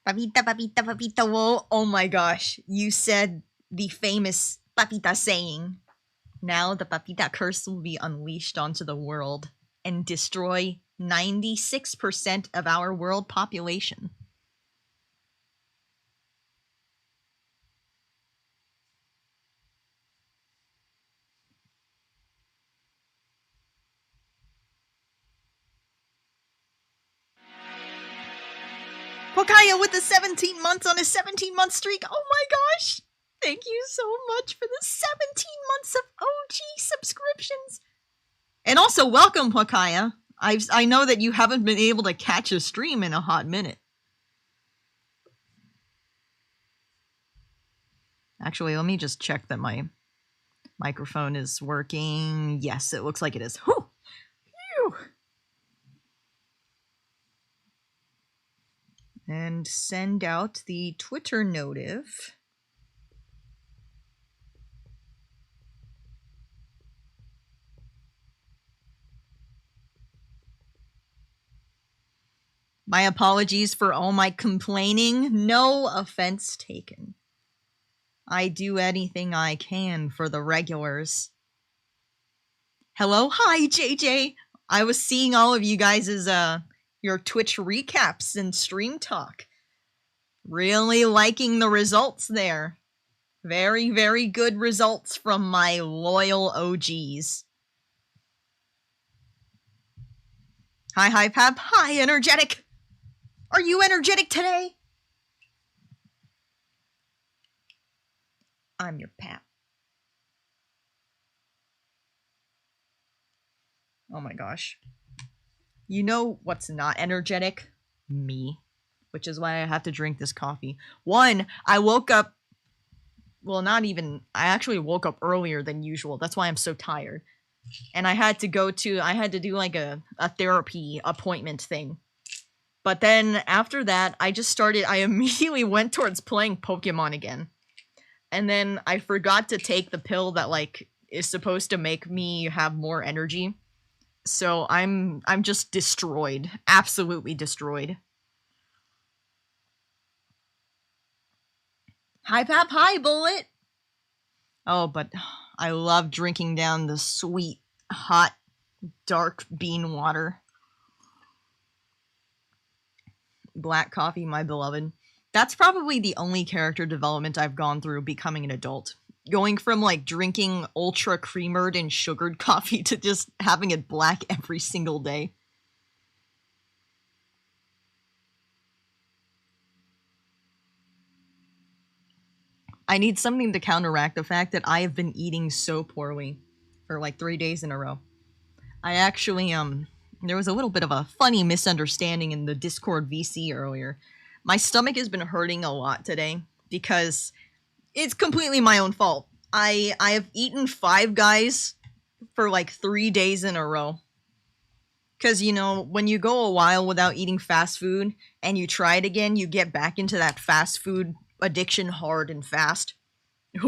Papita, papita, papita, whoa. Oh my gosh. You said the famous papita saying. Now the papita curse will be unleashed onto the world and destroy 96% of our world population. Pokaya with the 17 months on a 17-month streak. Oh my gosh. Thank you so much for the 17 months of OG subscriptions. And also, welcome, Pokaya. I know that you haven't been able to catch a stream in a hot minute. Actually, let me just check that my microphone is working. Yes, it looks like it is. Whew. Phew. And send out the Twitter notif. My apologies for all my complaining. No offense taken. I do anything I can for the regulars. Hello? Hi, JJ! I was seeing all of you guys' your Twitch recaps and stream talk. Really liking the results there. Very, very good results from my loyal OGs. Hi, Pap. Hi, Energetic! Are you energetic today? I'm your Pap. Oh my gosh. You know what's not energetic? Me. Which is why I have to drink this coffee. One, I woke up... Well, not even... I actually woke up earlier than usual. That's why I'm so tired. And I had to do like a therapy appointment thing. But then after that, I immediately went towards playing Pokemon again. And then I forgot to take the pill that, like, is supposed to make me have more energy. So I'm just destroyed. Absolutely destroyed. Hi, Pap. Hi, Bullet. Oh, but I love drinking down the sweet, hot, dark bean water. Black coffee, my beloved. That's probably the only character development I've gone through becoming an adult. Going from, like, drinking ultra creamered and sugared coffee to just having it black every single day. I need something to counteract the fact that I have been eating so poorly for, like, 3 days in a row. I actually, there was a little bit of a funny misunderstanding in the Discord VC earlier. My stomach has been hurting a lot today because it's completely my own fault. I have eaten Five Guys for like 3 days in a row. Because, you know, when you go a while without eating fast food and you try it again, you get back into that fast food addiction hard and fast.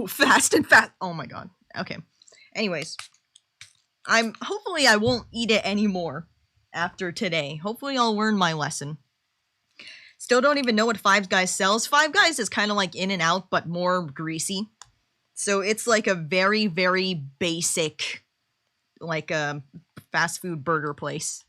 Fast and fast. Oh my god. Okay. Anyways. Hopefully I won't eat it anymore after today. Hopefully I'll learn my lesson. Still don't even know what Five Guys sells. Five Guys is kind of like In-N-Out, but more greasy. So it's like a very, very basic, like a fast food burger place.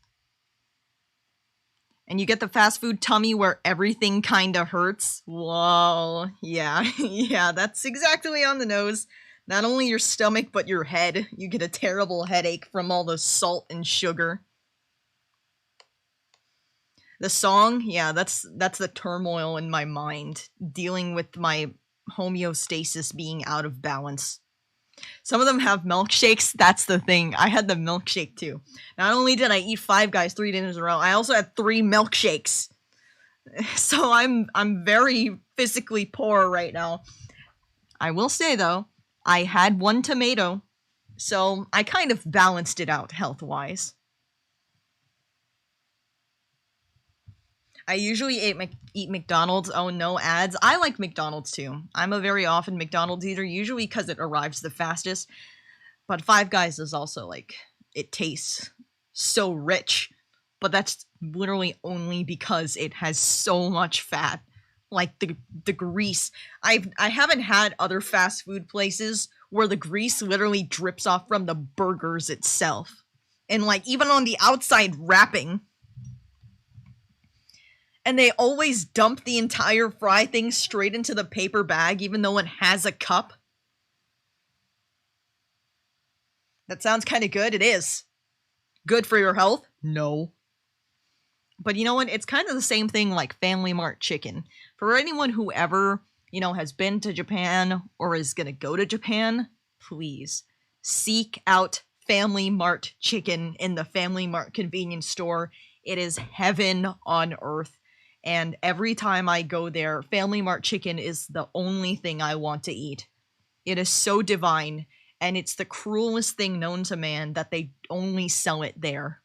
And you get the fast food tummy where everything kind of hurts. Whoa. Yeah. Yeah, that's exactly on the nose. Not only your stomach, but your head. You get a terrible headache from all the salt and sugar. The song, yeah, that's the turmoil in my mind, dealing with my homeostasis being out of balance. Some of them have milkshakes, that's the thing. I had the milkshake too. Not only did I eat Five Guys 3 days in a row, I also had 3 milkshakes. So I'm very physically poor right now. I will say though, I had 1 tomato, so I kind of balanced it out health-wise. I usually eat McDonald's. Oh, no ads. I like McDonald's too. I'm a very often McDonald's eater, usually because it arrives the fastest. But Five Guys is also like, it tastes so rich. But that's literally only because it has so much fat. Like the grease. I haven't had other fast food places where the grease literally drips off from the burgers itself. And like even on the outside wrapping. And they always dump the entire fry thing straight into the paper bag even though it has a cup. That sounds kind of good. It is. Good for your health? No. But you know what? It's kind of the same thing like Family Mart chicken. For anyone who ever, has been to Japan or is going to go to Japan, please seek out Family Mart chicken in the Family Mart convenience store. It is heaven on earth. And every time I go there, Family Mart chicken is the only thing I want to eat. It is so divine, and it's the cruelest thing known to man that they only sell it there.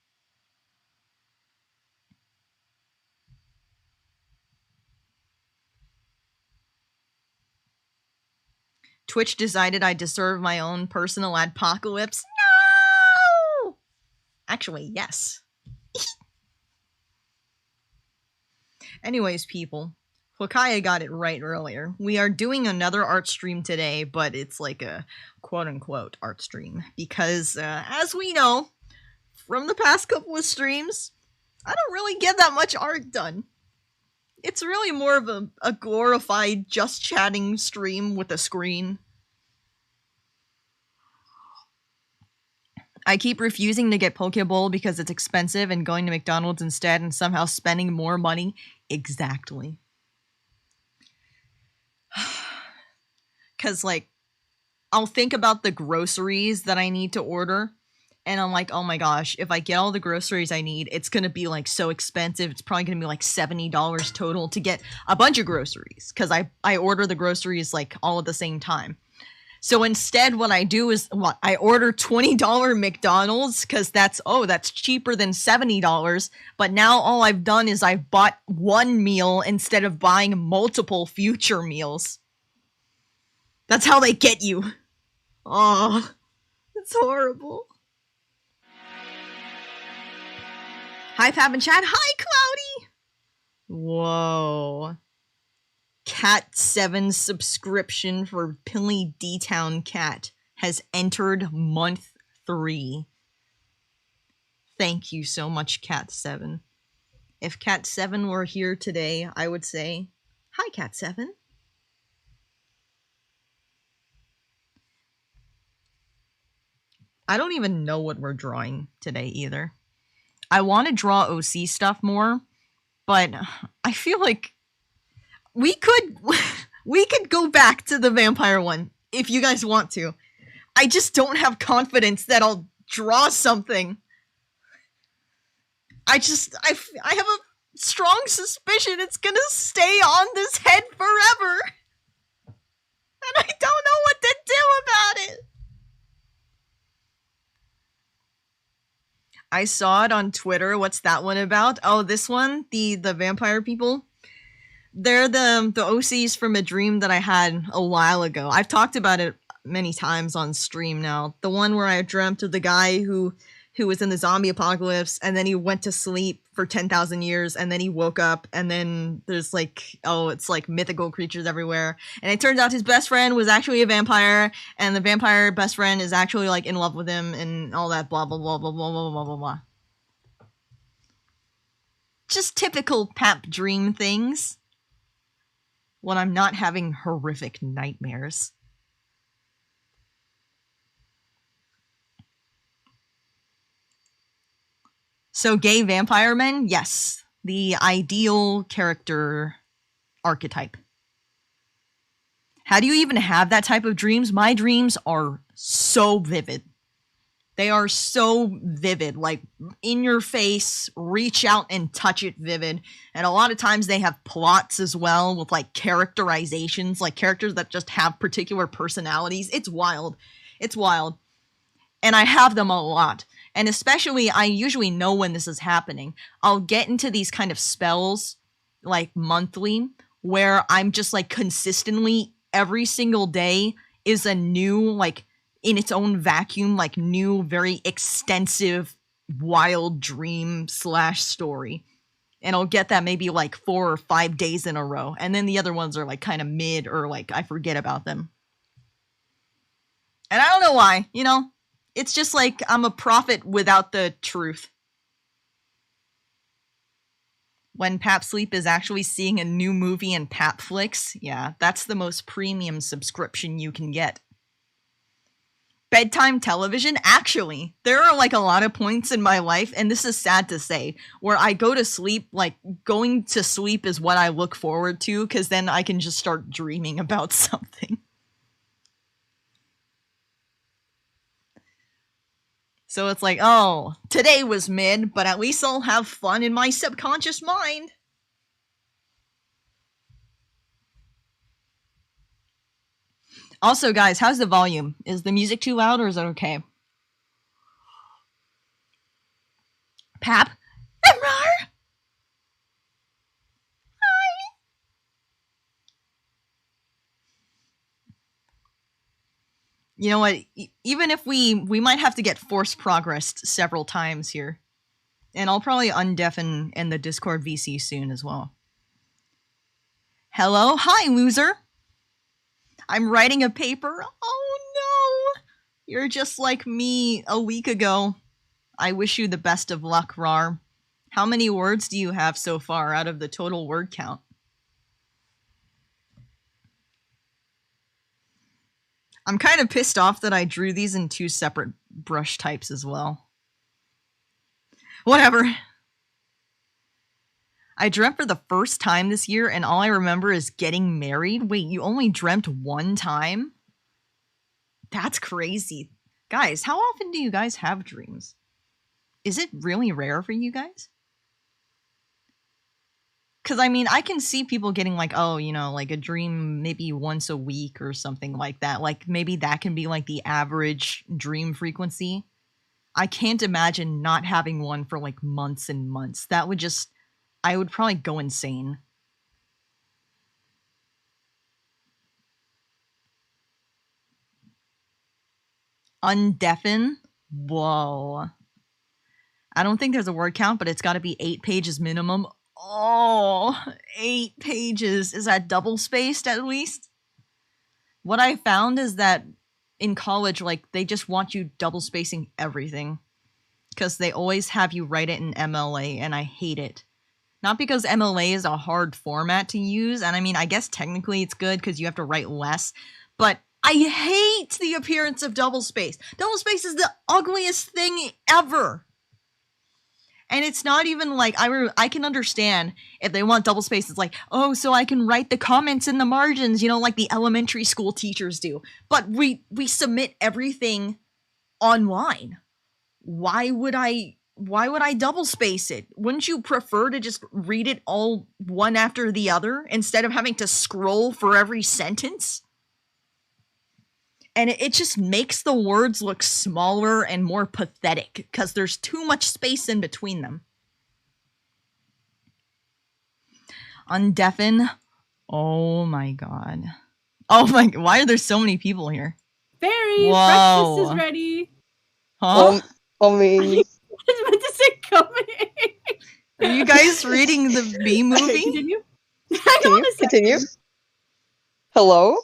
Twitch decided I deserve my own personal apocalypse. No! Actually, yes. Anyways, people, Wakaya got it right earlier. We are doing another art stream today, but it's like a quote-unquote art stream. Because, as we know, from the past couple of streams, I don't really get that much art done. It's really more of a glorified just chatting stream with a screen. I keep refusing to get Pokeball because it's expensive and going to McDonald's instead and somehow spending more money. Exactly. Because, like, I'll think about the groceries that I need to order, and I'm like, oh my gosh, if I get all the groceries I need, it's going to be, like, so expensive. It's probably going to be, like, $70 total to get a bunch of groceries, because I order the groceries, like, all at the same time. So instead, what I do is, I order $20 McDonald's, because that's cheaper than $70, but now all I've done is I've bought one meal instead of buying multiple future meals. That's how they get you. Oh, it's horrible. Hi, Fab and Chad. Hi, Cloudy. Whoa. Cat 7's subscription for Pilly D-Town Cat has entered month 3. Thank you so much, Cat 7. If Cat 7 were here today, I would say, hi, Cat 7. I don't even know what we're drawing today either. I want to draw OC stuff more, but I feel like we could go back to the vampire one if you guys want to. I just don't have confidence that I'll draw something. I have a strong suspicion it's gonna stay on this head forever. And I don't know what to do about it. I saw it on Twitter. What's that one about? Oh, this one? The vampire people? They're the OCs from a dream that I had a while ago. I've talked about it many times on stream now. The one where I dreamt of the guy who was in the zombie apocalypse, and then he went to sleep for 10,000 years, and then he woke up, and then there's it's like mythical creatures everywhere. And it turns out his best friend was actually a vampire, and the vampire best friend is actually like in love with him, and all that blah blah blah blah blah blah blah blah blah. Just typical pap dream things. When I'm not having horrific nightmares. So gay vampire men? Yes. The ideal character archetype. How do you even have that type of dreams? My dreams are so vivid. They are so vivid, like in your face, reach out and touch it vivid. And a lot of times they have plots as well with like characterizations, like characters that just have particular personalities. It's wild. It's wild. And I have them a lot. And especially, I usually know when this is happening. I'll get into these kind of spells, like monthly, where I'm just like consistently, every single day is a new, like, in its own vacuum, like new, very extensive, wild dream / story. And I'll get that maybe like 4 or 5 days in a row. And then the other ones are like kind of mid or like I forget about them. And I don't know why, you know? It's just like I'm a prophet without the truth. When Pap Sleep is actually seeing a new movie in Papflix, yeah, that's the most premium subscription you can get. Bedtime television, actually, there are like a lot of points in my life, and this is sad to say, where I go to sleep, like going to sleep is what I look forward to, because then I can just start dreaming about something. So it's like, oh, today was mid, but at least I'll have fun in my subconscious mind. Also, guys, how's the volume? Is the music too loud or is it okay? Pap? Emrar? Hi! You know what? Even if we might have to get forced progressed several times here. And I'll probably undeafen in the Discord VC soon as well. Hello? Hi, loser! I'm writing a paper. Oh no! You're just like me a week ago. I wish you the best of luck, Rar. How many words do you have so far out of the total word count? I'm kind of pissed off that I drew these in 2 separate brush types as well. Whatever. I dreamt for the first time this year, and all I remember is getting married. Wait, you only dreamt 1 time? That's crazy. Guys, how often do you guys have dreams? Is it really rare for you guys? Because, I mean, I can see people getting like, oh, you know, like a dream maybe once a week or something like that. Like, maybe that can be like the average dream frequency. I can't imagine not having one for like months and months. That would just... I would probably go insane. Undeafen? Whoa. I don't think there's a word count, but it's got to be 8 pages minimum. Oh, 8 pages. Is that double spaced at least? What I found is that in college, like, they just want you double spacing everything. Because they always have you write it in MLA, and I hate it. Not because MLA is a hard format to use, and I mean, I guess technically it's good because you have to write less, but I hate the appearance of double space. Double space is the ugliest thing ever. And it's not even like, I can understand if they want double space, it's like, oh, so I can write the comments in the margins, you know, like the elementary school teachers do. But we submit everything online. Why would I double space it? Wouldn't you prefer to just read it all one after the other instead of having to scroll for every sentence? And it just makes the words look smaller and more pathetic because there's too much space in between them. Undeafen. Oh my god. Oh my, why are there so many people here? Barry, Whoa. breakfast is ready. Huh? I mean, I was meant to say coming. Are you guys reading the B movie? Okay, continue. Hang can on you a second. continue? Hello?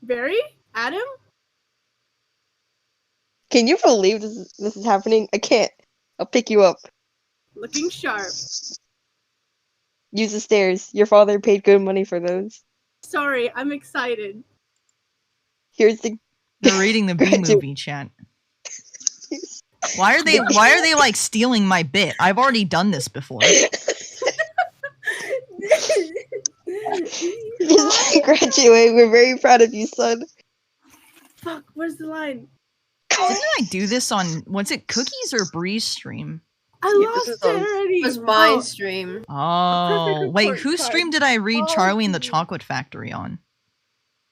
Barry? Adam? Can you believe this is happening? I can't. I'll pick you up. Looking sharp. Use the stairs. Your father paid good money for those. Sorry, I'm excited. Here's the... They're reading the B Graduate. movie, chat. Why are they like stealing my bit? I've already done this before. Just graduate. We're very proud of you, son. Fuck, where's the line? Didn't I do this on, was it Cookies or Breeze stream? I Yeah, lost this it is already. It was my Oh, stream. Oh, wait, report whose card. stream did I read Oh, Charlie and the geez. Chocolate Factory on?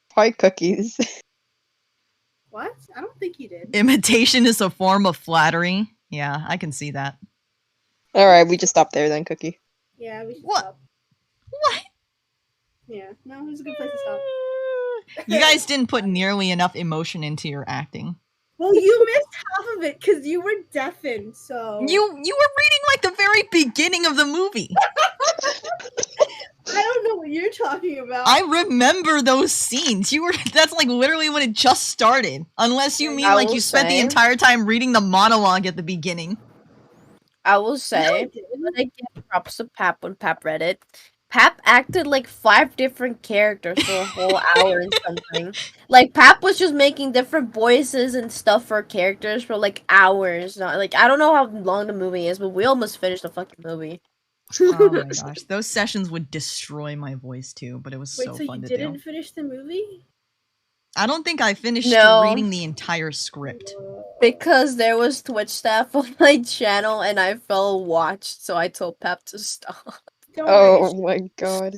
Probably cookies. what? I don't think you did. Imitation is a form of flattery. Yeah, I can see that. Alright, we just stop there then, Cookie. Yeah, we should What? stop. What? Yeah, no, it was a good place to stop. You guys didn't put nearly enough emotion into your acting. Well, you missed half of it because you were deafened, so... You were reading like the very beginning of the movie. what you're talking about. I remember those scenes. That's like literally when it just started. Unless you mean I like will you spent the say- entire time reading the monologue at the beginning. I will No, I say, didn't. but I give props to Pap when Pap read it. Pap acted like 5 different characters for a whole hour and something. Like Pap was just making different voices and stuff for characters for like hours. Not like I don't know how long the movie is, but we almost finished the fucking movie. Oh my gosh. Those sessions would destroy my voice too, but it was Wait, so so fun you to didn't do. finish the movie? I don't think I finished No. reading the entire script. Because there was Twitch staff on my channel and I fell watched, so I told Pap to stop. Don't worry, Oh my god.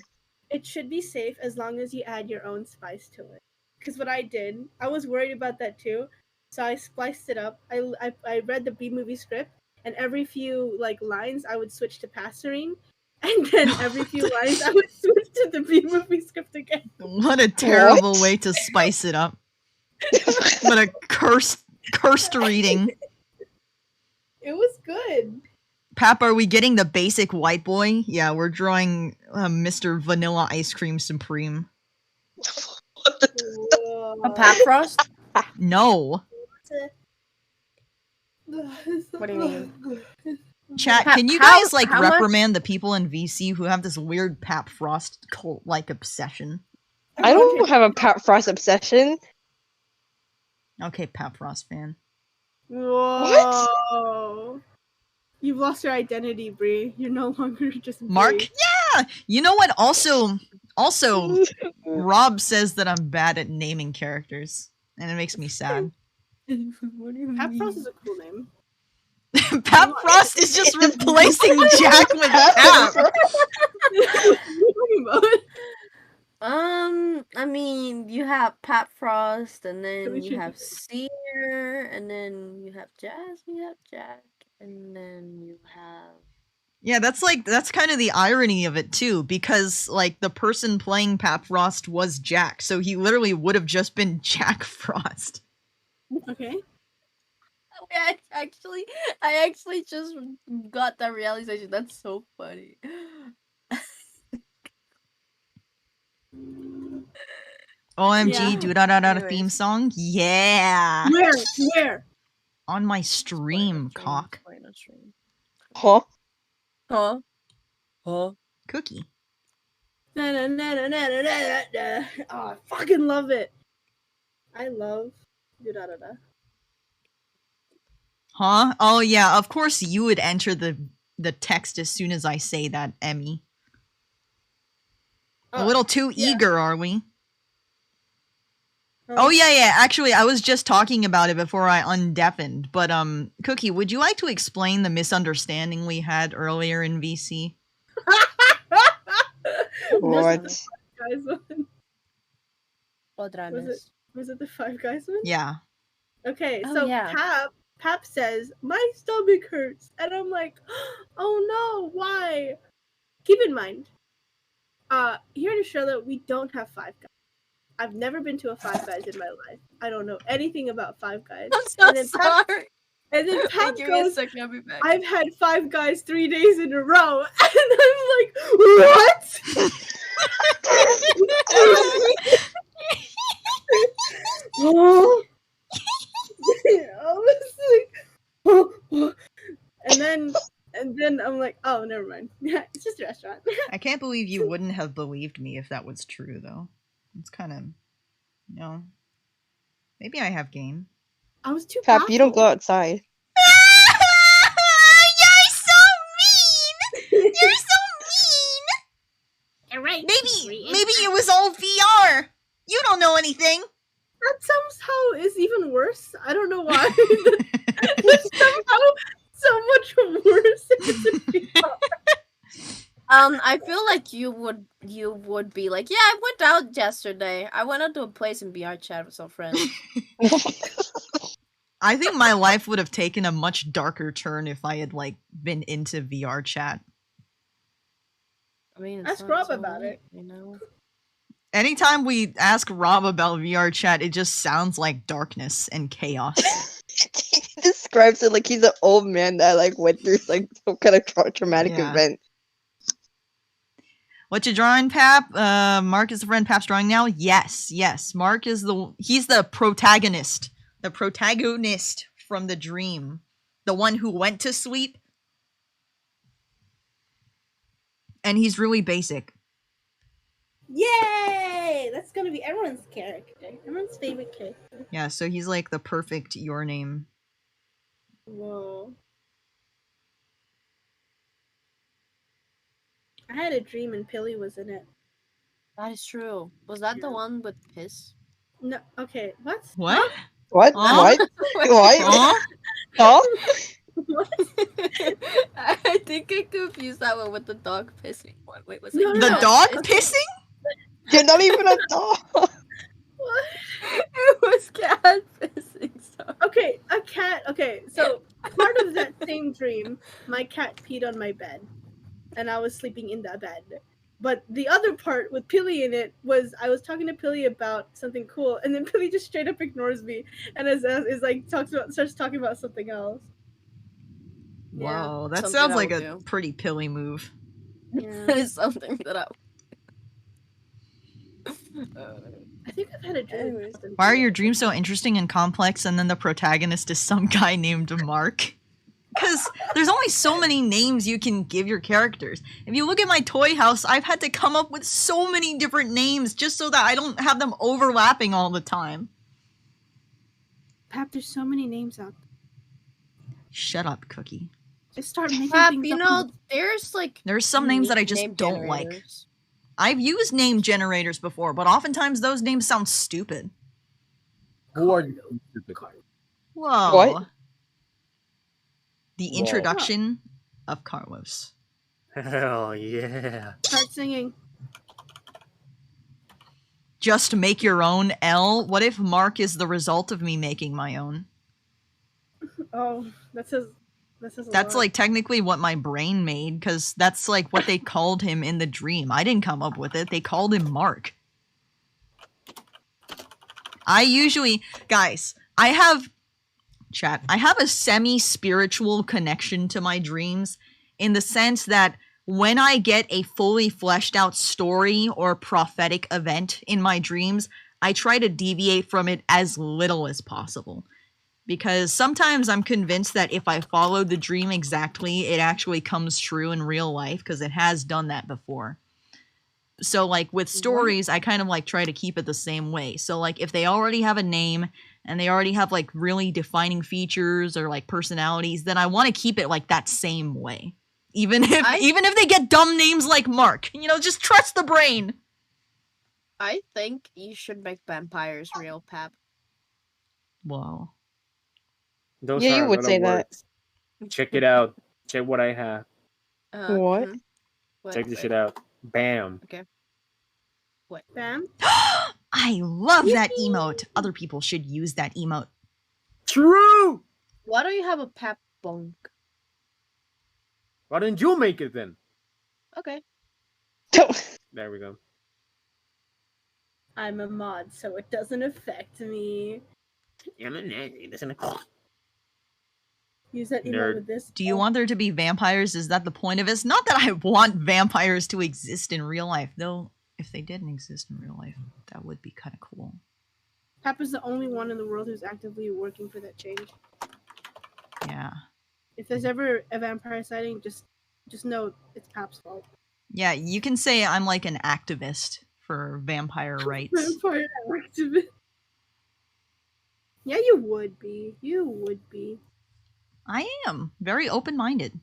it should be safe as long as you add your own spice to it. Because what I did, I was worried about that too. So I spliced it up. I read the B movie script, and every few like lines I would switch to Passerine, and then every few lines I would switch to the B movie script again. What a terrible What? way to spice it up. What a cursed reading. It was good. Pap, are we getting the basic white boy? Yeah, we're drawing Mr. Vanilla Ice Cream Supreme. Whoa. A Pap Frost? No. What do you mean? Chat, Pap, can you how- guys like how much- reprimand the people in VC who have this weird Pap Frost cult-like obsession? I don't have a Pat Frost obsession. Okay, Pap Frost fan. Whoa. You've lost your identity, Bree. You're no longer just Bree. Mark? Yeah! You know what? Also, Rob says that I'm bad at naming characters, and it makes me sad. What do you Pat mean? Frost is a cool name. Pap Frost is just replacing Jack with Pap. What are you talking about? I mean, you have Pat Frost, and we then you should- have Seer, and then you have Jazz, you have Jack, and then you have. Yeah, that's kind of the irony of it too, because like the person playing Pap Frost was Jack, so he literally would have just been Jack Frost. Okay. I actually just got that realization. That's so funny. OMG, Yeah. do da da da Anyways. theme song? Yeah! Where? On my stream, cock. Huh? Huh? Huh? Cookie. Na, na, na, na, na, na, na, na. Oh, I fucking love it. I love da da da. Huh? Oh yeah, of course you would enter the text as soon as I say that, Emmy. A little too yeah. eager, are we? Oh yeah. Actually, I was just talking about it before I undeafened. But Cookie, would you like to explain the misunderstanding we had earlier in VC? What? Guys, one. Otra Was vez. Was it the Five Guys one? Yeah. Okay, Oh, so yeah. Pap says my stomach hurts, and I'm like, oh no, why? Keep in mind, here in Australia we don't have Five Guys. I've never been to a Five Guys in my life. I don't know anything about Five Guys. I'm so And then Pap- sorry. And then Pap Give me a goes, second, I'll be back. I've had Five Guys 3 days in a row, and I'm like, what? Oh. I was like, and then I'm like, oh, never mind. Yeah, it's just a restaurant. I can't believe you wouldn't have believed me if that was true, though. It's kind of, maybe I have game. I was too. Pap, you don't go baffled. outside. You're so mean. You're so mean. You're right. Maybe it was all VR. You don't know anything. That somehow is even worse. I don't know why. It's somehow so much worse. If it's a VR. I feel like you would be like, yeah, I went out yesterday. I went out to a place in VR chat with some friends. I think my life would have taken a much darker turn if I had like been into VR chat. I mean, it's Ask not Rob so about late, it. you know. Anytime we ask Rob about VR chat, it just sounds like darkness and chaos. He describes it like he's an old man that like went through like some kind of traumatic Yeah. event. What you drawing, Pap? Mark is the friend Pap's drawing now? Yes. Mark is he's the protagonist. The protagonist from the dream. The one who went to sleep. And he's really basic. Yay! That's gonna be everyone's character. Everyone's favorite character. Yeah, so he's like the perfect Your Name. Whoa. I had a dream and Pilly was in it. That is true. Was that the Yeah. one with piss? No, okay, what? What? What? Huh? What? What? Huh? Huh? I think I confused that one with the dog pissing one. Wait, was it? No, no, The no. dog pissing? You're not even a dog. What? It was cat pissing. Sorry. Okay, a cat. Okay, so part of that same dream, my cat peed on my bed, and I was sleeping in that bed. But the other part with Pilly in it was I was talking to Pilly about something cool, and then Pilly just straight up ignores me and is like starts talking about something else. Yeah. Whoa, that Something sounds I like would a do. pretty pilly move. Yeah. That is something that I. I think I've had a dream. Anyways. Why are your dreams so interesting and complex and then the protagonist is some guy named Mark? Because there's only so many names you can give your characters. If you look at my toy house, I've had to come up with so many different names just so that I don't have them overlapping all the time. Pap, there's so many names out there. Shut up, Cookie. Just start making Pap, things you up. know, there's like There's some names that I unique just name don't like. generators. I've used name generators before, but oftentimes those names sound stupid. Who are you? Stupid? Whoa. What? The Whoa. introduction of Carlos. Hell yeah. Start singing. Just make your own L. What if Mark is the result of me making my own? Oh, that says a That's lot. like technically what my brain made, because that's like what they called him in the dream. I didn't come up with it. They called him Mark. Guys, I have a semi-spiritual connection to my dreams in the sense that when I get a fully fleshed out story or prophetic event in my dreams, I try to deviate from it as little as possible. Because sometimes I'm convinced that if I follow the dream exactly, it actually comes true in real life, because it has done that before. So, like, with stories, I kind of, like, try to keep it the same way. So, like, if they already have a name, and they already have, like, really defining features or, like, personalities, then I want to keep it, like, that same way. Even if they get dumb names like Mark. You know, just trust the brain. I think you should make vampires real, Pap. Whoa. Those Yeah, you are would other say that. words. Check it out. Check what I have. What? mhm. What? Check this shit out. Bam. Bam. I love that emote. Other people should use that emote. True. Why do you have a Pap bunk? Why didn't you make it then? Okay. There we go. I'm a mod, so it doesn't affect me. Use that email Nerd. with this. Do you want there to be vampires? Is that the point of it? Not that I want vampires to exist in real life, though. If they didn't exist in real life, that would be kind of cool. Pap is the only one in the world who's actively working for that change. Yeah. If there's ever a vampire sighting, just know it's Pap's fault. Yeah, you can say I'm like an activist for vampire rights. Vampire activist. Yeah, you would be. You would be. I am very open-minded.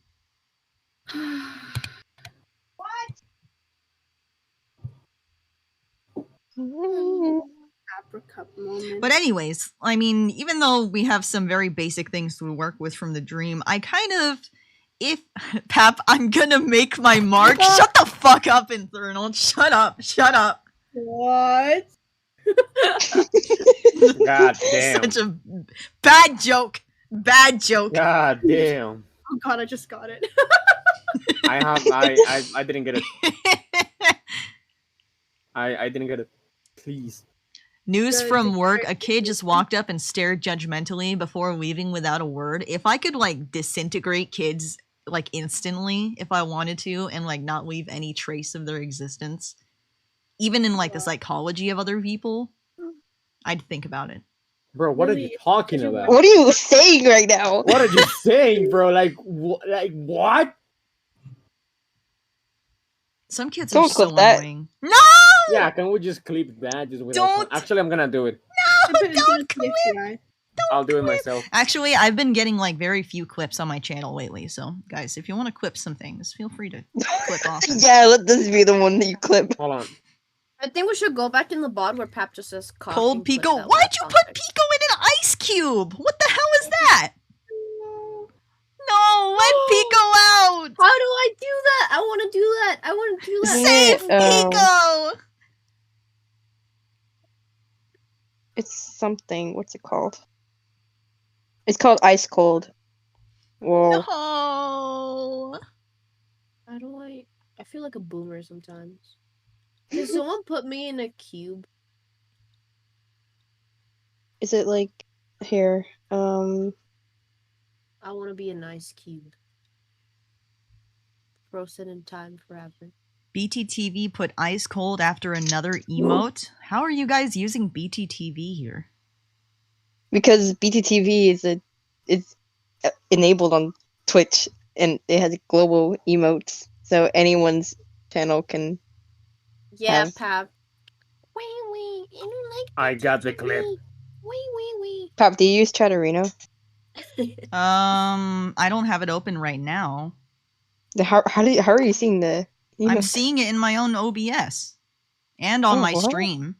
Apricot moment. But anyways, I mean, even though we have some very basic things to work with from the dream, I kind of, if, Pap, I'm gonna make my mark. Shut the fuck up, Infernal. Shut up. Shut up. What? God damn. Such a bad joke. Bad joke. God damn. Oh god, I just got it. I didn't get it. I didn't get it. Please. News The from work. A dictionary- kid just walked up and stared judgmentally before leaving without a word. If I could, like, disintegrate kids like instantly if I wanted to and like not leave any trace of their existence. Even in like the psychology of other people, I'd think about it. Bro, what are Really, you talking did you about? What are you saying right now? What are you saying, bro? Like what? Some kids Don't are so clip that. annoying. No! Yeah, can we just clip that just without? Don't! Actually, I'm gonna do it. No! Put it into Don't the clip! TXT. I'll do it clip. myself. Actually, I've been getting like very few clips on my channel lately. So, guys, if you want to clip some things, feel free to clip off. Yeah, let this be the one that you clip. Hold on. I think we should go back in the bod where Pap just says cock Cold and clip Pico. that Why'd last you put topic. Pico in an ice cube? What the hell is that? No, let Pico out. How do I do that? I want to do that. I want to do that. Save Pico. It's something. What's it called? It's called Ice Cold. Whoa. No. How do I? I feel like a boomer sometimes. Can someone put me in a cube? Is it like here? I want to be a nice cube. Frozen in time forever. BTTV put ice cold after another emote. How are you guys using BTTV here? Because BTTV is enabled on Twitch and it has global emotes, so anyone's channel can. Yeah, Have- Pap. Wee wee. You don't like I got the clip. Wee wee Pop, do you use Chatterino? wee. I don't have it open right now. How are you seeing the? I'm emotes? seeing it in my own OBS and on Oh, my what? stream.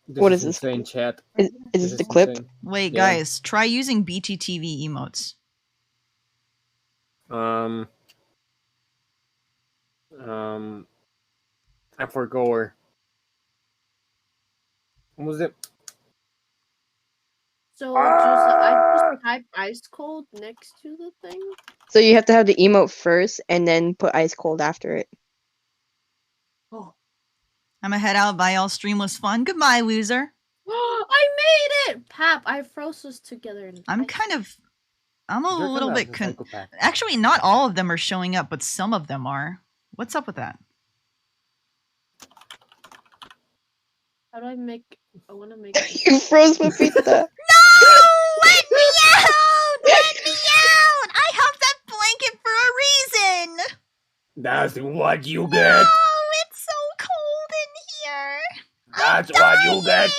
What is this? Insane chat. Is This this is the clip? insane. Wait, Yeah. guys, try using BTTV emotes. I forgot where. What was it? So I just type ice cold next to the thing. So you have to have the emote first and then put Ice Cold after it. Oh. I'm gonna head out. Bye, all. Stream was fun. Goodbye, loser. I made it! Pap, I froze us together. In I'm ice. I'm a You're little kind of bit a psychopath. actually, not all of them are showing up, but some of them are. What's up with that? How do I make? I want to make. You froze Pepita. No! Let me out! Let me out! I have that blanket for a reason! That's what you No! get. It's so cold in here! That's what you get.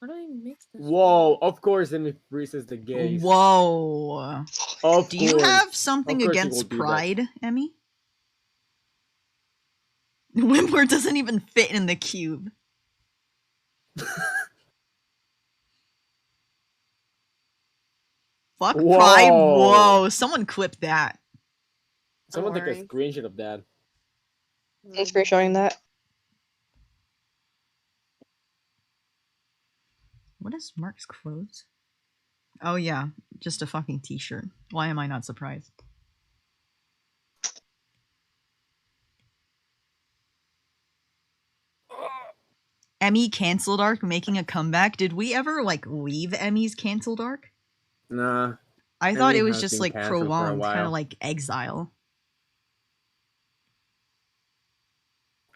How do I make this? Whoa! Of course, then it freezes the gaze. Whoa. Of Do you course. have something Of course he will against do that. pride, Emmy? Wimpler doesn't even fit in the cube. Fuck pride. Whoa. Whoa. Someone clip that. Someone Don't take a worry. screenshot of that. Thanks for showing that. What is Mark's clothes? Oh yeah, just a fucking t-shirt. Why am I not surprised? Emmy canceled arc making a comeback. Did we ever like leave Emmy's canceled arc? Nah. I thought Emmy it was has just been like canceled for a prolonged, kind while. of like exile.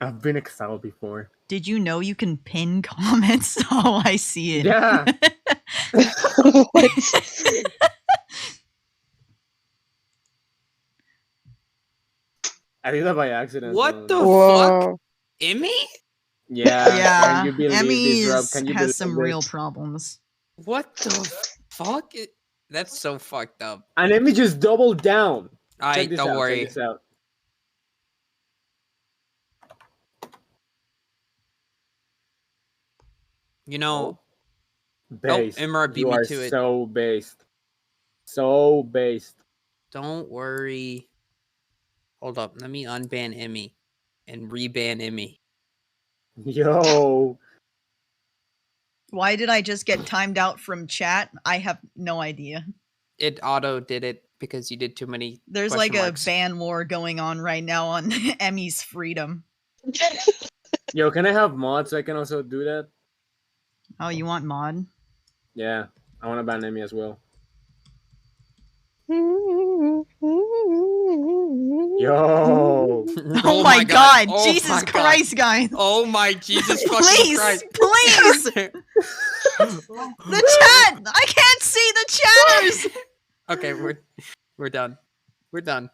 I've been exiled before. Did you know you can pin comments? Oh, I see it. Yeah. What? I did that by accident. What so- the fuck? Whoa. Emmy? Yeah. Yeah, Can you believe this, Emmy's Rob? Can you has believe some this? real problems. What the fuck? That's so fucked up. And Emmy just doubled down. I Check this don't out. worry. Check this out. You know, Based. Imra beat you me are to it. so based. So based. don't worry. Hold up. Let me unban Emmy and reban Emmy. Yo. Why did I just get timed out from chat? I have no idea. It auto did it because you did too many. There's question like marks. a ban war going on right now on Emmy's freedom. Yo, can I have mods so I can also do that? Oh, you want mod? Yeah. I want to ban Emmy as well. Yo. Oh my god! Oh Jesus my God. Christ, guys! Oh my Jesus fucking Please, Christ. please! The chat! I can't see the chatters! Okay, we're done. We're done.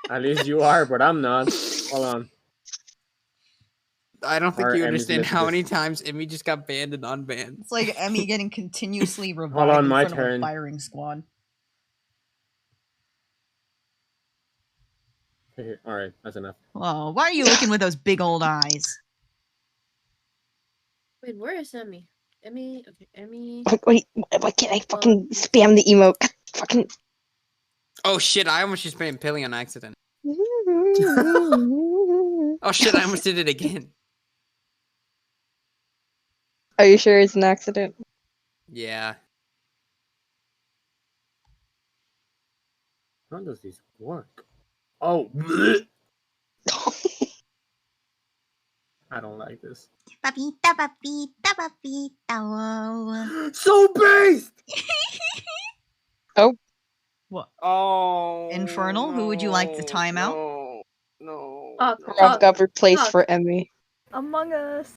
At least you are, but I'm not. Hold on. I don't think Our you Emmy's understand how messages. many times Emmy just got banned and unbanned. It's like Emmy getting continuously revived Hold on, in my front of a turn. firing squad. All right, that's enough. Oh, why are you looking with those big old eyes? Wait, where is Emmy? Emmy, okay, Emmy. Wait, why can't I fucking spam the emote? Fucking. Oh shit, I almost just spammed Pilly on accident. Oh shit, I almost did it again. Are you sure it's an accident? Yeah. How does this work? Oh. bleh. I don't like this. Papita, papita, papita, whoa. So based! What? Oh. Infernal? Who would you like to time out? No. No. Rob got replaced Fuck. for Emmy. Among Us.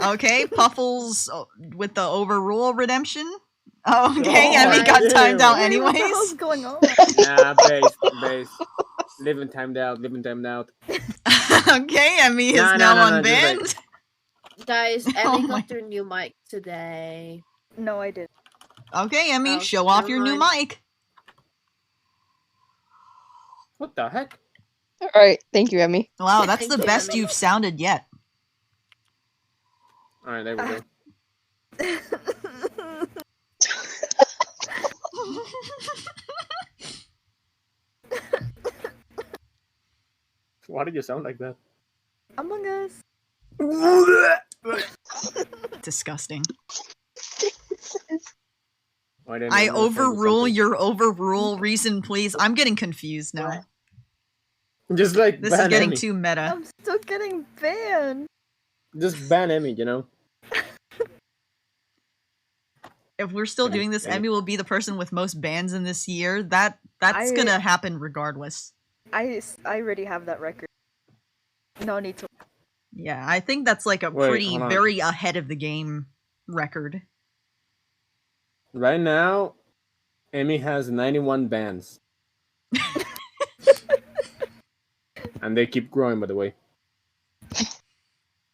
Okay, Puffles with the overrule redemption. Oh, okay, Oh, Emmy got timed out damn. What the anyways. hell's going on? Nah, based. Living timed out. Okay, Emmy is No, now just unbanned. Guys, Emmy Oh my- got their new mic today. No, I didn't. Okay, Emmy, Oh, show off never your new mind. mic. What the heck? Alright, thank you, Emmy. Wow, that's Thank the you, best Emmy. you've sounded yet. All right, there we go. Why did you sound like that? Among Us. Disgusting. Why didn't I anyone send me overrule something? your overrule reason, please. I'm getting confused now. Just like This is ban getting Emmy. too meta. I'm still getting banned. Just ban Emmy, you know? If we're still doing this, Okay. Emmy will be the person with most bans in this year. That's I- gonna happen regardless. I already have that record. No need to. Yeah, I think that's like a Wait, pretty, hold on. very ahead of the game record. Right now, Emmy has 91 bans. And they keep growing, by the way.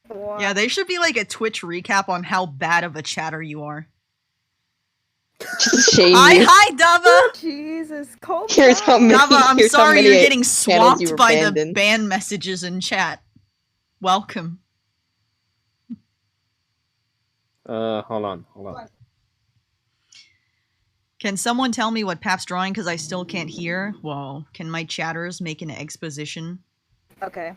What? Yeah, they should be like a Twitch recap on how bad of a chatter you are. Just shame Hi, you. hi, Dava! Jesus, calm Here's how down. many- Dava, I'm here's how sorry many you're getting channels you swamped were by banned the in. ban messages in chat. Welcome. Hold on. Can someone tell me what Pap's drawing because I still can't hear? Well, can my chatters make an exposition? Okay.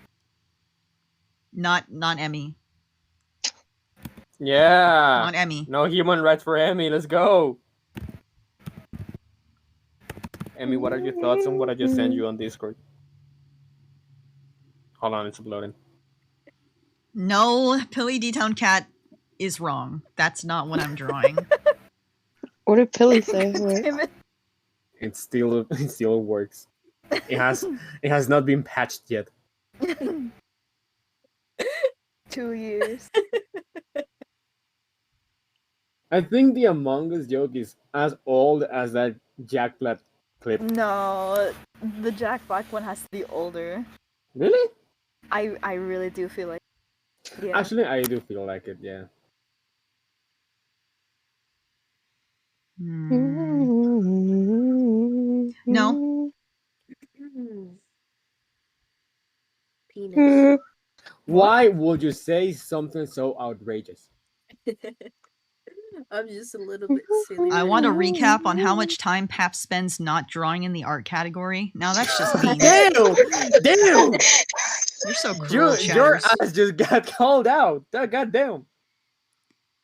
Not Emmy. Yeah. Not Emmy. No human rights for Emmy. Let's go. Emmy, what are your thoughts on what I just sent you on Discord? Hold on, it's loading. No, Pilly D-Town Cat is wrong. That's not what I'm drawing. What did Pilly say? Wait. Damn it. It still works. It has not been patched yet. 2 years. I think the Among Us joke is as old as that Jack Black clip. No, the Jack Black one has to be older. Really? I really do feel like. Yeah. Actually, I do feel like it, yeah. No. Penis. Why would you say something so outrageous? I'm just a little bit silly. I want a recap on how much time Pap spends not drawing in the art category. Now that's just mean. Damn! Damn! You're so cruel, Your chatters. ass just got called out. God damn.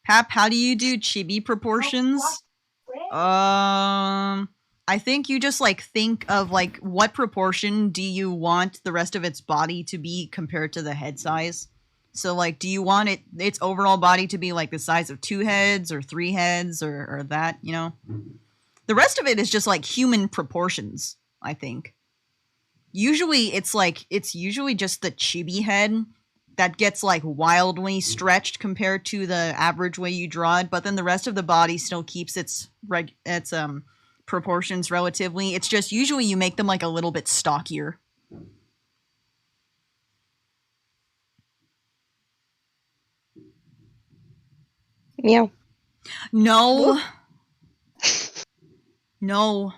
Pap, how do you do chibi proportions? I think you just like think of like what proportion do you want the rest of its body to be compared to the head size? So like, do you want its overall body to be like the size of 2 heads or 3 heads or that, you know? The rest of it is just like human proportions, I think. Usually it's usually just the chibi head that gets like wildly stretched compared to the average way you draw it, but then the rest of the body still keeps its proportions relatively. It's just usually you make them like a little bit stockier. Yeah. No. No.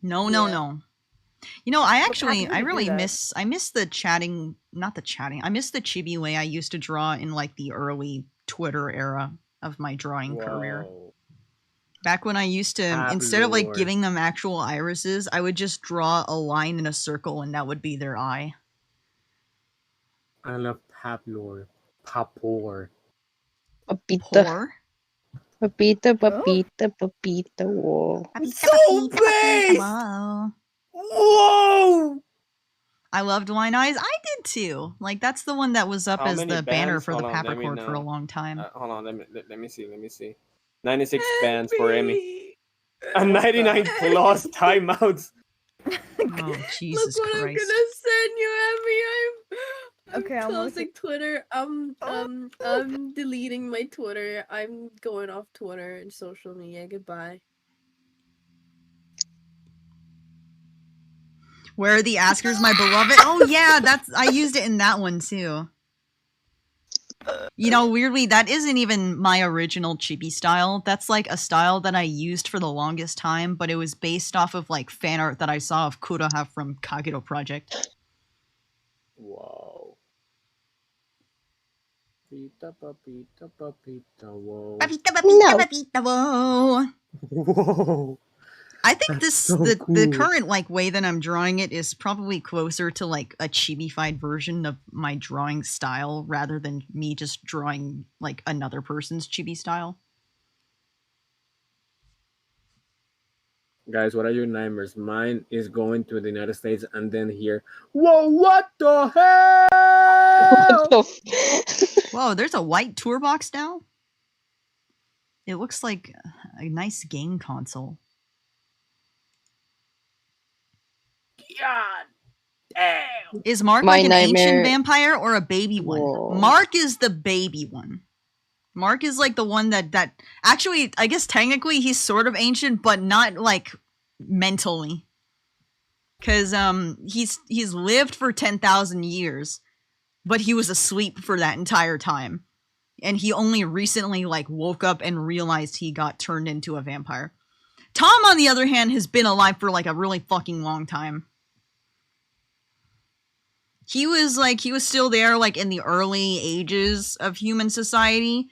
No, no, Yeah. no. You know, I happened to really do that? miss the chatting, not the chatting. I miss the chibi way I used to draw in like the early Twitter era of my drawing career. Whoa. Back when I used to, Tab instead of like lord. giving them actual irises, I would just draw a line in a circle and that would be their eye. I love Paplor. Papor. Papita. Poor. Papita, papita, papita. Whoa. So big! Wow. Whoa! I loved Wine Eyes. I did too. Like that's the one that was up How as many the banner bands? for the Hold on, let me Papricord for a know. long time. Hold on, let me see. 96 bands for Emmy. And 99 plus timeouts. Oh Jesus Look what Christ! I'm gonna send you, Emmy. I'm Okay, I'm closing Twitter. I'm deleting my Twitter. I'm going off Twitter and social media. Goodbye. Where are the Askers, my beloved? Oh yeah, I used it in that one too. You know, weirdly, that isn't even my original chibi style. That's like a style that I used for the longest time, but it was based off of like fan art that I saw of Kuroha from Kagero Project. Whoa. Papita, papita, papita, whoa. Whoa. Whoa. I think That's this so the cool. current like way that I'm drawing it is probably closer to like a chibi-fied version of my drawing style rather than me just drawing like another person's chibi style. Guys, what are your nightmares? Mine is going to the United States and then here. Whoa, what the hell? What the Whoa, there's a white tour box now? It looks like a nice game console. God damn. Is Mark My like an nightmare- ancient vampire or a baby one? Whoa. Mark is the baby one. Mark is like the one that actually, I guess technically he's sort of ancient, but not like mentally. Cause he's lived for 10,000 years, but he was asleep for that entire time. And he only recently like woke up and realized he got turned into a vampire. Tom, on the other hand, has been alive for like a really fucking long time. He was still there like in the early ages of human society,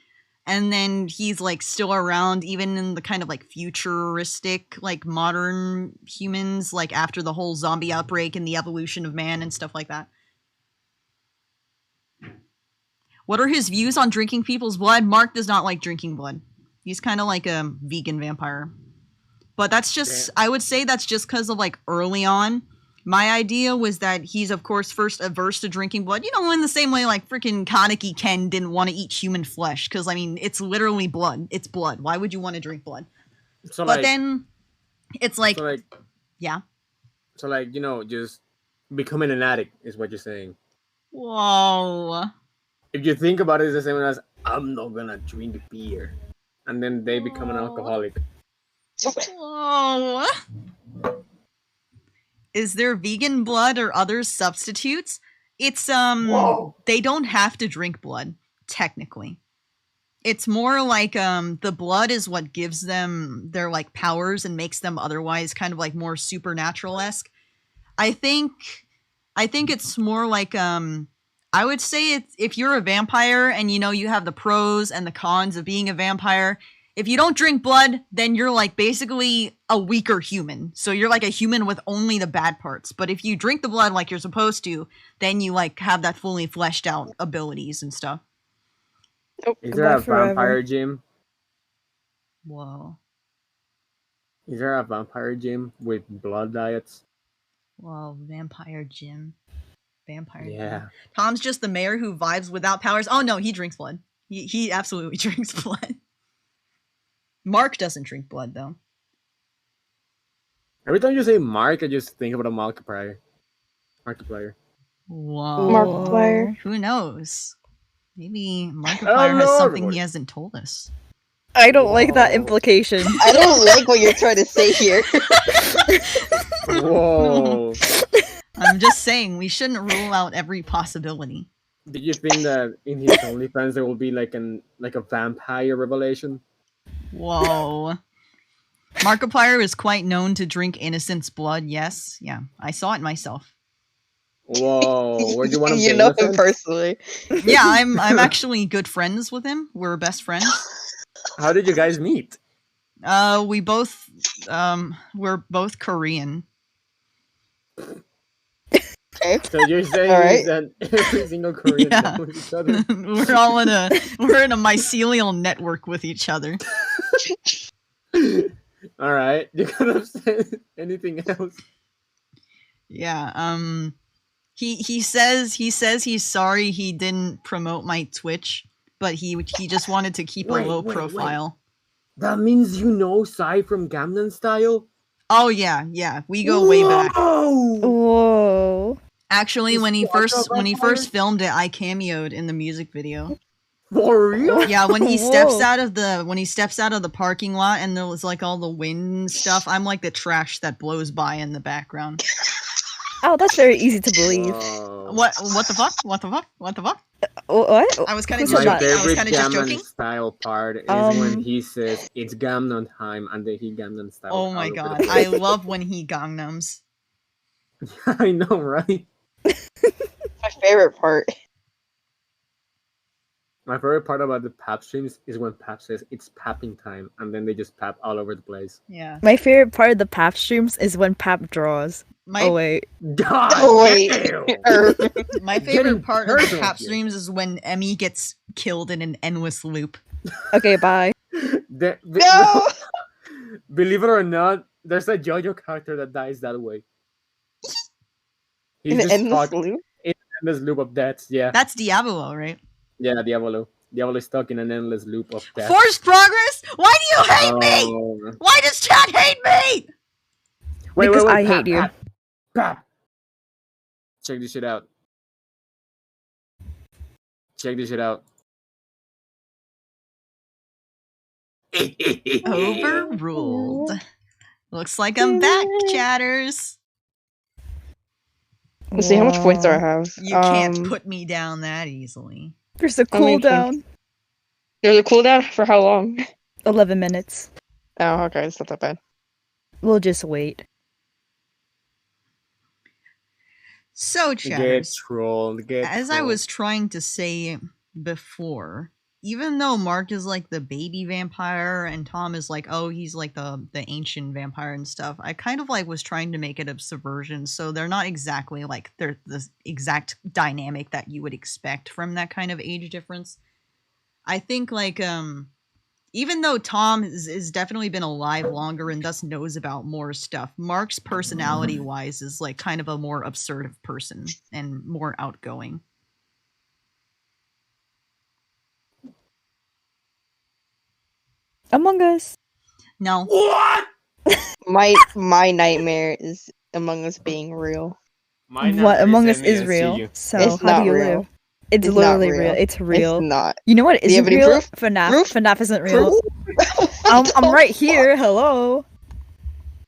and then he's like still around even in the kind of like futuristic like modern humans, like after the whole zombie outbreak and the evolution of man and stuff like that. What are his views on drinking people's blood? Mark does not like drinking blood. He's kind of like a vegan vampire. But that's just, I would say that's just because of like early on. My idea was that he's, of course, first averse to drinking blood. You know, in the same way like freaking Kaneki Ken didn't want to eat human flesh. Because, I mean, it's literally blood. It's blood. Why would you want to drink blood? So But like, then it's like, yeah. So like, you know, just becoming an addict is what you're saying. Whoa. If you think about it, it's the same as I'm not gonna drink beer, and then they become an alcoholic. Whoa. Is there vegan blood or other substitutes? It's Whoa. they don't have to drink blood, technically. It's more like the blood is what gives them their like powers and makes them otherwise kind of like more supernatural-esque. I think it's more like I would say it's, if you're a vampire and you know you have the pros and the cons of being a vampire, if you don't drink blood, then you're like basically a weaker human. So you're like a human with only the bad parts. But if you drink the blood like you're supposed to, then you like have that fully fleshed out abilities and stuff. Oh, Is there a goodbye forever. vampire gym? Whoa. Is there a vampire gym with blood diets? Whoa, vampire gym. Vampire Yeah. gym. Tom's just the mayor who vibes without powers. Oh no, he drinks blood. He absolutely drinks blood. Mark doesn't drink blood though. Every time you say Mark, I just think about a Markiplier. Markiplier. Whoa. Markiplier. Who knows? Maybe Markiplier Hello, has something everybody. he hasn't told us. I don't like that Whoa. implication. I don't like what you're trying to say here. Whoa. I'm just saying we shouldn't rule out every possibility. Did you think that in his OnlyFans there will be like a vampire revelation? Whoa. Markiplier is quite known to drink innocent's blood, yes. Yeah, I saw it myself. Whoa, were you one of You the know him innocents? personally. Yeah, I'm actually good friends with him. We're best friends. How did you guys meet? We both we're both Korean. Okay. So you're saying Alright. that every single Korean Yeah. knows each other? we're all in a mycelial network with each other. Alright, you could have said anything else. Yeah, he says he's sorry he didn't promote my Twitch, but he just wanted to keep a Wait, low wait, wait. profile. That means you know Psy from Gangnam Style? Oh yeah, we go way back. Whoa! Whoa. Actually, Is when he he also a first vampire? filmed it, I cameoed in the music video. For real? Yeah, when he steps Whoa. out of the parking lot and there was like all the wind stuff, I'm like the trash that blows by in the background. Oh, that's very easy to believe. Whoa. What the fuck? What the fuck? What the fuck? What? I was kind of Who said My that? I was favorite kind of just Gangnam joking. Style part is when Um, he says it's Gangnam time and then he Gangnam Style. Oh my all over god, the I place. love when he gangnams. I know, right? My favorite part. My favorite part about the pap streams is when Pap says it's papping time and then they just pap all over the place. Yeah, My favorite part of the Pap streams is when Pap draws. my Oh wait. God! Oh, wait. damn! my Getting favorite part of the personal pap here. streams is when Emmy gets killed in an endless loop. Okay, bye. No! Believe it or not, there's a JoJo character that dies that way. He's In an just endless stuck loop. in an endless loop of deaths. Yeah, That's Diablo, right? yeah, Diablo. Diablo is stuck in an endless loop of death. Forced progress? Why do you hate me? Oh. Why does chat hate me? Wait, Because I Pap, hate you. Pap. Check this shit out. Check this shit out. Overruled. Looks like I'm back, chatters. Let's see how much points do I have. You can't put me down that easily. There's a How many cooldown. There's a cooldown for how long? 11 minutes. Oh, okay, it's not that bad. We'll just wait. So, Get chatters, trolled. Get as I trolled. was trying to say before, even though Mark is like the baby vampire and Tom is like, oh, he's like the ancient vampire and stuff, I kind of like was trying to make it a subversion, so they're not exactly like they're the exact dynamic that you would expect from that kind of age difference. I think like even though Tom is definitely been alive longer and thus knows about more stuff, Mark's personality wise is like kind of a more absurd person and more outgoing. Among Us. No, What? My nightmare is Among Us being real. My What number Among Us Emmy is and real. CU. So It's how not do you real. live? It's It's not literally real. real. It's real. It's not. You know what Do you have isn't any real? proof? FNAF. Proof? FNAF isn't real. Proof? I'm right here. Hello.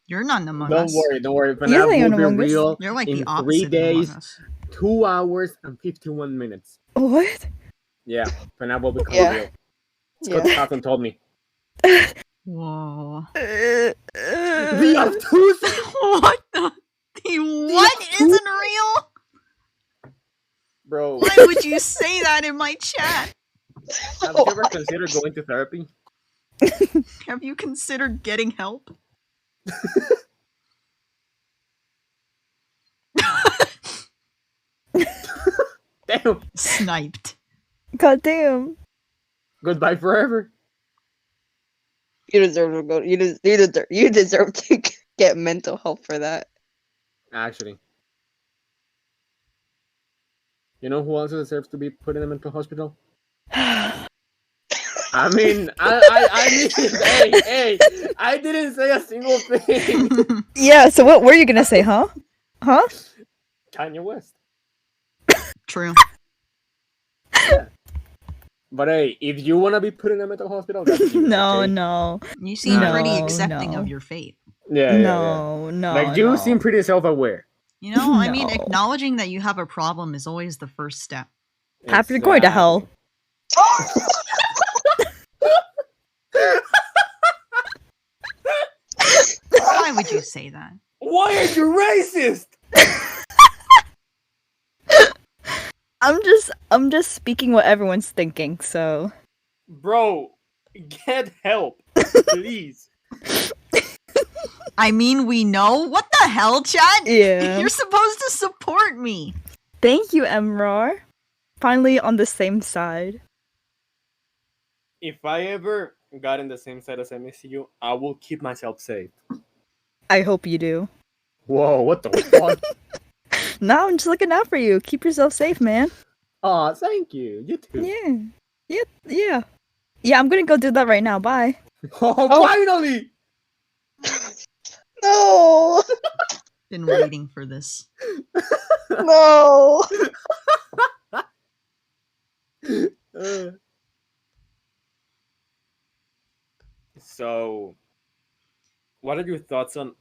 you're not an Among Don't Us. worry, don't worry. You're FNAF not will an be Among Us. real You're like in the 3 opposite of days, Among Us. 2 hours, and 51 minutes. What? Yeah, FNAF will become Yeah. real. Scott Yeah. Cawthon told me. Whoa. We have two. What the? What isn't real? Bro, Why would you say that in my chat? have you ever considered going to therapy? Have you considered getting help? Damn. Sniped. God damn. Goodbye forever. You deserve to go. You deserve to get mental help for that. Actually. You know who also deserves to be put in a mental hospital? I mean, I mean, hey, I didn't say a single thing. Yeah, so what were you gonna say, huh? Huh? Kanye West. True. But hey, if you wanna be put in a mental hospital, that's you, No, okay? no, You seem pretty No, accepting no. of your fate. Yeah. no, no. Like you no. seem pretty self-aware. You know, I mean, No. acknowledging that you have a problem is always the first step. Pap, you're going to hell. Why would you say that? Why are you racist? I'm just speaking what everyone's thinking, so Bro, get help, please. I mean, we know. What the hell, Chad? yeah. You're supposed to support me. Thank you, Emrar. Finally on the same side. If I ever got in the same side as MSU, I will keep myself safe. I hope you do. Whoa, what the fuck? No, I'm just looking out for you. Keep yourself safe, man. Aw, thank you. You too. Yeah. Yeah. Yeah, I'm gonna go do that right now. Bye. Oh, finally! No, Been waiting for this. no. So, what are your thoughts on?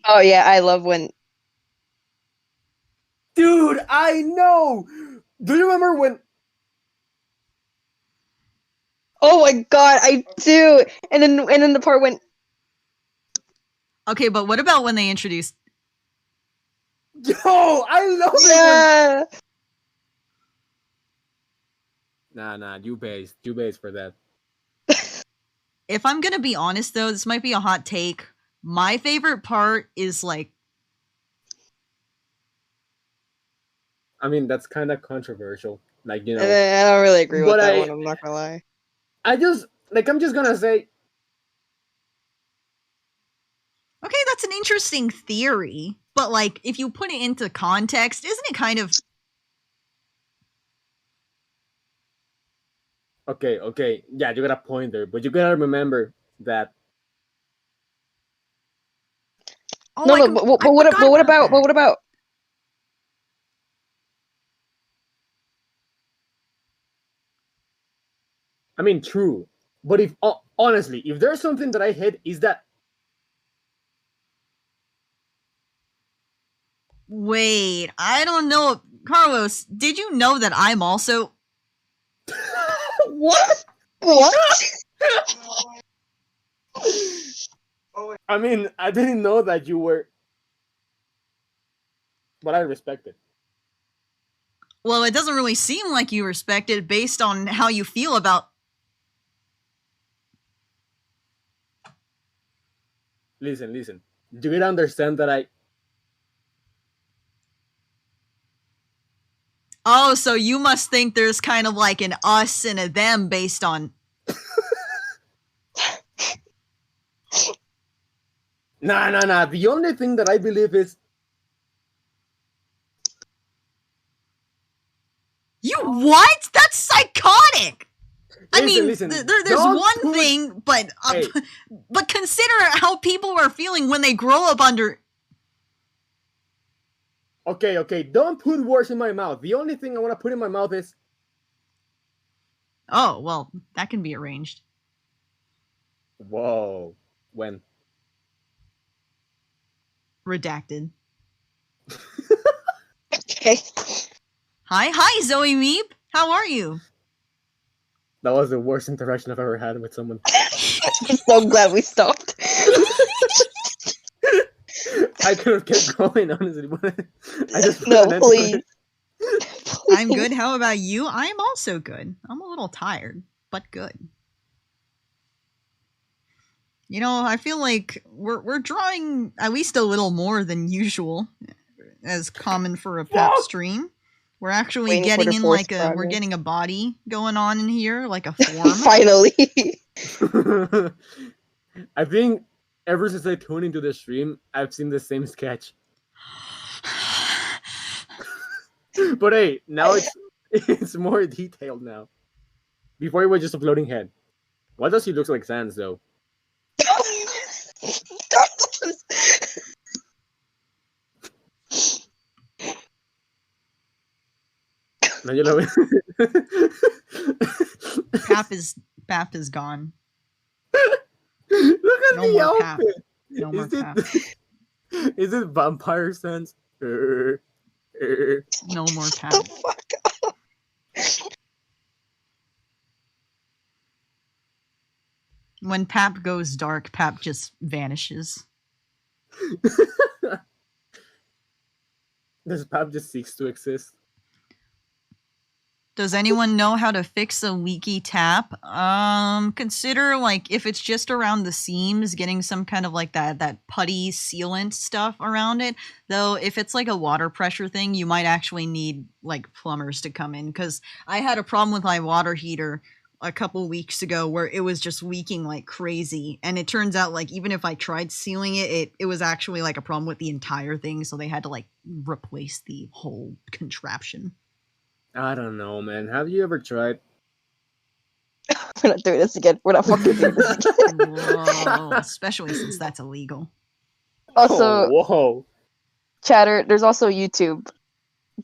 Oh yeah, I love when. Dude, I know. Do you remember when? Oh my god, I do. And then the part when. Okay, but what about when they introduced? Yo, I love it. Yeah. Nah, you base for that. If I'm gonna be honest, though, this might be a hot take. My favorite part is like, I mean, that's kind of controversial. Like, you know, I don't really agree with But that I- one. I'm not gonna lie. I'm just gonna say, okay, that's an interesting theory, but like, if you put it into context, isn't it kind of? okay, yeah, you got a point there, but you gotta remember that. Oh, No, I no, com- but I what forgot about? that. But what about? I mean, true, but if honestly, if there's something that I hate, is that Wait, I don't know, Carlos. Did you know that I'm also? what? What? I mean, I didn't know that you were, but I respect it. Well, it doesn't really seem like you respect it based on how you feel about. Listen. You gotta understand that I. Oh, so you must think there's kind of like an us and a them based on. Nah. The only thing that I believe is You what? That's psychotic. I mean, listen. there's Don't one put- thing, but Hey. but consider how people are feeling when they grow up under. Okay. Don't put words in my mouth. The only thing I want to put in my mouth is Oh well, that can be arranged. whoa. When? Redacted. Okay. Hi, Zoe Meep. How are you? That was the worst interaction I've ever had with someone. I'm so glad we stopped. I could have kept going, honestly. But I just No, put an end to please. it. I'm good. How about you? I'm also good. I'm a little tired, but good. You know, I feel like we're drawing at least a little more than usual, as common for a pep stream. We're actually Waiting for getting the in forced like we're progress. getting a body going on in here, like a form. Finally. I think ever since I tuned into the stream, I've seen the same sketch. But hey, now it's more detailed now. Before he was just a floating head. Why does he look like Sans though? Look Pap is gone. at No the more Pap. outfit. No more Is it Pap. is it vampire Sans? No more Shut Pap. the fuck up. When Pap goes dark, Pap just vanishes. Does Pap just cease to exist? Does anyone know how to fix a leaky tap? Consider like if it's just around the seams, getting some kind of like that putty sealant stuff around it. Though if it's like a water pressure thing, you might actually need like plumbers to come in, because I had a problem with my water heater a couple weeks ago where it was just leaking like crazy, and it turns out like even if I tried sealing it was actually like a problem with the entire thing, so they had to like replace the whole contraption. I don't know, man. Have you ever tried? We're not doing this again. We're not fucking doing this again. Whoa, especially since that's illegal. Also, Oh, whoa. chatter, there's also YouTube.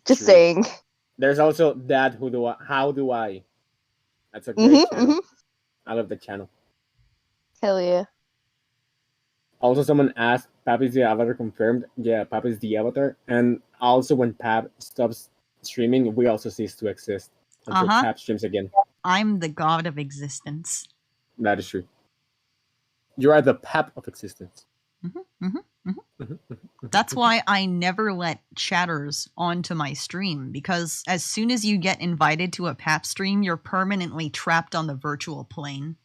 Just True. saying. There's also that How Do I? That's a great channel. I love the channel. Hell yeah. Also, someone asked, Pap is the avatar confirmed? Yeah, Pap is the avatar. And also, when Pap stops streaming, we also cease to exist until Uh-huh. Pap streams again. I'm the god of existence. That is true. You are the Pap of existence. That's why I never let chatters onto my stream, because as soon as you get invited to a Pap stream, you're permanently trapped on the virtual plane.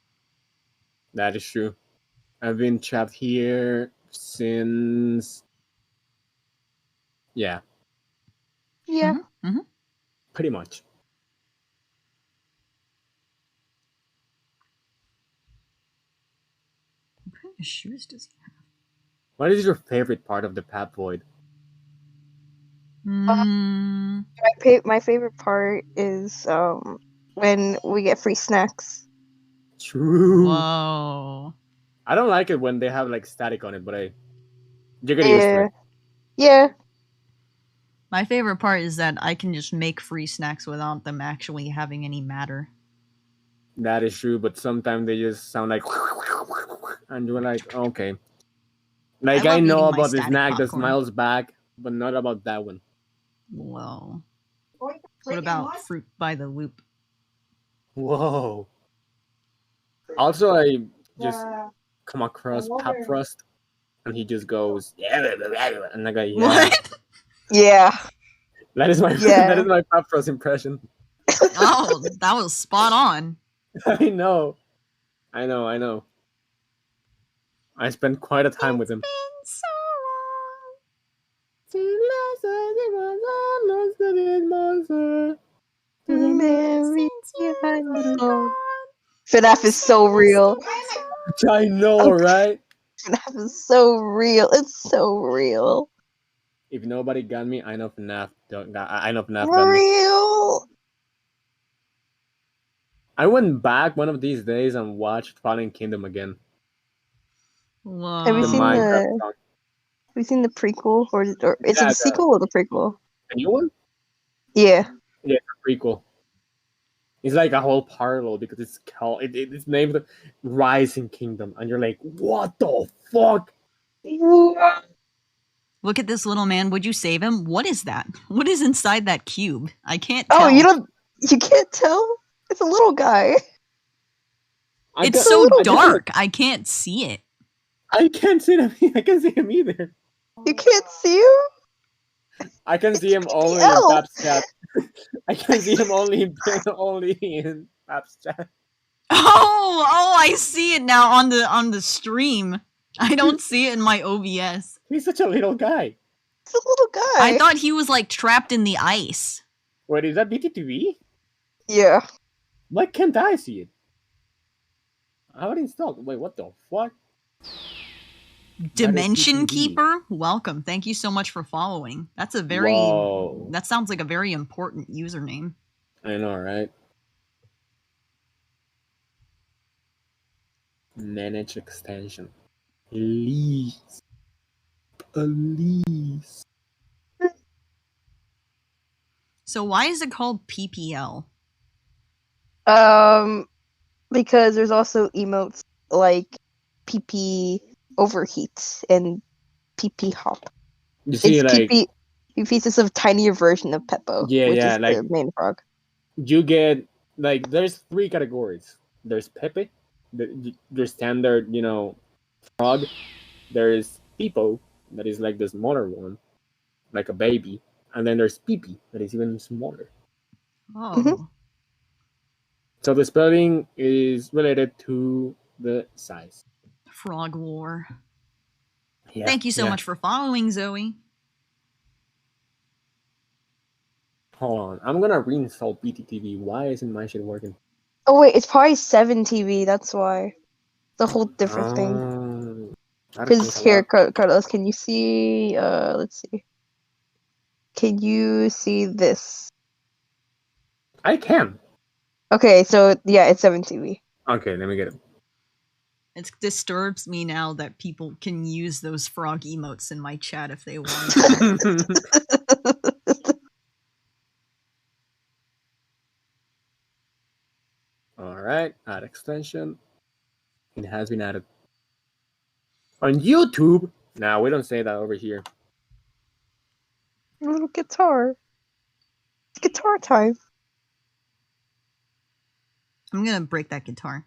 That is true. I've been trapped here since... Yeah, Yeah. pretty much. What kind of shoes does he have? What is your favorite part of the Pap Void? My favorite part is when we get free snacks. True. Whoa. I don't like it when they have like static on it, but you're gonna use Yeah. it. Yeah. My favorite part is that I can just make free snacks without them actually having any matter. That is true, but sometimes they just sound like, and you're like, okay. Like I I love know eating my about the static snack that popcorn. smiles back, but not about that one. Whoa. What about Fruit by the Loop? Whoa. Also, I just come across Pap Frost, and he just goes, and I go, yeah. What? Yeah. That is my Yeah. that is my Pap Frost impression. Oh, that was spot on. I know. I spent quite a time with him. So FNAF is so real. I know, right? FNAF is so real. It's so real. If nobody got me, I know FNAF. I know FNAF got me. Real. I went back one of these days and watched Fallen Kingdom again. Whoa. Have you The seen Minecraft the- song. Have you seen the prequel, or is it Yeah, the sequel or the prequel? The new one? Yeah. The prequel. It's like a whole parallel because it's called it's named Rising Kingdom, and you're like, what the fuck? Look at this little man. Would you save him? What is that? What is inside that cube? I can't tell. Oh, you can't tell? It's a little guy. It's so dark. I can't see it. I can't see him. I can't see him either. You can't see him? I can see him only in Elf. Pap's chat. I can see him only in Pap's chat. Oh, I see it now on the stream. I don't see it in my OBS. He's such a little guy. It's a little guy. I thought he was like trapped in the ice. Wait, is that BTTV? Yeah. Why can't I see it? I have it installed. Wait, what the fuck? Dimension BTTV. Keeper, welcome. Thank you so much for following. That's a very Whoa. that sounds like a very important username. I know, right? manage extension. Please. Please. So why is it called PPL? Because there's also emotes like PP overheat and PP hop. You see, It's like, PP is just a tinier version of Peppo, Yeah, which yeah, is like- the main frog. you get, like, there's 3 categories. There's Pepe, the standard, frog. There's Pipo, that is like the smaller one, like a baby. And then there's Pipi, that is even smaller. Oh. So the spelling is related to the size. Frog War. Yeah, Thank you so yeah. much for following, Zoe. Hold on, I'm gonna reinstall BTTV. Why isn't my shit working? Oh wait, it's probably 7TV. That's why. It's a whole different thing. That Because explains a here, lot. Carlos, can you see? Let's see. Can you see this? I can. Okay, so yeah, it's 7TV. Okay, let me get it. It disturbs me now that people can use those frog emotes in my chat if they want. Alright, add extension. It has been added. On YouTube, now we don't say that over here. Little guitar. It's guitar time. I'm gonna break that guitar.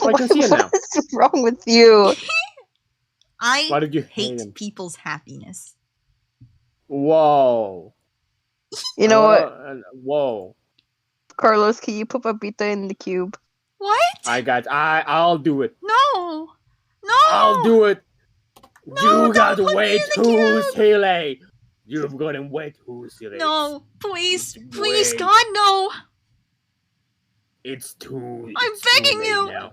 Oh, I can see it now. What is wrong with you? I Why did you hate hate him? people's happiness. Whoa. You know what, Whoa. Carlos? Can you put Papita in the cube? What? I'll do it. No! No! I'll do it. No, You got don't put me way in the too cube. silly. You've gotten way too silly. No! Please! It's Please, way- God, no! It's too. I'm it's too begging late you. Now.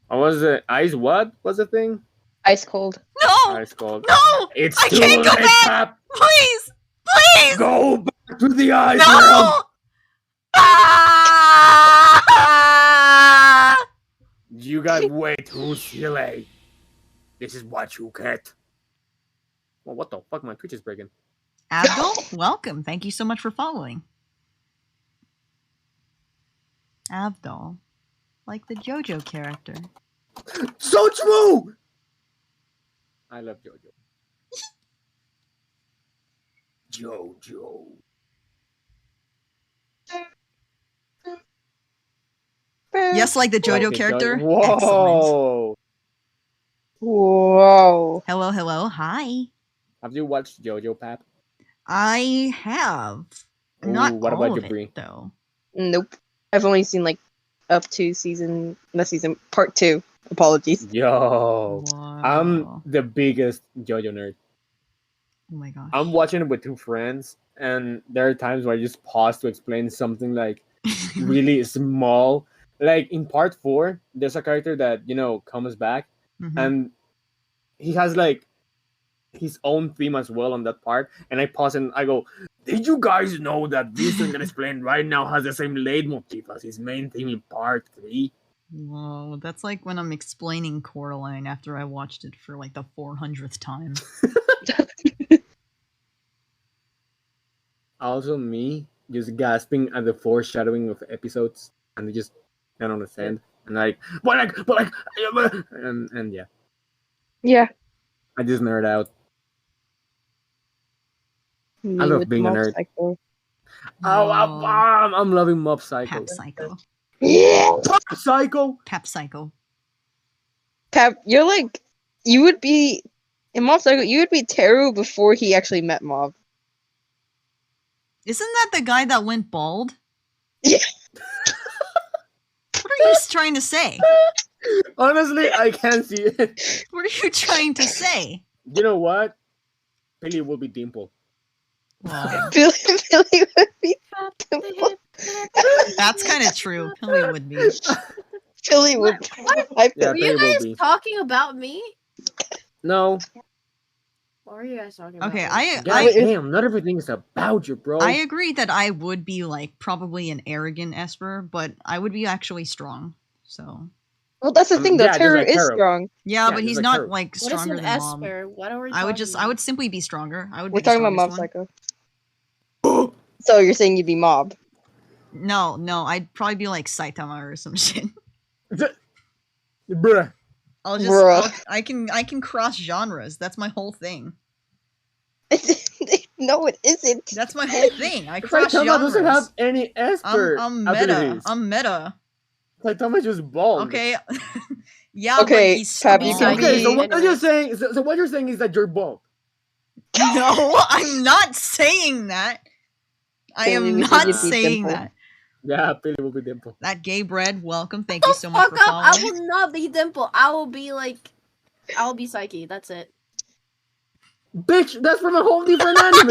What was it? Ice what was the thing? Ice cold. No! Ice cold. No! It's I too can't go late, back! Pap. Please! Please! Go back to the ice world. No! Ah! You got way too silly. This is what you get. Well, what the fuck? My Twitch is breaking. Abdul, welcome. Thank you so much for following. Abdul, like the JoJo character. So true. I love JoJo. JoJo. Yes, like the JoJo Okay, character. Excellent. Whoa. Whoa. Hello, hello, hi. Have you watched JoJo, Pap? I have. Ooh, Not what all about of you, Bree? it, though. Nope. I've only seen like up to part 2. Apologies. Yo. Wow. I'm the biggest JoJo nerd. Oh my gosh. I'm watching it with 2 friends, and there are times where I just pause to explain something like really small. Like in part 4, there's a character that comes back, Mhm. and he has like his own theme as well on that part. And I pause and I go, "Did you guys know that this thing that is playing right now has the same leitmotif as his main theme in part 3?" Whoa, that's like when I'm explaining Coraline after I watched it for like the 400th time. Also, me just gasping at the foreshadowing of episodes, and they just don't understand. And like, and yeah, Yeah. I just nerd out. Me love with being a Mob nerd. Psycho. Oh, Whoa. I'm loving Mob Psycho. Pap Psycho. Yeah. Psycho. Pap Psycho. Pap, you're like, you would be in Mob Psycho. You would be Teru before he actually met Mob. Isn't that the guy that went bald? Yeah. What are you trying to say? Honestly, I can't see it. What are you trying to say? You know what? Billy will be Dimple. Wow. Billy would be. That's kind of true. Billy would be. Billy would. What? Yeah, Were Billy you will guys be. talking about me? No. What were you guys talking about? Okay, God I damn, not everything is about you, bro. I agree that I would be like probably an arrogant Esper, but I would be actually strong. So Well, that's the thing though. Yeah, just Teru like is Teru. strong. Yeah, Yeah, but just he's like not Teru. like What is stronger an than Mob. Esper? What are we I would talking I would about? simply be stronger. I would We're be the talking about Mob strongest Psycho. one. So you're saying you'd be Mob? No, I'd probably be like Saitama or some shit. Bruh. I'll just Bruh. I can cross genres. That's my whole thing. No, it isn't. That's my whole thing. I It's like cross Saitama doesn't have genres. any Esper I'm meta. abilities. I'm meta. Saitama's just bald. Okay. Yeah, Okay, but he's Pab, strong. you can Okay, so be- what you're saying? So what you're saying is that you're bald. No, I'm not saying that. I Bailey, am we should not give you saying Dimple. that. Yeah, Billy will be Dimple. That gay bread, welcome. Thank you Shut so the much fuck for up! I following. will not be Dimple. I will be Psyche. That's it. Bitch, that's from a whole different anime.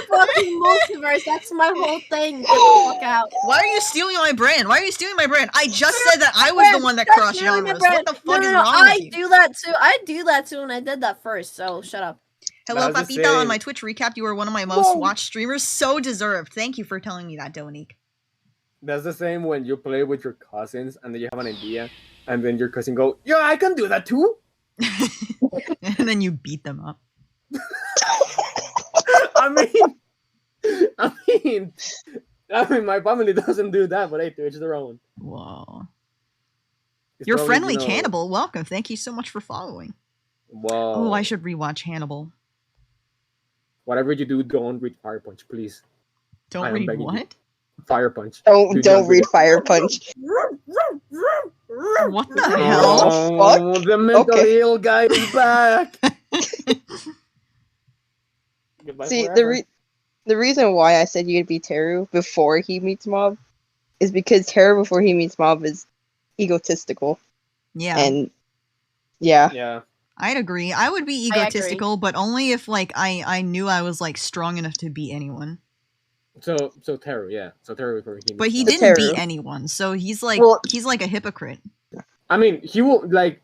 Fucking multiverse. That's my whole thing. Get the fuck out. Why are you stealing my brand? Why are you stealing my brand? I just said that I was the one that That's crossed stealing my genres. brand. What the fuck No, is no, wrong I with you? do that too. I do that too, and I did that first. So shut up. Hello, I was just Papita. On saying- my Twitch recap, you were one of my most watched streamers. So deserved. Thank you for telling me that, Dominique. That's the same when you play with your cousins and then you have an idea, and then your cousin go, "Yeah, I can do that too." And then you beat them up. I mean, my family doesn't do that, but hey, to each their own. Whoa. It's You're probably, friendly you know, cannibal. Welcome. Thank you so much for following. Whoa. Oh, I should rewatch Hannibal. Whatever you do, don't read Fire Punch, please. I Don't am read begging you. what? Fire Punch. Don't not read Fire Punch. What the hell? Oh, the mentally Okay. ill guy is back. Goodbye See, forever. the reason why I said you'd be Teru before he meets Mob is because Teru before he meets Mob is egotistical. Yeah. And yeah. Yeah. I'd agree. I would be I agree. egotistical, but only if like I knew I was like strong enough to beat anyone. So Teru, yeah. So Teru before he. But he meets didn't Teru. beat anyone, so he's like Well- he's like a hypocrite. Mob. I mean, he will like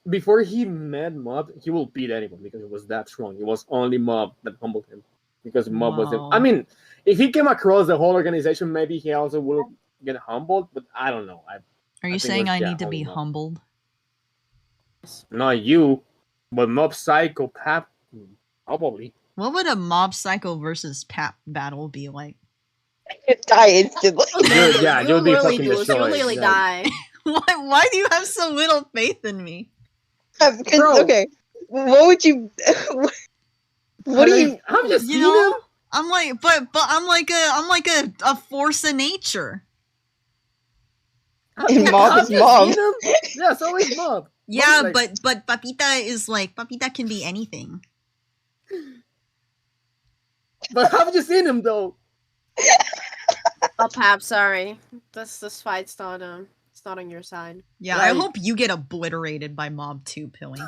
before he met Mob, he will beat anyone because he was that strong. It was only Mob that humbled him because Mob was the. Wow. I mean, if he came across the whole organization, maybe he also will get humbled. But I don't know. Are you think it saying was- I yeah, need to only be Mob. humbled? Not you, but Mob Psychopath. Probably. What would a Mob Psycho versus Pap battle be like? Die instantly. Yeah, you'll be really fucking lose. You'll destroyed, literally yeah. die. Why do you have so little faith in me? Because, Bro. okay, what would you... what do you... Have you You seen know? him? I'm like but I'm like a force of nature. And Mob Have is you Mob. seen him? Yeah, so is Mob. Yeah, like- but Papita is like Papita can be anything. But have you seen him though? Oh, Pap, sorry. This fight's not it's not on your side. Yeah, I Like- hope you get obliterated by Mob 2, Pilly.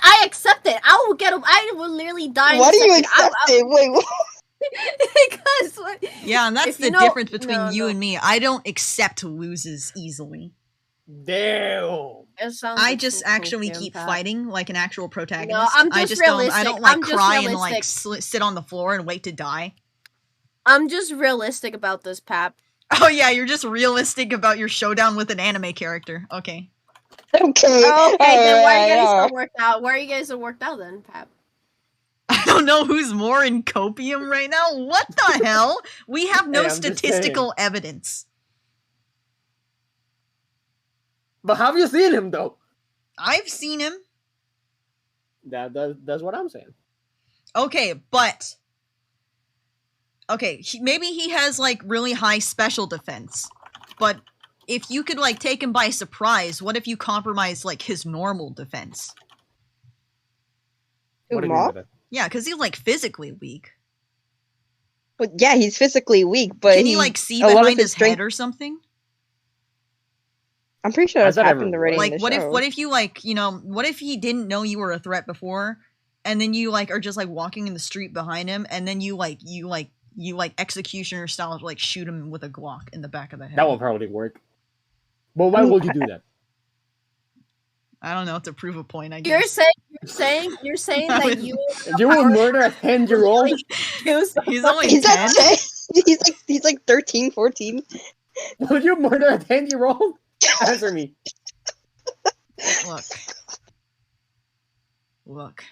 I accept it. I will get him. I will literally die. Why in a do you second. accept it? Wait, what? Because what? Yeah, and that's If you the know- difference between no, you no. and me. I don't accept loses easily. Damn. It sounds I like just so actually cool, keep Pap. fighting like an actual protagonist. I'm I just just don't. I realistic. don't like I'm just cry and like realistic. sit on the floor and wait to die. I'm just realistic about this, Pap. Oh yeah, you're just realistic about your showdown with an anime character. Okay. Okay. Oh, okay, then why are you guys alright. so worked out? Why are you guys so worked out then, Pap? I don't know who's more in copium right now. What the hell? We have no Hey, I'm just statistical evidence. But have you seen him though? I've seen him. That's what I'm saying. Okay, but okay, maybe he has like really high special defense. But if you could like take him by surprise, what if you compromise like his normal defense? Who, What do you mean by Mob? that? Yeah, because he's like physically weak. But yeah, he's physically weak, but Can he like see a lot of behind his his strength- head or something? I'm pretty sure I that's thought happened everyone already. was. in Like the show. what if you like, you know, what if he didn't know you were a threat before and then you like are just like walking in the street behind him and then you executioner style like shoot him with a Glock in the back of the head. That will probably work. But why would you do that? I don't know, to prove a point, I You're guess. saying I that would- you You will murder a 10-year-old? use He's only He's 10. not 10. He's like 13, 14. Would you murder a 10-year-old? Answer me. Look.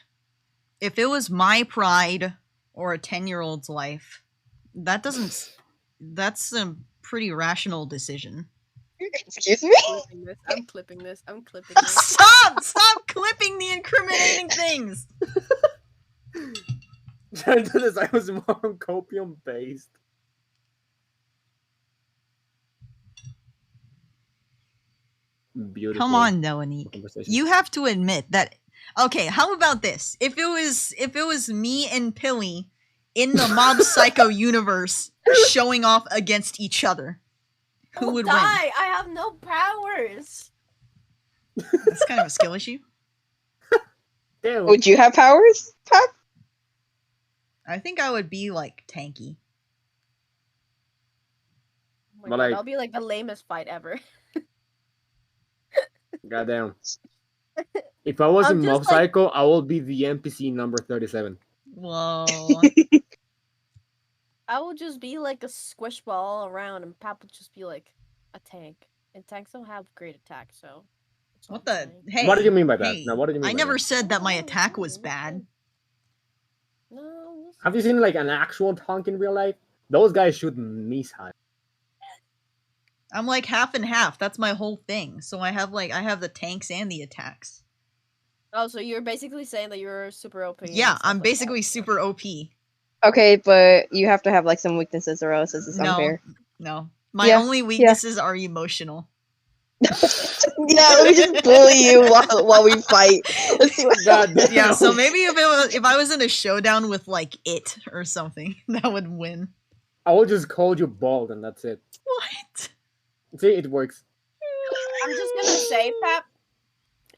If it was my pride or a 10-year-old's life, that's a pretty rational decision. Excuse me? I'm clipping this. Stop clipping the incriminating things. Trying to decide was more on copium based. Beautiful. Come on, Noanique. conversation. You have to admit that. Okay, how about this? If it was me and Pilly in the Mob Psycho universe showing off against each other, who would win? I have no powers. That's kind of a skill issue. Damn. Would you have powers, Pap? I think I would be like tanky. Oh my But, God, like- that'll be like the lamest fight ever. Goddamn. If I was I'm in just Mob like- Psycho, I will be the NPC number 37. Whoa. I will just be like a squish ball all around, and Pap would just be like a tank. And tanks don't have great attack, so. that's all What I'm the? saying. Hey. What do you mean by that? Hey, Now, what do you mean I by never that? said that my attack was bad. No. listen. Have you seen like an actual tank in real life? Those guys shoot knees high. I'm like half and half. That's my whole thing. So I have the tanks and the attacks. Oh, so you're basically saying that you're super OP. and Yeah, stuff I'm like basically that. super OP. Okay, but you have to have like some weaknesses or else it's No, unfair. no. My Yeah, only weaknesses are emotional. Yeah, let me just bully you while we fight. Let's see what God damn. Yeah, so maybe if I was in a showdown with like it or something, that would win. I will just call you bald and that's it. What? See, it works. I'm just gonna say, Pap,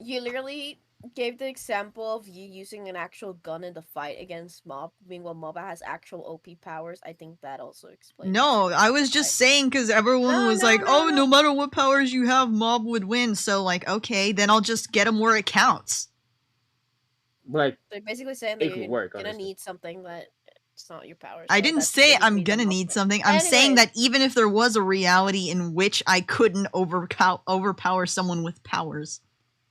you literally gave the example of you using an actual gun in the fight against Mob. Meanwhile, Mob has actual OP powers. I think that also explains. No, I was just saying because everyone No, was no, like, no, "Oh, no. no matter what powers you have, Mob would win." So like, okay, then I'll just get him where it counts. Like, They're basically saying It that could you're work, gonna honestly. need something that it's not your powers. I so didn't that's say basically I'm the gonna Mob need thing. something. I'm saying Anyways. that even if there was a reality in which I couldn't overpower someone with powers,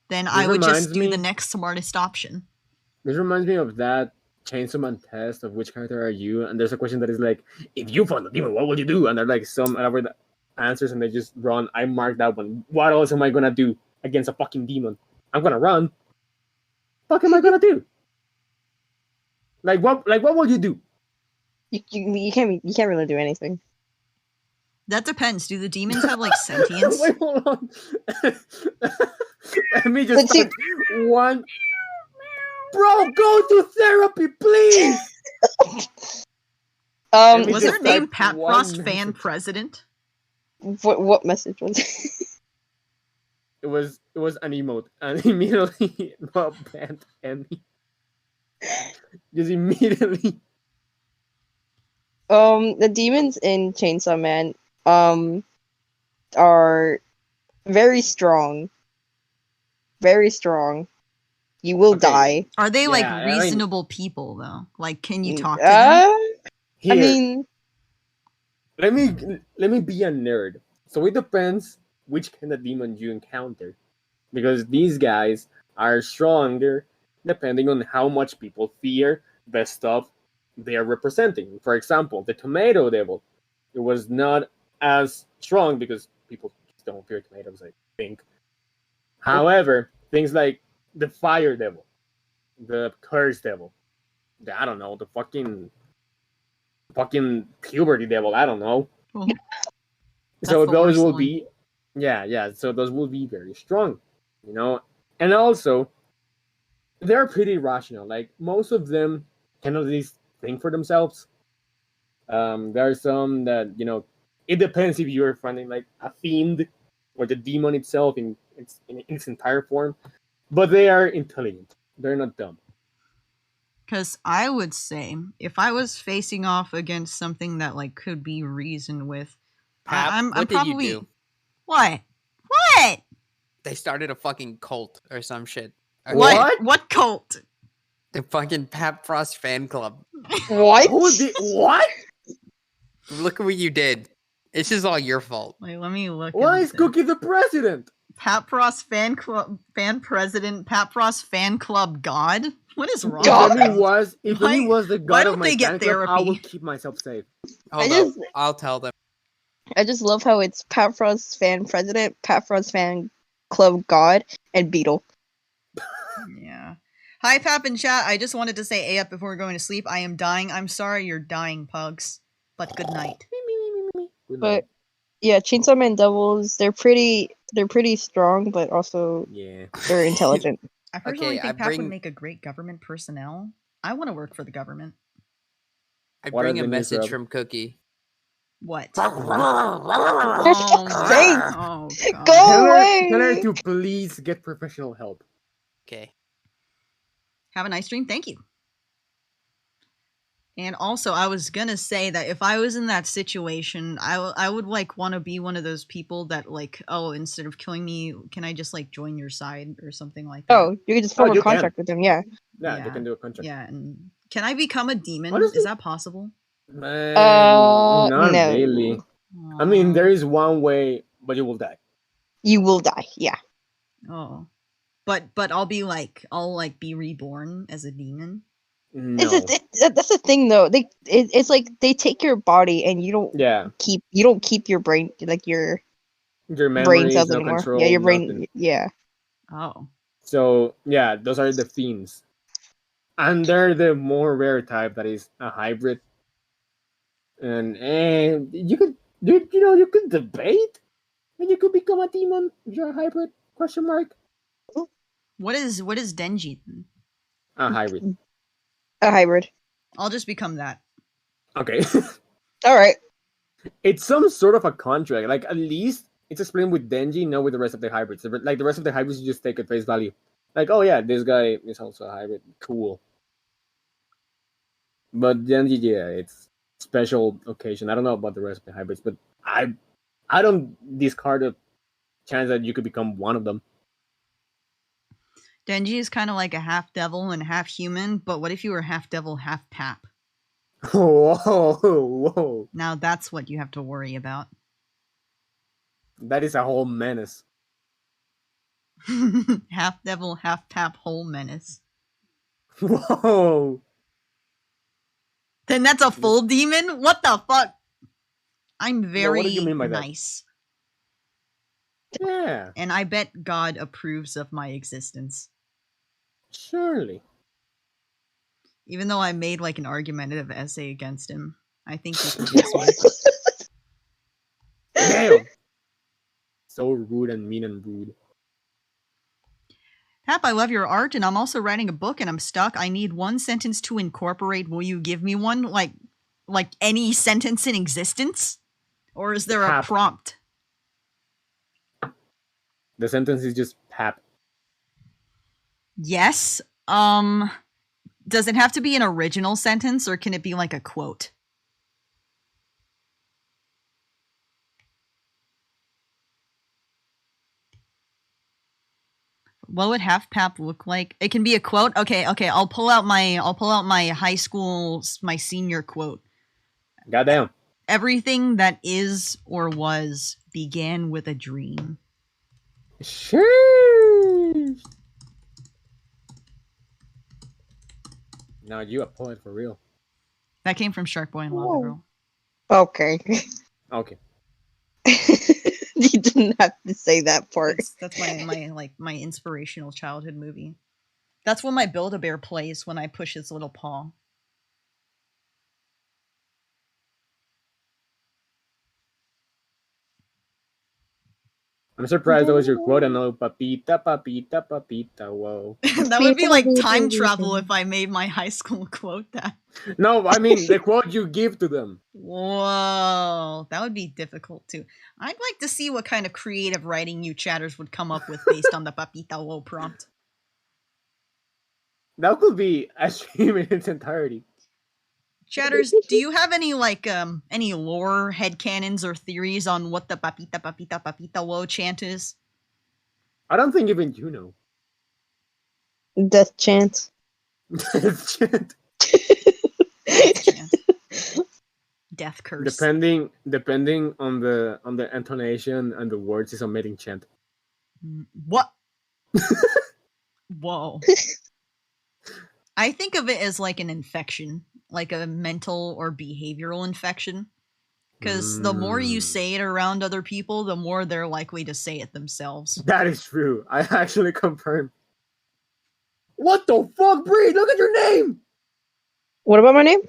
then I would just reminds do the me- next smartest option. this reminds me of that Chainsaw Man test of which character are you, and there's a question that is like, if you found the demon, what would you do? And they're like some elaborate answers, and they just run. I marked that one. What else am I gonna do against a fucking demon? I'm gonna run. Fuck am I gonna do? Like what will you do? you can't really do anything. That depends. Do the demons have like sentience? Wait, hold on. Let me just But see- touch one. Bro, go to therapy, please. Um, Let me Was just her name type Pat one Frost fan message. president? what message was it? It was an emote, and immediately Bob banned Emmy. Just immediately. The demons in Chainsaw Man are very strong. Very strong. You will Okay. die. Are they like Yeah, I mean- reasonable people though? Like, can you talk to them? Here, I mean, let me be a nerd. So it depends which kind of demon you encounter, because these guys are stronger depending on how much people fear the stuff they are representing. For example, the Tomato Devil, it was not as strong because people just don't fear tomatoes, I think. However, things like the Fire Devil, the Curse Devil, I don't know, the fucking Puberty Devil, I don't know. Well, So the those worst will one. be, yeah. So those will be very strong, you know. And also, they're pretty rational. Like most of them can at least think for themselves. There are some that it depends if you're finding like a fiend or the demon itself in its entire form, but they are intelligent. They're not dumb. Because I would say if I was facing off against something that like could be reasoned with, Pap, I'm what did probably you do? what? What? They started a fucking cult or some shit. Okay? What? What cult? The fucking Pap Frost fan club. what? What? Look at what you did. This is all your fault. Wait, let me look. Why at is this. Cookie the president? Papros fan club, fan president, Papros fan club god? What is wrong? God. with If them? Emmy was the god don't of my they get fan club, I therapy? would keep myself safe. Hold just- up. I'll tell them. I just love how it's Pat Frost fan president, Pat Frost fan club god, and Beetle. Yeah. Hi, Pap and chat. I just wanted to say up before going to sleep. I am dying. I'm sorry you're dying, pugs. But good night. Good But night. yeah, Chainsaw Man Devils, they're pretty strong, but also Yeah. very intelligent. I personally Okay, I think Pap would bring- make a great government personnel. I want to work for the government. I What bring are a the news, message Rob? from Cookie. What? For Oh, fuck's my- sake! oh, God. Go away! Tell her to please get professional help. Okay. Have a nice dream. Thank you. And also, I was gonna say that if I was in that situation, I would like want to be one of those people that like, oh, instead of killing me, can I just like join your side or something like that? Oh, you can just form Oh, a you can. contract with them, yeah. Yeah, Yeah. they can do a contract. Yeah, and can I become a demon? What is Is it? that possible? Man, No. not really. I mean, Aw. there is one way, but you will die. You will die, yeah. Oh, but I'll be like I'll like be reborn as a demon. No. That's the thing though. It's like they take your body and you don't Yeah, keep your brain, like your your brain memories, cells no anymore. control, Yeah, your brain, nothing. yeah. Oh, So yeah, those are the fiends, and they're the more rare type that is a hybrid. And you could you could debate, and you could become a demon if you're a hybrid? Question mark. what is Denji? Then? A hybrid. A hybrid. I'll just become that. Okay. Alright. It's some sort of a contract. Like at least it's explained with Denji, not with the rest of the hybrids. Like the rest of the hybrids, you just take at face value. Like, oh yeah, this guy is also a hybrid. Cool. But Denji, yeah, it's special occasion. I don't know about the rest of the hybrids, but I don't discard the chance that you could become one of them. Denji is kind of like a half devil and half human, but what if you were half devil, half Pap? Whoa. Now that's what you have to worry about. That is a whole menace. Half devil, half Pap, whole menace. Whoa. Then that's a full demon? What the fuck? I'm No, what very did you mean by that? nice. Yeah, And I bet God approves of my existence. surely. Even though I made like an argumentative essay against him. I think he forgives me. Damn. So rude and mean and rude. Pap, I love your art, and I'm also writing a book, and I'm stuck. I need one sentence to incorporate. Will you give me one? Like any sentence in existence? Or is there a Pap. prompt? The sentence is just Pap. Yes. Does it have to be an original sentence, or can it be like a quote? What would half Pap look like? It can be a quote. Okay. I'll pull out my high school, my senior quote. Goddamn. Everything that is or was began with a dream. Sheesh. Now you a poet for real. That came from Shark Boy and Lava Oh. Girl. Okay. Okay. You didn't have to say that part. That's my inspirational childhood movie. That's when my Build-A-Bear plays when I push his little paw. I'm surprised that was your quote. And no, papita, papita, papita. Whoa. That would be like time travel if I made my high school quote that. No, I mean the quote you give to them. Whoa, that would be difficult too. I'd like to see what kind of creative writing you chatters would come up with based on the Papita Wo prompt. That could be a stream in its entirety. Chatters, do you have any any lore headcanons or theories on what the Papita Papita Papita Wo chant is? I don't think even you know. Death chance. Chant. death curse. Depending on the intonation and the words, is omitting chant. What? Whoa. I think of it as like an infection, like a mental or behavioral infection. Because the more you say it around other people, the more they're likely to say it themselves. That is true. I actually confirm. What the fuck, Bree? Look at your name. What about my name?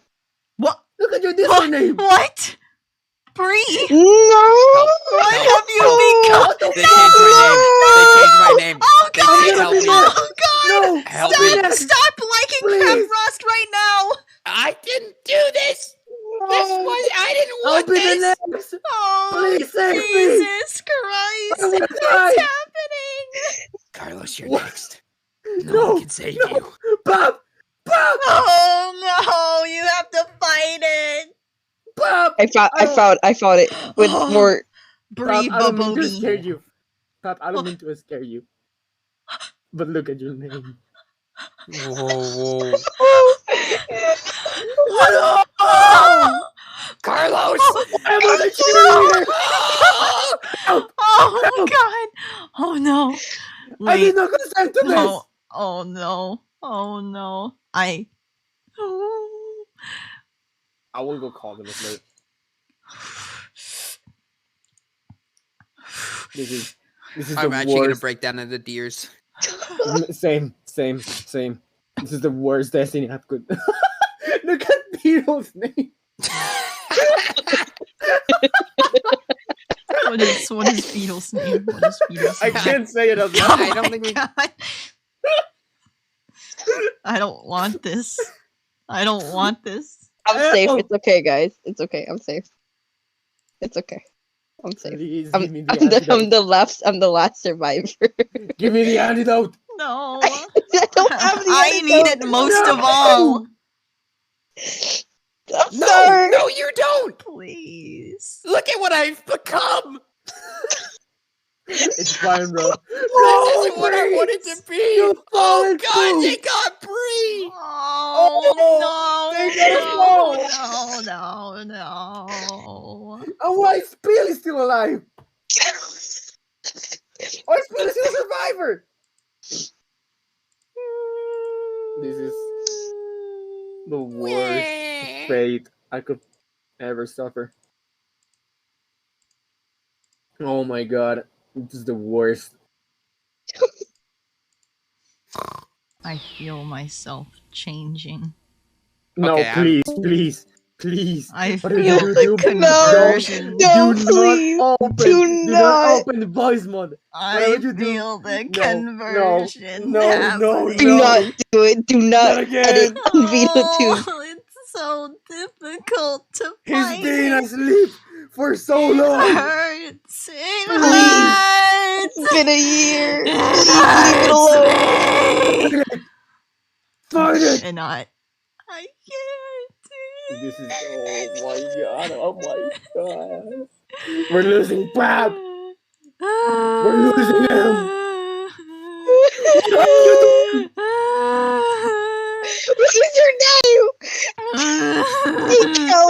What? Look at your Discord name. What? Bree? No! What have you become? They changed my name. Oh They god! changed my name. Oh god! No, Help Stop! me. Stop liking Crab Please. Rust right now! I didn't do this. I didn't I'll want be the this. next. Oh, Please save me. Jesus Christ! I'm gonna What's die. happening? Carlos, you're What? next. No, No, one can save no. you. Bob! Bob! Oh no! You have to fight it. Bob! I found it with more. Bree Bob, I don't mean to Babobi. scare you. Bob, I don't mean to scare you. But look at your name. Whoa. Oh! Carlos! Why am I cheating? Oh god! Oh no! I did Wait. not consent to this. Oh, oh no! Oh no! Oh. I will go call them later. This is I'm the actually gonna worst. break down into tears. Same. This is the worst Destiny app could. Look at Beetle's name. What is Beetle's name? What is Beetle's I name? can't say it out Oh loud. I don't my think we- God. I don't want this. I don't want this. I'm safe. It's okay, guys. It's okay. I'm safe. It's okay. I'm safe. Please I'm, give me the I'm the antidote. I'm the last survivor. Give me the antidote. No. I don't have the I need it antidote. most of No. all. I'm No, sorry. no, you don't. Please. Look at what I've become. It's fine, bro. This isn't what I Bree! wanted to be. You Oh fallen God, too. they got Bree. Oh, they got us no, no. Oh, why Spiel is still alive? Why Spiel is still a survivor? This is the worst fate I could ever suffer. Oh my god, this is the worst. I feel myself changing. No, Okay, please. I What did feel you the do? conversion. No, do please. not open. Do Do not. not open the voice mod. I would you do? feel the No, conversion. no, happening. Do not do it. Do not Not again. edit Vito too. Oh, it's so difficult to He's find been it. asleep for so It long. hurts. It Please. hurts. It's been a year. It Please leave it alone. hurts me. Fight it. And I can't. This is oh my god. We're losing Pap. We're losing him. What is your name? Nico.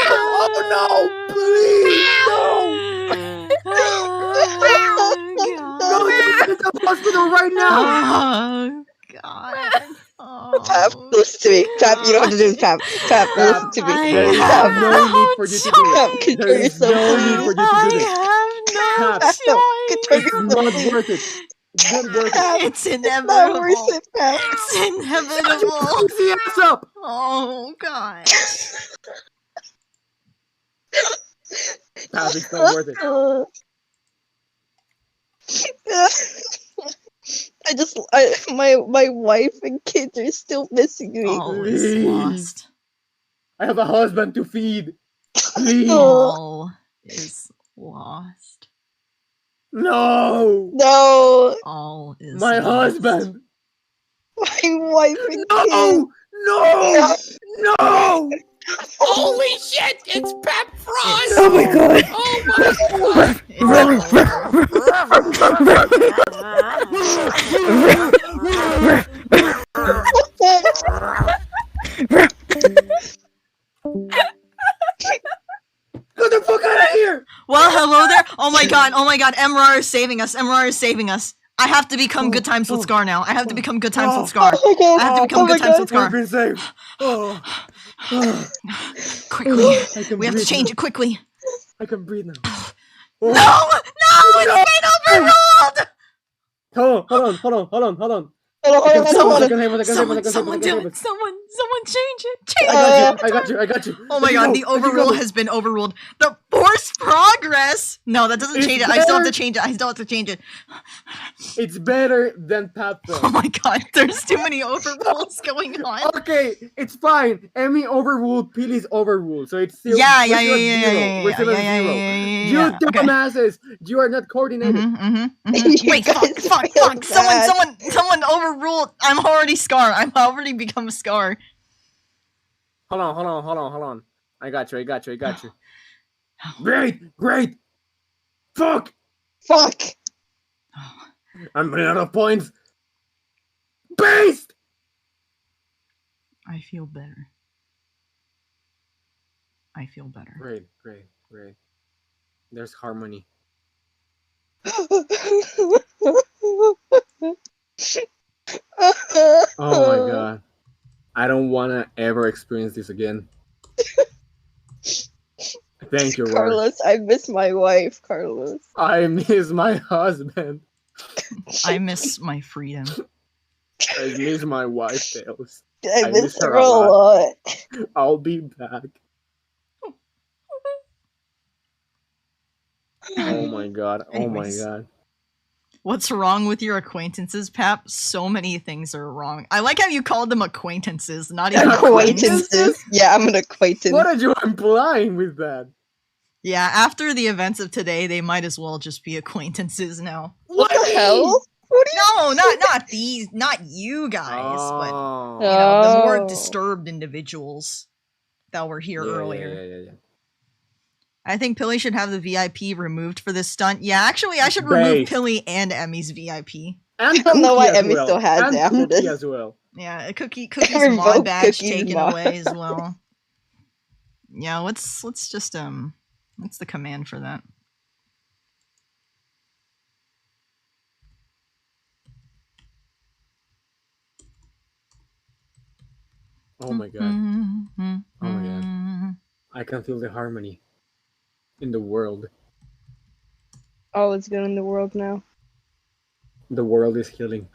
Oh no! Please Go to the hospital right now. Oh God. Oh, Pap, listen to me. Pap, you don't have to do this, Pap. Pap, listen to I me. There is have Pap, no need for you to do Pap, it. control There is yourself. no need for you to do this. I have no Pap, control It's choice. not worth it. It's not worth it. Pap, It's it's not inevitable. worth it, Pap. It's inevitable. Close the ass up. Oh God. Pap, it's not worth it. My wife and kids are still missing me. All is Please. lost. I have a husband to feed. Please. All is lost. No. No, All is My lost. husband. my wife and kids. No. No. No. Holy shit! It's Pep Frost. Oh my God. Oh my God! It's over. Well, hello there. Oh my god. Emrar is saving us. Emrar is saving us. I have to become Good Times with Scar now. I have to become Good Times with Scar. Oh my god! I have to become Oh my Good Times god! with Scar. We've been saved. Oh. Quickly. I can We have to breathe change now. it quickly. I can breathe now. No! No! It's been overruled! Hold on. Hold on, I hold can on, save hold us, I on. can save us, I can save us, I can save us, I Someone can do save it. us. Someone change it. Change I it. got you. Oh my god, the overrule has been overruled. The forced progress! No, that doesn't It's change it. I still have to better- change it. It's better than Pat Oh Pro. my god, there's too many overrules going on. Okay, it's fine. Emmy overruled, Peely's overruled, so it's still Yeah. we're still at zero. We're still at zero. You Okay. dumbasses! You are not coordinated. You Wait, guys fuck. feel bad. Someone overruled. I'm already Scar. I'm already become Scar. Hold on. I got you. Great! Fuck! Fuck! I'm running out of points. Beast! I feel better. Great. There's harmony. Oh my god. I don't wanna ever experience this again. Thank you, Roar. Carlos, I miss my wife, Carlos. I miss my husband. I miss my freedom. I miss my wife, Tails. I miss miss her her a a lot. I'll be back. Oh my god. Anyways. What's wrong with your acquaintances, Pap? So many things are wrong. I like how you called them acquaintances, not even acquaintances. Acquaintances. Yeah, I'm an acquaintance. What are you implying with that? Yeah, after the events of today, they might as well just be acquaintances now. What the hell? What are you? No, not these, not you guys, but Oh. you know, the more Oh. disturbed individuals that were here earlier. Yeah. I think Pilly should have the VIP removed for this stunt. Yeah, actually, I should remove Base. Pilly and Emmy's VIP. And I don't know why Cookie as Emmy well. still has And it after Cookie this. as well. Yeah, Cookie's mod Revoke badge Cookie's taken mod. away as well. Yeah, let's just what's the command for that? Oh my god. Oh my God. I can feel the harmony in the world. All is good in the world now. The world is healing.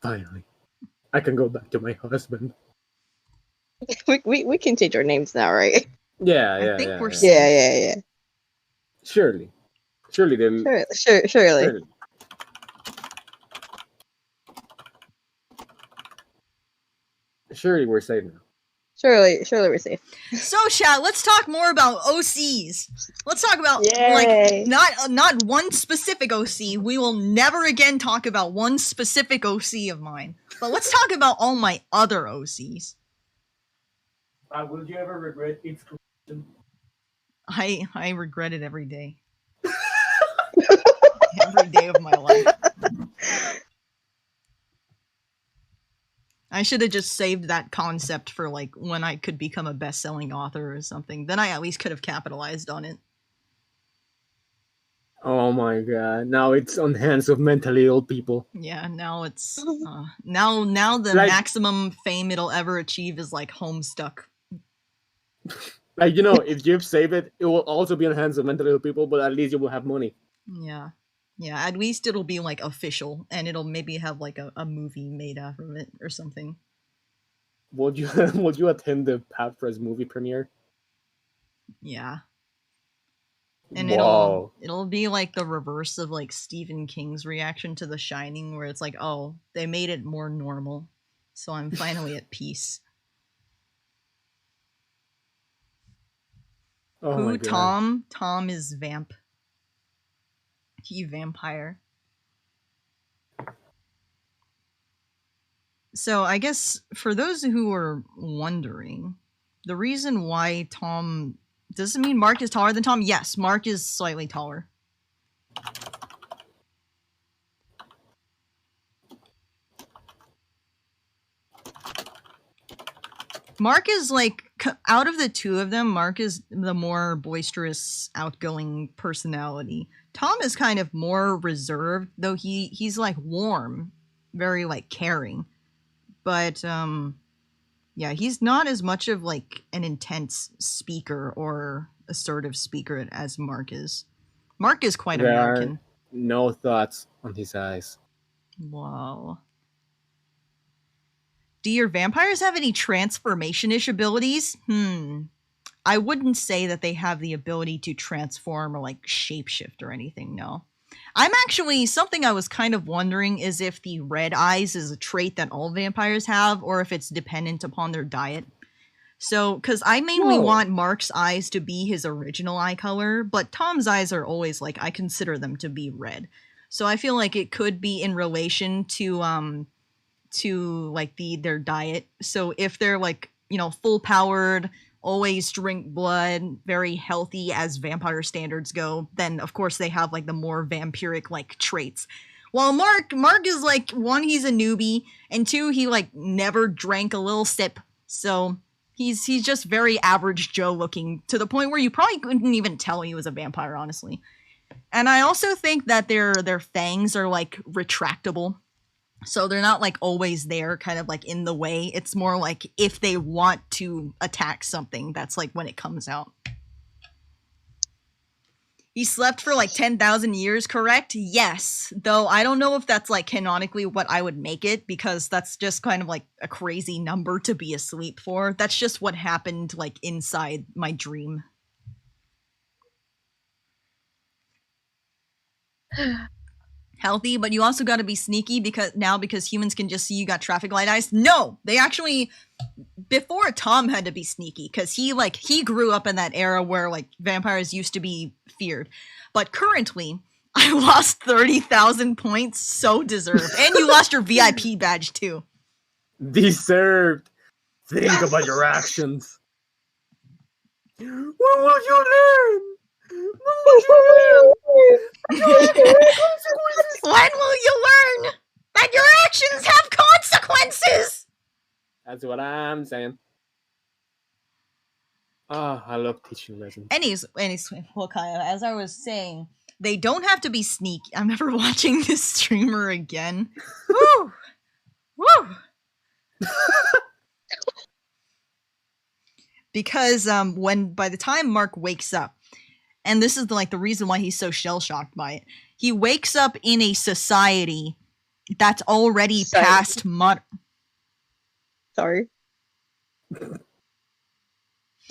Finally. I can go back to my husband. We can change our names now, right? Yeah, I think we're Yeah. Surely they'll Surely. surely. Surely we're safe now. Surely we're safe. So, chat, let's talk more about OCs. Let's talk about Yay. like not one specific OC. We will never again talk about one specific OC of mine. But let's talk about all my other OCs. Will you ever regret its creation? I regret it every day. Every day of my life. I should have just saved that concept for like when I could become a best-selling author or something. Then I at least could have capitalized on it. Oh my god. Now it's on hands of mentally ill people. Yeah, now it's now the Like- maximum fame it'll ever achieve is like Homestuck. Like, if you save it, it will also be on hands of mentally ill people, but at least you will have money. Yeah. Yeah, at least it'll be like official and it'll maybe have like a movie made out of it or something. Would you attend the Pat Press movie premiere? Yeah. And Wow. it'll be like the reverse of like Stephen King's reaction to The Shining, where it's like, oh, they made it more normal, so I'm finally at peace. Oh Who? my god. Tom? Tom is vamp. He vampire. So I guess for those who are wondering, the reason why Tom does it mean Mark is taller than Tom? Yes, Mark is slightly taller. Mark is like out of the two of them, Mark is the more boisterous, outgoing personality. Tom is kind of more reserved, though he's like warm, very like caring. But yeah, he's not as much of like an intense speaker or assertive speaker as Mark is. Mark is quite There are American. no thoughts on his eyes. Wow. Do your vampires have any transformation-ish abilities? I wouldn't say that they have the ability to transform or like shapeshift or anything, no. I'm actually, something I was kind of wondering is if the red eyes is a trait that all vampires have or if it's dependent upon their diet. So, because I mainly Whoa. want Mark's eyes to be his original eye color, but Tom's eyes are always like, I consider them to be red. So I feel like it could be in relation to like their diet. So if they're like, you know, full powered, always drink blood, very healthy as vampire standards go, then of course they have like the more vampiric like traits. While Mark is like, one, he's a newbie, and two, he like never drank a little sip. So he's just very average Joe looking, to the point where you probably couldn't even tell he was a vampire, honestly. And I also think that their fangs are like retractable. So they're not like always there, kind of like in the way. It's more like if they want to attack something, that's like when it comes out. He slept for like 10,000 years, correct? Yes. Though I don't know if that's like canonically what I would make it, because that's just kind of like a crazy number to be asleep for. That's just what happened like inside my dream. Healthy, but you also got to be sneaky because humans can just see you got traffic light eyes. No, they actually, before Tom had to be sneaky because he grew up in that era where like vampires used to be feared. But currently, I lost 30,000 points, so deserved. And you lost your VIP badge too. Deserved. Think about your actions. What will you learn? What will you learn? When will you learn that your actions have consequences? That's what I'm saying. I love teaching lessons. Anyways, well, Kaya, as I was saying, they don't have to be sneaky. I'm never watching this streamer again. Woo! Woo! Because by the time Mark wakes up, and this is the reason why he's so shell-shocked by it, he wakes up in a society that's already past Sorry.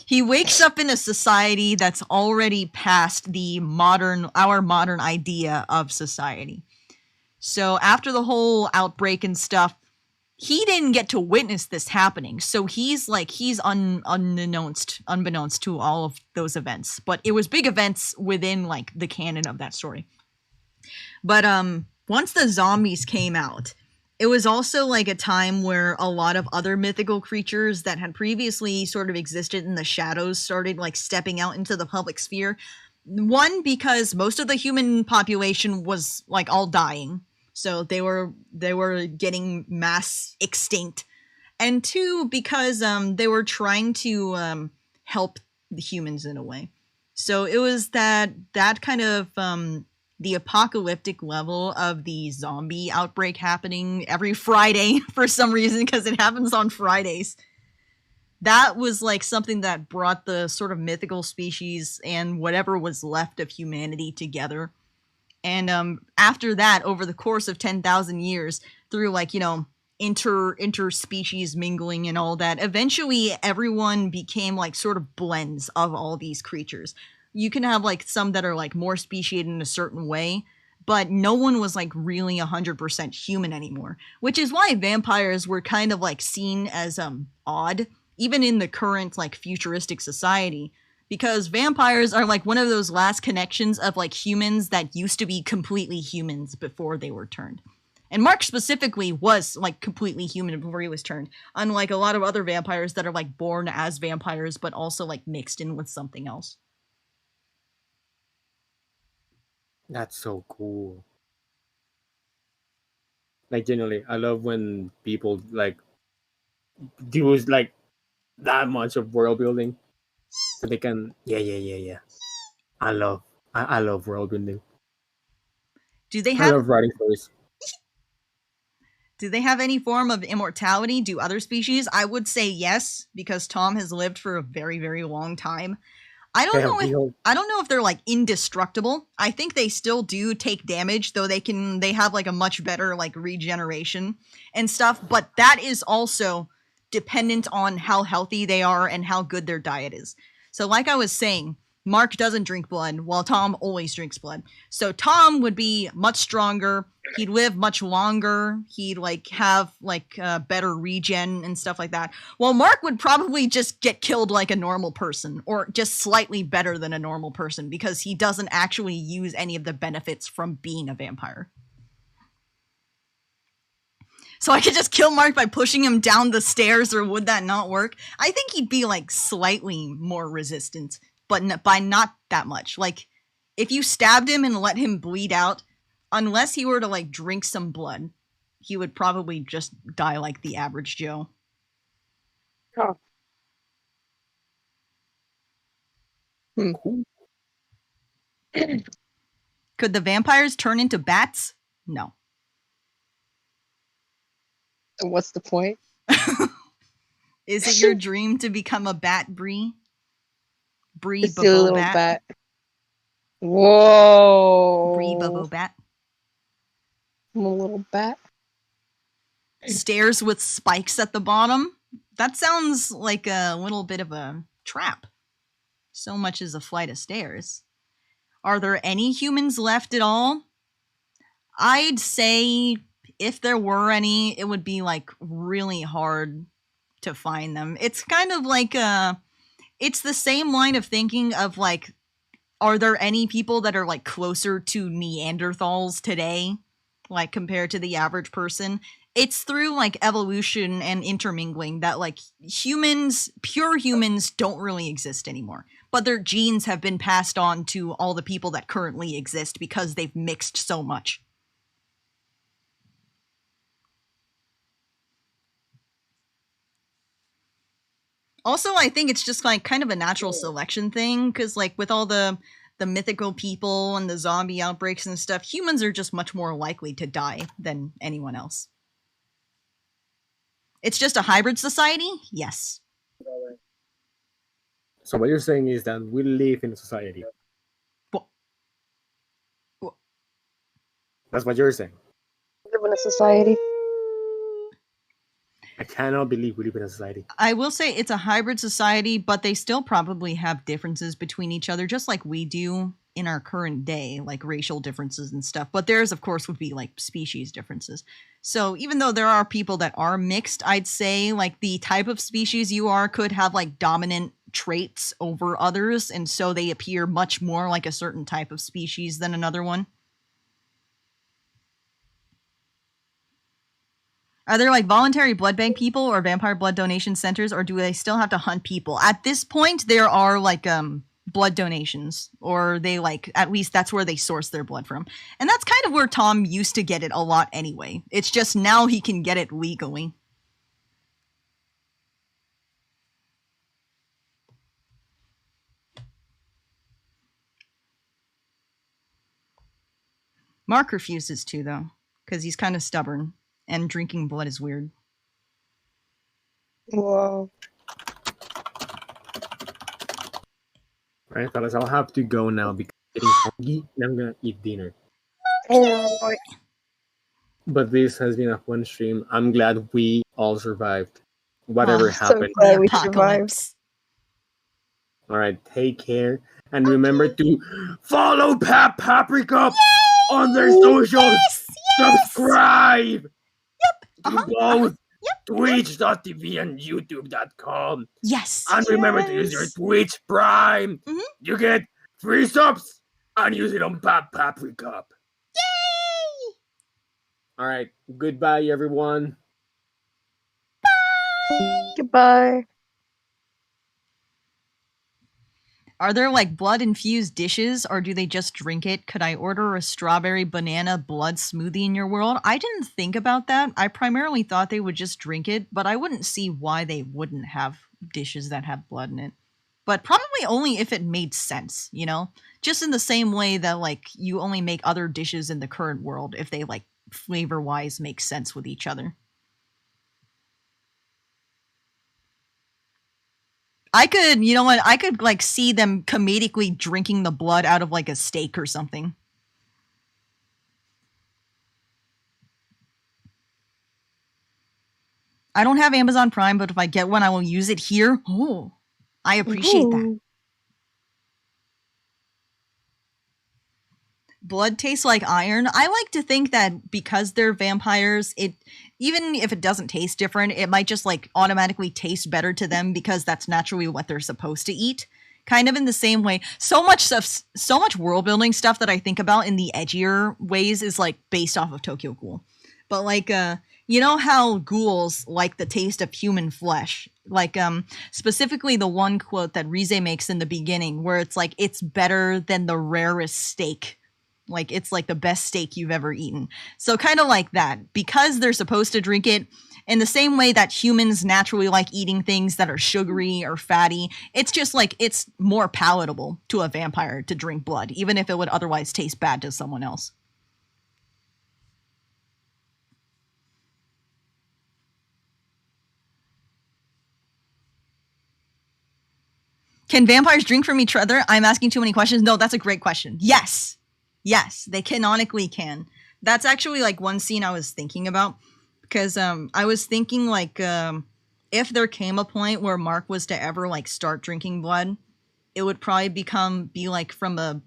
He wakes up in a society that's already past our modern idea of society. So after the whole outbreak and stuff, he didn't get to witness this happening. So he's unbeknownst to all of those events. But it was big events within the canon of that story. But once the zombies came out, it was also a time where a lot of other mythical creatures that had previously sort of existed in the shadows started stepping out into the public sphere. One, because most of the human population was all dying, so they were getting mass extinct. And two, because they were trying to help the humans in a way. So it was that kind of the apocalyptic level of the zombie outbreak happening every Friday for some reason, because it happens on Fridays. That was something that brought the sort of mythical species and whatever was left of humanity together. And after that, over the course of 10,000 years, through interspecies mingling and all that, eventually everyone became sort of blends of all these creatures. You can have some that are more speciated in a certain way, but no one was really 100% human anymore, which is why vampires were kind of seen as odd, even in the current futuristic society, because vampires are one of those last connections of humans that used to be completely humans before they were turned. And Mark specifically was completely human before he was turned, unlike a lot of other vampires that are born as vampires but also mixed in with something else. That's so cool. Generally, I love when people do that much of world building, so they can. Yeah. I love world building. Do they I have love writing stories. Do they have any form of immortality? Do other species? I would say yes, because Tom has lived for a very, very long time. I don't know if they're like indestructible. I think they still do take damage, though they have like a much better like regeneration and stuff, but that is also dependent on how healthy they are and how good their diet is. So like I was saying, Mark doesn't drink blood, while Tom always drinks blood. So Tom would be much stronger. He'd live much longer. He'd like have like better regen and stuff like that. While Mark would probably just get killed like a normal person, or just slightly better than a normal person, because he doesn't actually use any of the benefits from being a vampire. So I could just kill Mark by pushing him down the stairs, or would that not work? I think he'd be like slightly more resistant, but by not that much. Like, if you stabbed him and let him bleed out, unless he were to like drink some blood, he would probably just die like the average Joe. Oh. Could the vampires turn into bats? No. So what's the point? Is it your dream to become a bat, Bree? Bree It's a little Bubbo bat. Whoa. Bree Bubbo Bat. I'm a little bat. Stairs with spikes at the bottom? That sounds like a little bit of a trap. So much as a flight of stairs. Are there any humans left at all? I'd say if there were any, it would be like really hard to find them. It's kind of like it's the same line of thinking of like, are there any people that are like closer to Neanderthals today, like compared to the average person? It's through like evolution and intermingling that like pure humans don't really exist anymore, but their genes have been passed on to all the people that currently exist because they've mixed so much. Also, I think it's just like kind of a natural selection thing, because like with all the mythical people and the zombie outbreaks and stuff, humans are just much more likely to die than anyone else. It's just a hybrid society? Yes. So what you're saying is that we live in a society. What? That's what you're saying. We live in a society. I cannot believe we live in a society. I will say it's a hybrid society, but they still probably have differences between each other, just like we do in our current day, like racial differences and stuff. But theirs, of course, would be like species differences. So even though there are people that are mixed, I'd say like the type of species you are could have like dominant traits over others, and so they appear much more like a certain type of species than another one. Are there like voluntary blood bank people or vampire blood donation centers, or do they still have to hunt people? At this point, there are like blood donations, or they like, at least that's where they source their blood from. And that's kind of where Tom used to get it a lot anyway. It's just now he can get it legally. Mark refuses to, though, because he's kind of stubborn. And drinking blood is weird. Whoa. Alright, fellas, I'll have to go now because I'm getting hungry and I'm gonna eat dinner. Oh, But this has been a fun stream. I'm glad we all survived. Whatever so happened. glad The we survived. apocalypse. Alright, take care. And remember to follow Paprika on their socials. Yes! Subscribe! Uh-huh, To both Twitch.tv and YouTube.com. Yes! And remember to use your Twitch Prime. Mhm. You get free subs and use it on Paprika. Yay! Alright, goodbye everyone. Goodbye. Are there like blood-infused dishes, or do they just drink it? Could I order a strawberry banana blood smoothie in your world? I didn't think about that. I primarily thought they would just drink it, but I wouldn't see why they wouldn't have dishes that have blood in it. But probably only if it made sense, you know? Just in the same way that, like, you only make other dishes in the current world if they, like, flavor-wise make sense with each other. I could, you know what, I could, like, see them comedically drinking the blood out of, like, a steak or something. I don't have Amazon Prime, but if I get one, I will use it here. Oh, I appreciate that. Ooh. Blood tastes like iron. I like to think that because they're vampires, it, even if it doesn't taste different, it might just like automatically taste better to them because that's naturally what they're supposed to eat. Kind of in the same way. So much stuff, so much world building stuff that I think about in the edgier ways is like based off of Tokyo Ghoul. But like, you know how ghouls like the taste of human flesh? Like, specifically the one quote that Rize makes in the beginning where it's like, it's better than the rarest steak. Like, it's like the best steak you've ever eaten. So kind of like that. Because they're supposed to drink it in the same way that humans naturally like eating things that are sugary or fatty, it's just like, it's more palatable to a vampire to drink blood, even if it would otherwise taste bad to someone else. Can vampires drink from each other? I'm asking too many questions. No, that's a great question. Yes. Yes, they canonically can. That's actually like one scene I was thinking about because I was thinking like if there came a point where Mark was to ever like start drinking blood, it would probably be like from a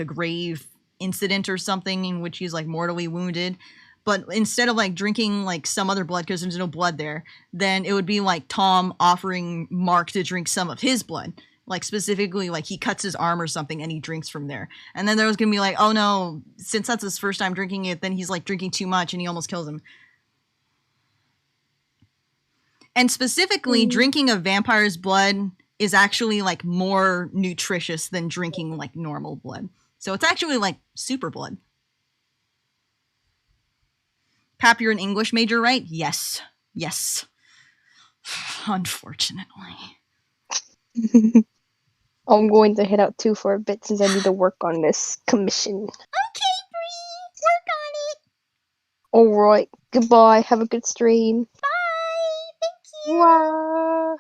grave incident or something in which he's like mortally wounded. But instead of like drinking like some other blood because there's no blood there, then it would be like Tom offering Mark to drink some of his blood. Like specifically, like he cuts his arm or something and he drinks from there. And then there was gonna be like, oh no, since that's his first time drinking it, then he's like drinking too much and he almost kills him. And specifically, drinking a vampire's blood is actually like more nutritious than drinking like normal blood. So it's actually like super blood. Pap, you're an English major, right? Yes. Yes. Unfortunately. I'm going to head out too for a bit since I need to work on this commission. Okay, Bree. Work on it. Alright, goodbye. Have a good stream. Bye. Thank you. Wow.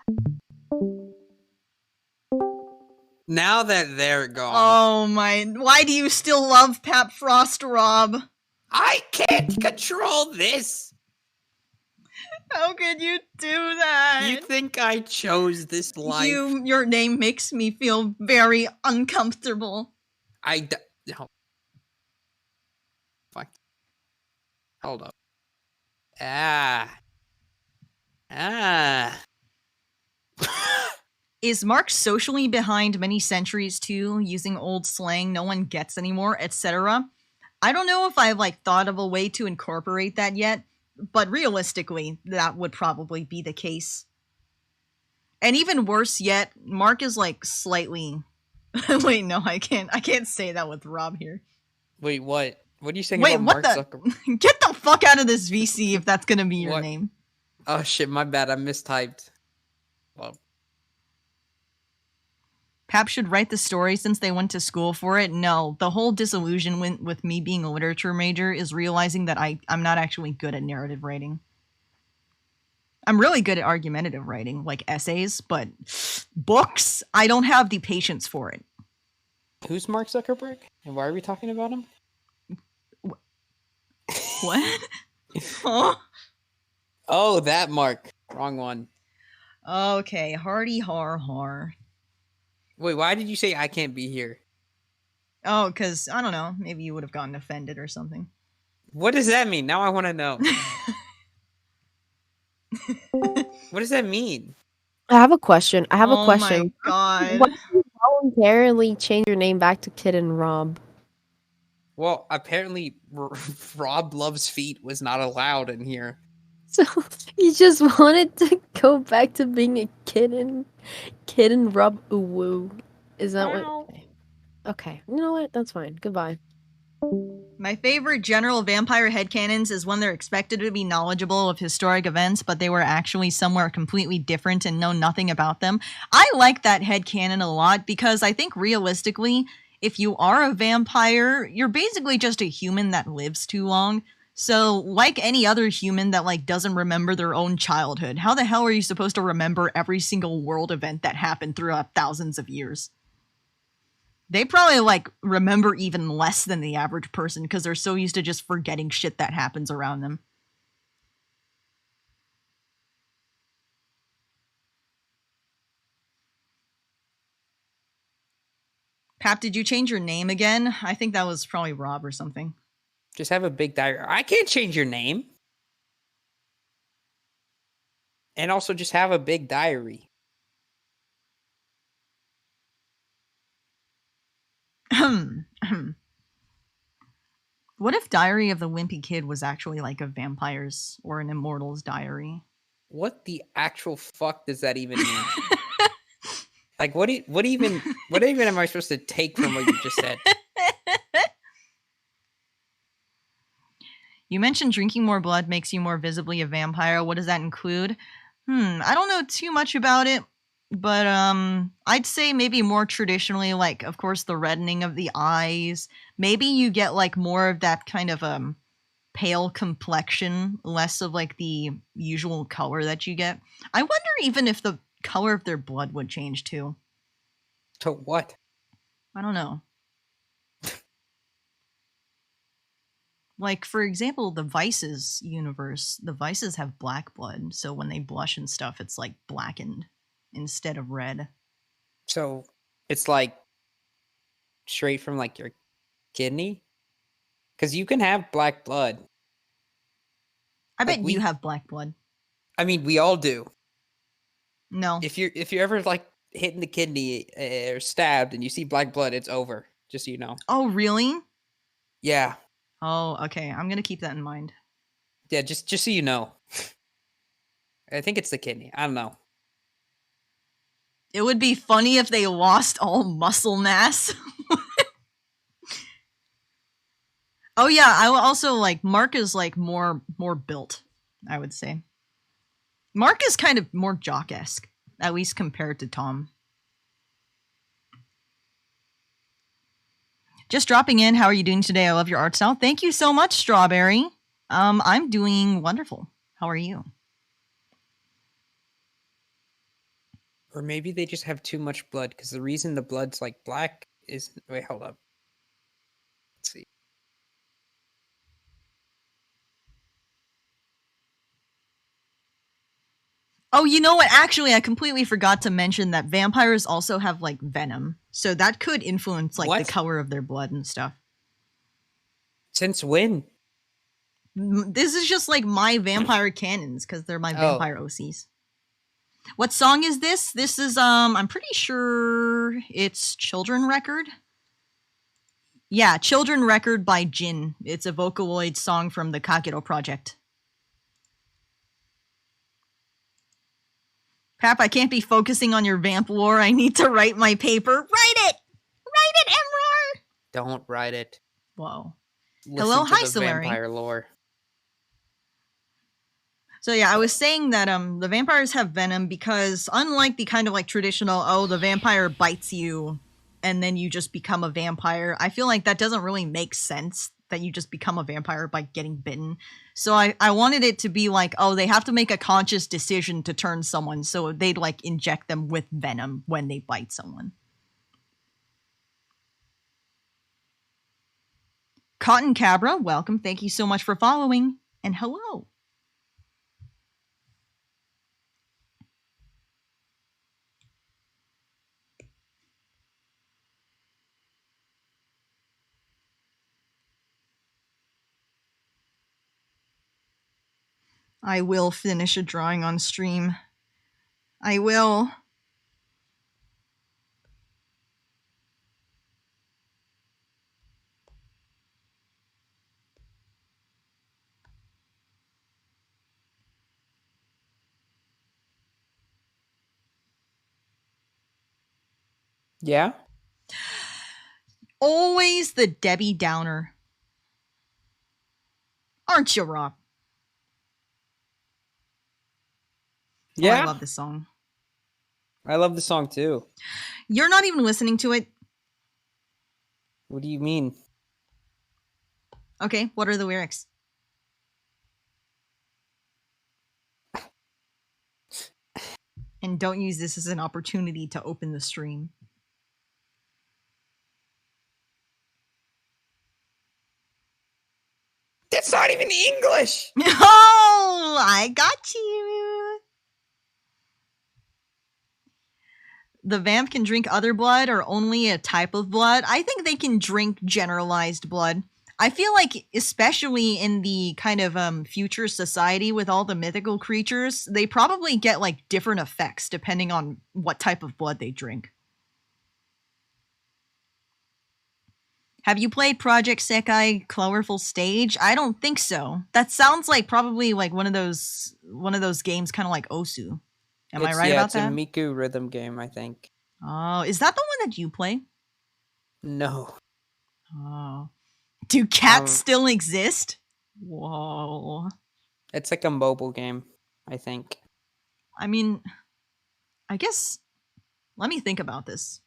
Now that they're gone, Oh my. Why do you still love Pap Frost, Rob? I can't control this. How could you do that? You think I chose this life? Your name makes me feel very uncomfortable. No. Fuck. Hold up. Is Mark socially behind many centuries too, using old slang no one gets anymore, etc.? I don't know if I've like thought of a way to incorporate that yet, but realistically, that would probably be the case. And even worse yet, Mark is like slightly wait, no, I can't say that with Rob here. Wait, what? What are you saying Wait, about what Mark the? Zuckerberg? Get the fuck out of this VC if that's gonna be your What? name. Oh shit, my bad. I mistyped. Well, Pap should write the story since they went to school for it. No, the whole disillusionment with me being a literature major is realizing that I'm not actually good at narrative writing. I'm really good at argumentative writing, like essays, but books, I don't have the patience for it. who's Mark Zuckerberg? And why are we talking about him? What? Huh? Oh, that Mark. Wrong one. Okay, hardy har har. Wait, why did you say I can't be here? Oh, because, I don't know, maybe you would have gotten offended or something. What does that mean? Now I want to know. What does that mean? I have a question. I have a Oh question. my god. Why did you voluntarily change your name back to Kid and Rob? Well, apparently Rob Loves Feet was not allowed in here. So you just wanted to go back to being a kid and Rob Uwu. Is that what? Okay. You know what? That's fine. Goodbye. My favorite general vampire headcanons is when they're expected to be knowledgeable of historic events, but they were actually somewhere completely different and know nothing about them. I like that headcanon a lot because I think realistically, if you are a vampire, you're basically just a human that lives too long. So, like any other human that like doesn't remember their own childhood, how the hell are you supposed to remember every single world event that happened throughout thousands of years? They probably like remember even less than the average person because they're so used to just forgetting shit that happens around them. Pap, did you change your name again? I think that was probably Rob or something. Just have a big diary. I can't change your name. And also just have a big diary. What if Diary of the Wimpy Kid was actually like a vampire's or an immortal's diary? What the actual fuck does that even mean? Like, what even am I supposed to take from what you just said? You mentioned drinking more blood makes you more visibly a vampire. What does that include? I don't know too much about it, but I'd say maybe more traditionally, like of course the reddening of the eyes. Maybe you get like more of that kind of pale complexion, less of like the usual color that you get. I wonder even if the color of their blood would change too. To what? I don't know. Like, for example, the Vices universe, the Vices have black blood, so when they blush and stuff, it's like blackened instead of red. So it's like straight from like your kidney? Because you can have black blood. I Like bet you have black blood. I mean, we all do. No. If you're ever like hit in the kidney or stabbed and you see black blood, it's over. Just so you know. Oh, really? Yeah. Oh, okay. I'm gonna keep that in mind. Yeah, just so you know. I think it's the kidney. I don't know. It would be funny if they lost all muscle mass. Oh yeah, I will also like Mark is like more built, I would say. Mark is kind of more jock-esque, at least compared to Tom. Just dropping in. How are you doing today? I love your art style. Thank you so much, Strawberry. I'm doing wonderful. How are you? Or maybe they just have too much blood, because the reason the blood's like black is wait, hold up. Let's see. Oh, you know what? Actually, I completely forgot to mention that vampires also have like venom. So that could influence like What? the color of their blood and stuff. Since when? This is just like my vampire canons because they're my Oh. vampire OCs. What song is this? This is I'm pretty sure it's Children Record. Yeah, Children Record by Jin. It's a Vocaloid song from the Kakero project. Pap, I can't be focusing on your vamp lore. I need to write my paper. Write it! Write it, Emroar! Don't write it. Whoa. Listen Hello, to hi, the Solari. vampire lore. So yeah, I was saying that the vampires have venom because unlike the kind of like traditional, oh, the vampire bites you and then you just become a vampire, I feel like that doesn't really make sense that you just become a vampire by getting bitten. So I wanted it to be like, oh, they have to make a conscious decision to turn someone, so they'd like inject them with venom when they bite someone. Cotton Cabra, welcome. Thank you so much for following. And hello. I will finish a drawing on stream. I will. Yeah? Always the Debbie Downer. Aren't you, Rob? Oh, Yeah, I love this song. I love the song too. You're not even listening to it. What do you mean? Okay, what are the lyrics? And don't use this as an opportunity to open the stream. That's not even English. Oh, I got you. The vamp can drink other blood or only a type of blood. I think they can drink generalized blood. I feel like, especially in the kind of future society with all the mythical creatures, they probably get like different effects depending on what type of blood they drink. Have you played Project Sekai Colorful Stage? I don't think so. That sounds like probably like one of those games kind of like Osu. Am I right about that? It's a Miku rhythm game, I think. Oh, is that the one that you play? No. Oh. Do cats still exist? Whoa. It's like a mobile game, I think. I mean, I guess, let me think about this.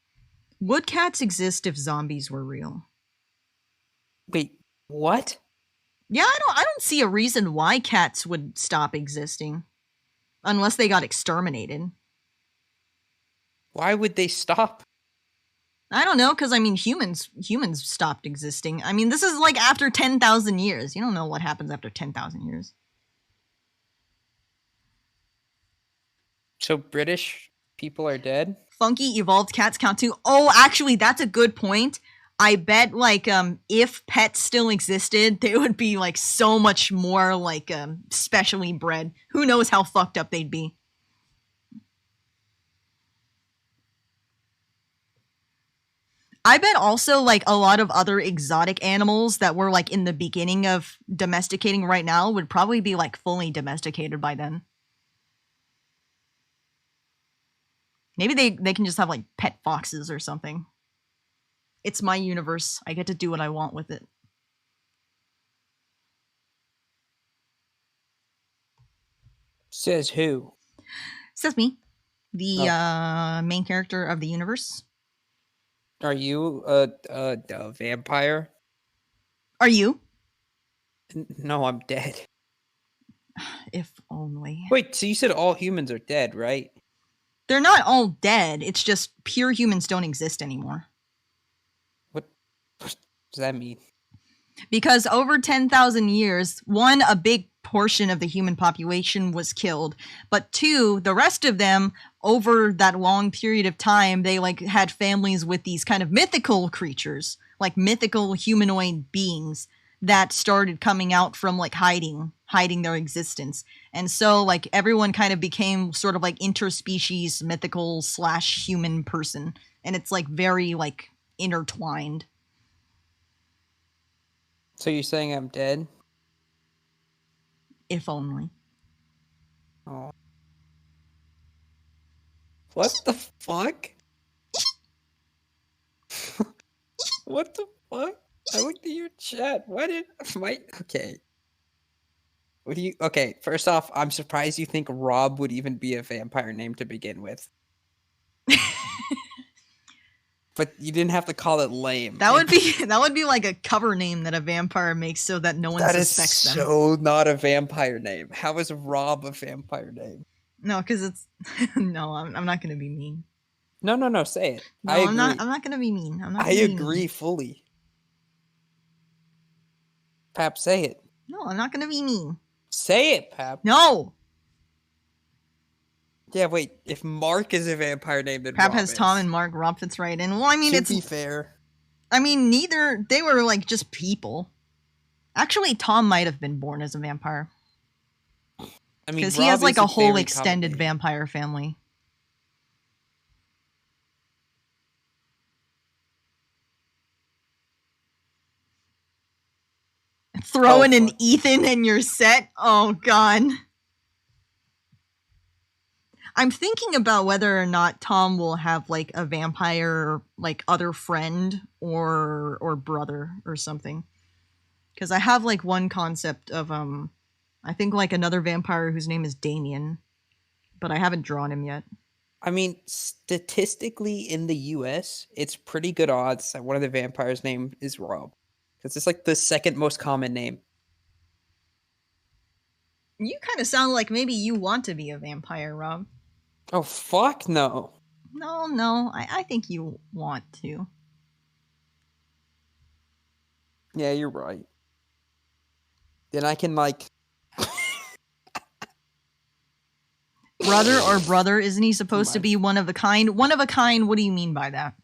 Would cats exist if zombies were real? Wait, what? Yeah, I don't see a reason why cats would stop existing. Unless they got exterminated. Why would they stop? I don't know, because I mean, humans stopped existing. I mean, this is like after 10,000 years. You don't know what happens after 10,000 years. So British people are dead? Funky evolved cats count too. Oh, actually, that's a good point. I bet, like, if pets still existed, they would be, like, so much more, like, specially bred. Who knows how fucked up they'd be. I bet also, like, a lot of other exotic animals that were, like, in the beginning of domesticating right now would probably be, like, fully domesticated by then. Maybe they can just have, like, pet foxes or something. It's my universe. I get to do what I want with it. Says who? Says me. The main character of the universe. Are you a vampire? Are you? No, I'm dead. If only. Wait, so you said all humans are dead, right? They're not all dead. It's just pure humans don't exist anymore. What does that mean? Because over 10,000 years, one, a big portion of the human population was killed, but two, the rest of them, over that long period of time, they like had families with these kind of mythical creatures, like mythical humanoid beings that started coming out from like hiding their existence. And so like everyone kind of became sort of like interspecies mythical / human person, and it's like very like intertwined. So you're saying I'm dead? If only. Oh. What the fuck? What the fuck? I looked at your chat. Why did my okay? What do you okay? First off, I'm surprised you think Rob would even be a vampire name to begin with. But you didn't have to call it lame. That would be like a cover name that a vampire makes so that no one suspects them. That is so not a vampire name. How is Rob a vampire name? No, because it's no. I'm not gonna be mean. No. Say it. No, I agree. I'm not gonna be mean. I agree fully. Pap, say it. No, I'm not gonna be mean. Say it, Pap. No. Yeah, wait. If Mark is a vampire name, then Pap Rob has is. Tom and Mark. Rob fits right in. Well, I mean, to it's be fair. I mean, neither. They were like just people. Actually, Tom might have been born as a vampire. I mean, because he Rob has like is a whole very extended common name. vampire family. Throwing an fuck. Ethan in your set? Oh, God. I'm thinking about whether or not Tom will have, like, a vampire, like, other friend or brother or something. Because I have like one concept of I think like another vampire whose name is Damien, but I haven't drawn him yet. I mean, statistically in the US, it's pretty good odds that one of the vampires' name is Rob. Because it's like the second most common name. You kind of sound like maybe you want to be a vampire, Rob. Oh, fuck no. No, I think you want to. Yeah, you're right. Then I can, like... Brother, isn't he supposed to be one of a kind? One of a kind, what do you mean by that?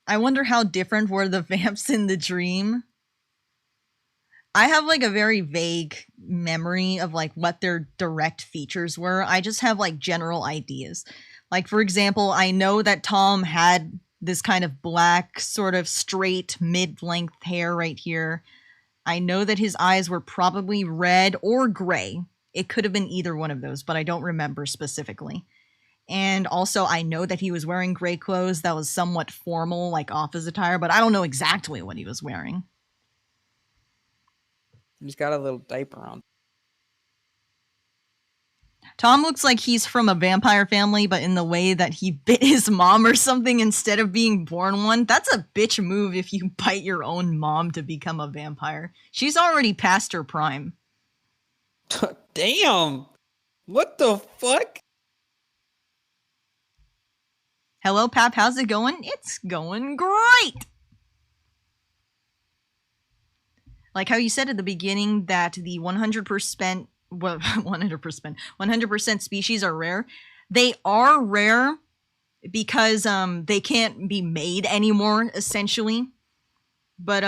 I wonder how different were the vamps in the dream. I have like a very vague memory of like what their direct features were. I just have like general ideas. Like, for example, I know that Tom had this kind of black, sort of straight, mid-length hair right here. I know that his eyes were probably red or gray. It could have been either one of those, but I don't remember specifically. And also, I know that he was wearing gray clothes that was somewhat formal, like office attire, but I don't know exactly what he was wearing. He's got a little diaper on. Tom looks like he's from a vampire family, but in the way that he bit his mom or something instead of being born one. That's a bitch move if you bite your own mom to become a vampire. She's already past her prime. Damn! What the fuck? Hello, Pap, how's it going? It's going great! Like how you said at the beginning that the 100%, well, 100% species are rare. They are rare because they can't be made anymore, essentially. But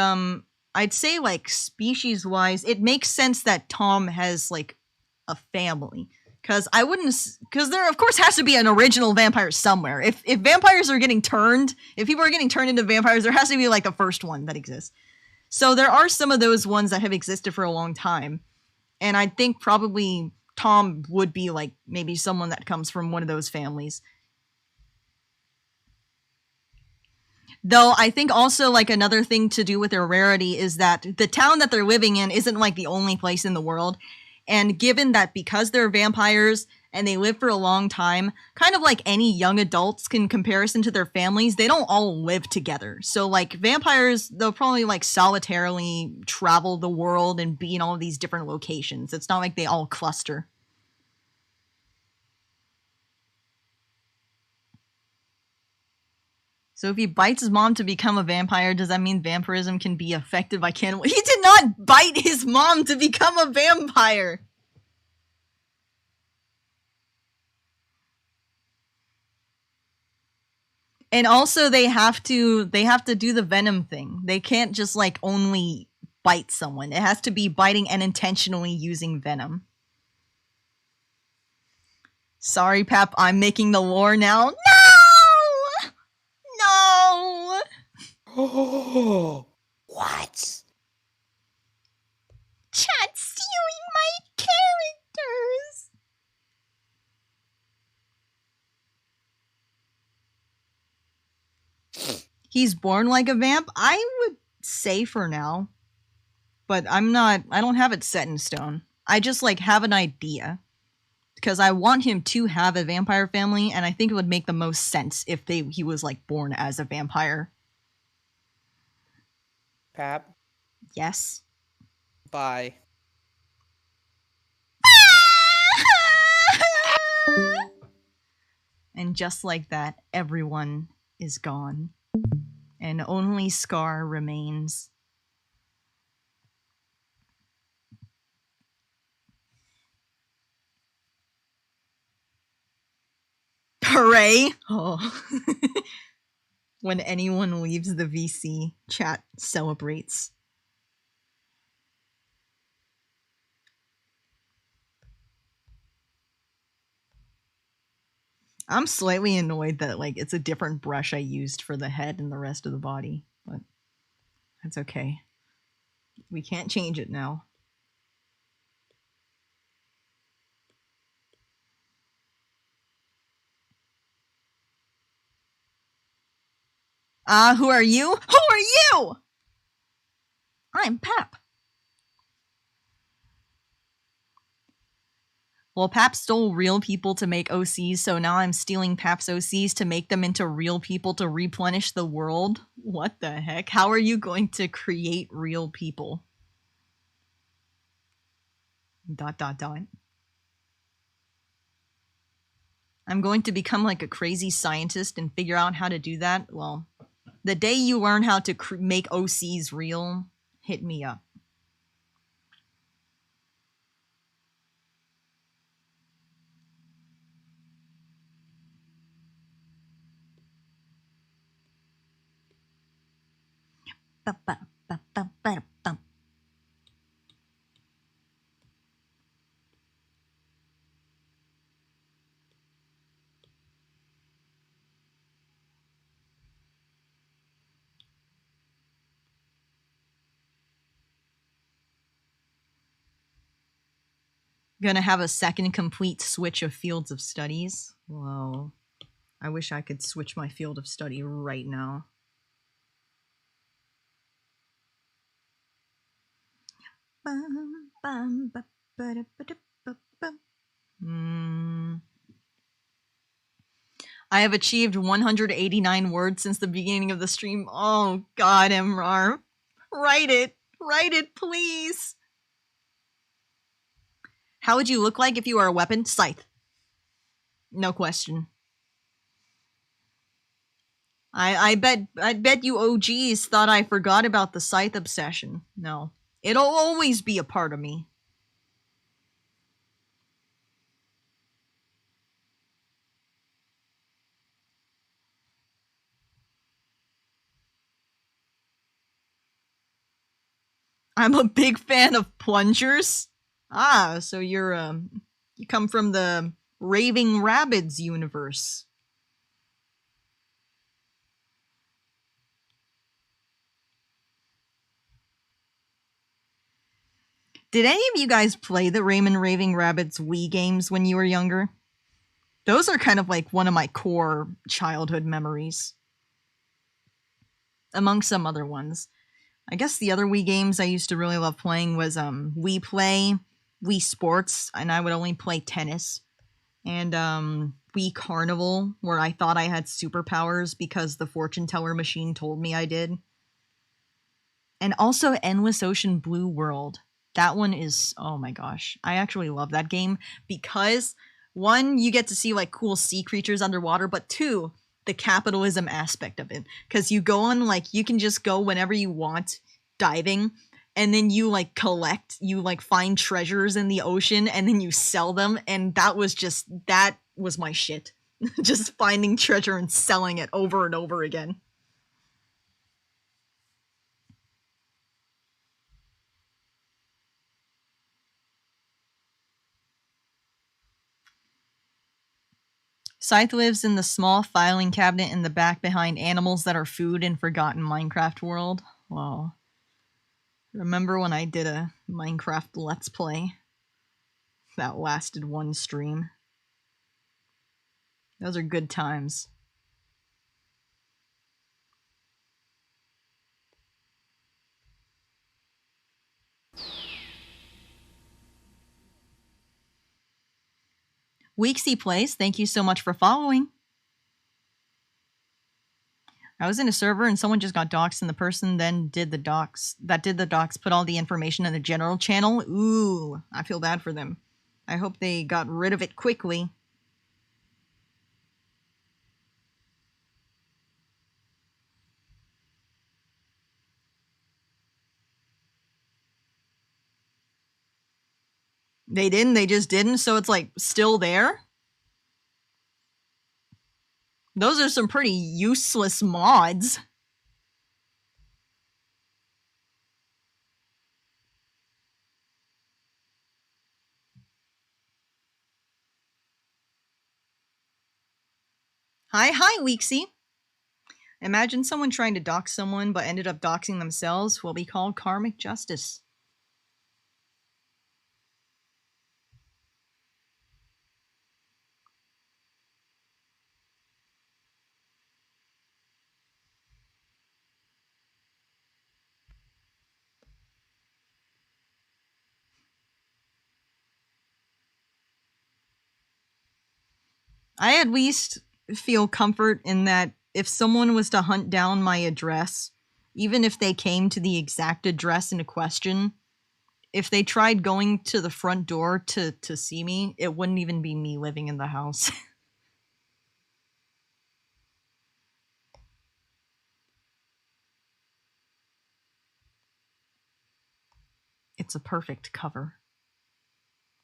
I'd say like species wise, it makes sense that Tom has like a family. Because I wouldn't, because there of course has to be an original vampire somewhere. If vampires are getting turned, if people are getting turned into vampires, there has to be like the first one that exists. So there are some of those ones that have existed for a long time. And I think probably Tom would be like maybe someone that comes from one of those families. Though I think also like another thing to do with their rarity is that the town that they're living in isn't like the only place in the world. And given that because they're vampires and they live for a long time, kind of like any young adults in comparison to their families, they don't all live together. So like vampires, they'll probably like solitarily travel the world and be in all of these different locations. It's not like they all cluster. So if he bites his mom to become a vampire, does that mean vampirism can be affected by cannibal? He did not bite his mom to become a vampire! And also they have to do the venom thing. They can't just like only bite someone. It has to be biting and intentionally using venom. Sorry, Pap, I'm making the lore now. No! No! Oh, what? Chat stealing my characters! He's born like a vamp? I would say for now. But I don't have it set in stone. I just like have an idea. Because I want him to have a vampire family, and I think it would make the most sense if he was like born as a vampire. Pap, Yes. bye. And just like that, everyone is gone. And only Scar remains. Hooray! Oh. When anyone leaves the VC, chat celebrates. I'm slightly annoyed that like it's a different brush I used for the head and the rest of the body, but that's okay. We can't change it now. Who are you? Who are you? I'm Pap. Well, Pap stole real people to make OCs, so now I'm stealing Pap's OCs to make them into real people to replenish the world? What the heck? How are you going to create real people? ... I'm going to become like a crazy scientist and figure out how to do that. Well, the day you learn how to make OCs real, hit me up. Gonna have a second complete switch of fields of studies. Whoa. I wish I could switch my field of study right now. I have achieved 189 words since the beginning of the stream. Oh god, Emrar. Write it. Write it, please. How would you look like if you were a weapon? Scythe. No question. I bet you OGs thought I forgot about the scythe obsession. No. It'll always be a part of me. I'm a big fan of plungers. So you're you come from the Raving Rabbids universe. Did any of you guys play the Raving Rabbids Wii games when you were younger? Those are kind of like one of my core childhood memories. Among some other ones. I guess the other Wii games I used to really love playing was Wii Play, Wii Sports, and I would only play tennis. And Wii Carnival, where I thought I had superpowers because the fortune teller machine told me I did. And also Endless Ocean Blue World. That one is, oh my gosh. I actually love that game because, one, you get to see like cool sea creatures underwater, but two, the capitalism aspect of it. Because you go on, like, you can just go whenever you want diving, and then you like collect, you like find treasures in the ocean, and then you sell them, and that was my shit. Just finding treasure and selling it over and over again. Scythe lives in the small filing cabinet in the back behind animals that are food in Forgotten Minecraft World. Wow. Remember when I did a Minecraft Let's Play? That lasted one stream. Those are good times. Weeksy Plays, thank you so much for following. I was in a server and someone just got doxxed, and the person then did the dox put all the information in the general channel. Ooh, I feel bad for them. I hope they got rid of it quickly. They didn't, they just didn't, so it's like still there? Those are some pretty useless mods. Hi, Weeksy. Imagine someone trying to dox someone but ended up doxing themselves will be called karmic justice. I at least feel comfort in that if someone was to hunt down my address, even if they came to the exact address in question, if they tried going to the front door to see me, it wouldn't even be me living in the house. It's a perfect cover.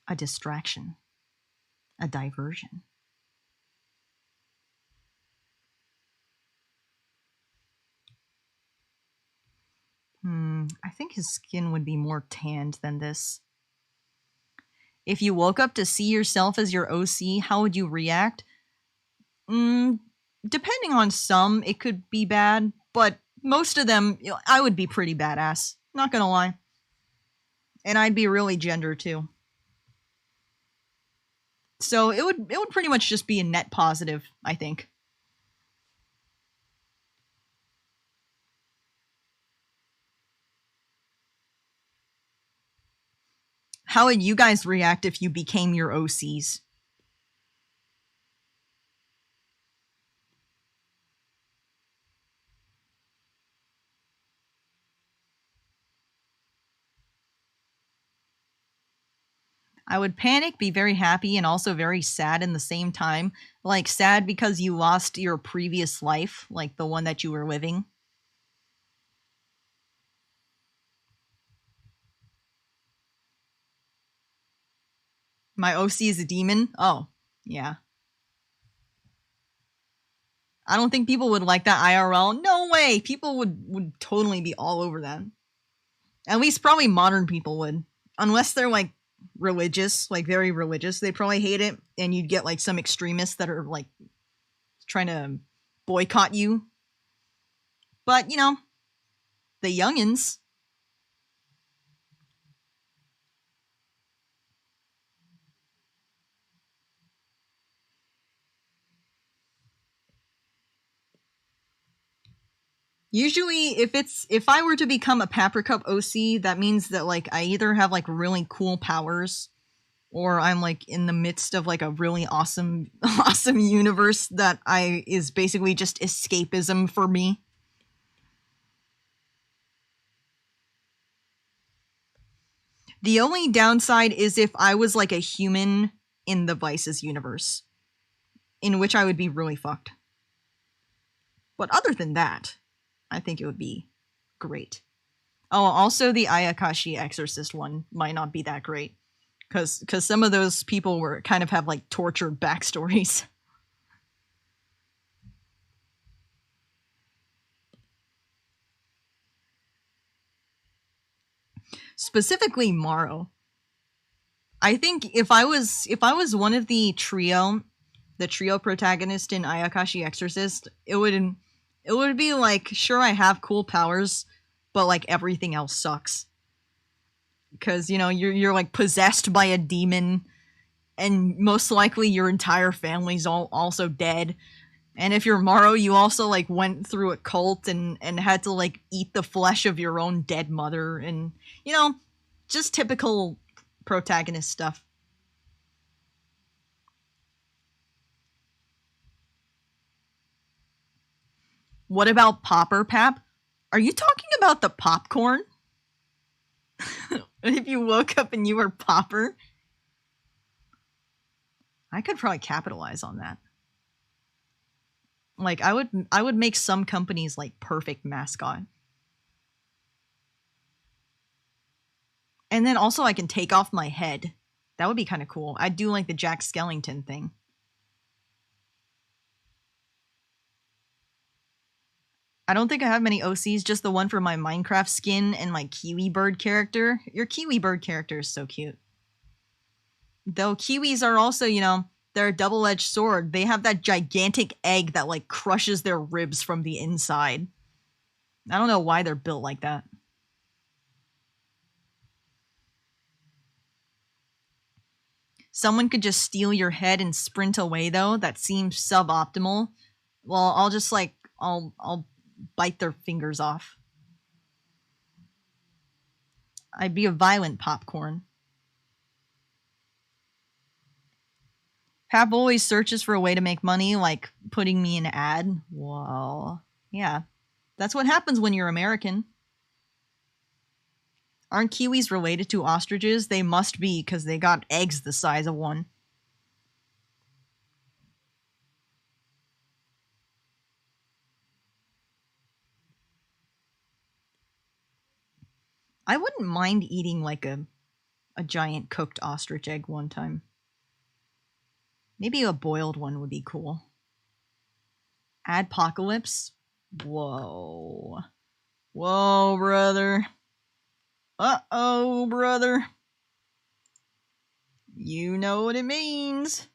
A distraction. A diversion. I think his skin would be more tanned than this. If you woke up to see yourself as your OC, how would you react? Depending on some, it could be bad, but most of them, I would be pretty badass. Not gonna lie. And I'd be really gender too. So it would pretty much just be a net positive, I think. How would you guys react if you became your OCs? I would panic, be very happy, and also very sad in the same time. Like, sad because you lost your previous life, like the one that you were living. My OC is a demon? Oh, yeah. I don't think people would like that IRL. No way! People would totally be all over that. At least probably modern people would. Unless they're, like, religious, like, very religious, they'd probably hate it, and you'd get, like, some extremists that are, like, trying to boycott you. But, you know, the youngins... Usually, if I were to become a Paprika OC, that means that, like, I either have, like, really cool powers, or I'm, like, in the midst of, like, a really awesome universe that is basically just escapism for me. The only downside is if I was, like, a human in the Vices universe, in which I would be really fucked. But other than that, I think it would be great. Oh, also the Ayakashi Exorcist one might not be that great. Because some of those people kind of have, like, tortured backstories. Specifically Maro. I think if I was one of the trio protagonist in Ayakashi Exorcist, it would be like, sure, I have cool powers, but, like, everything else sucks. Because, you know, you're like possessed by a demon, and most likely your entire family's also dead. And if you're Maro, you also, like, went through a cult and had to, like, eat the flesh of your own dead mother, and, you know, just typical protagonist stuff. What about Popper, Pap? Are you talking about the popcorn? If you woke up and you were Popper? I could probably capitalize on that. Like, I would make some companies, like, perfect mascot. And then also I can take off my head. That would be kind of cool. I'd do, like, the Jack Skellington thing. I don't think I have many OCs, just the one for my Minecraft skin and my Kiwi Bird character. Your Kiwi Bird character is so cute. Though Kiwis are also, you know, they're a double-edged sword. They have that gigantic egg that, like, crushes their ribs from the inside. I don't know why they're built like that. Someone could just steal your head and sprint away, though. That seems suboptimal. Well, I'll just, like, I'll bite their fingers off. I'd be a violent popcorn. Pap always searches for a way to make money, like putting me in an ad. Well, yeah. That's what happens when you're American. Aren't kiwis related to ostriches? They must be, because they got eggs the size of one. I wouldn't mind eating like a giant cooked ostrich egg one time. Maybe a boiled one would be cool. Adpocalypse? Whoa. Whoa, brother. Uh-oh, brother. You know what it means.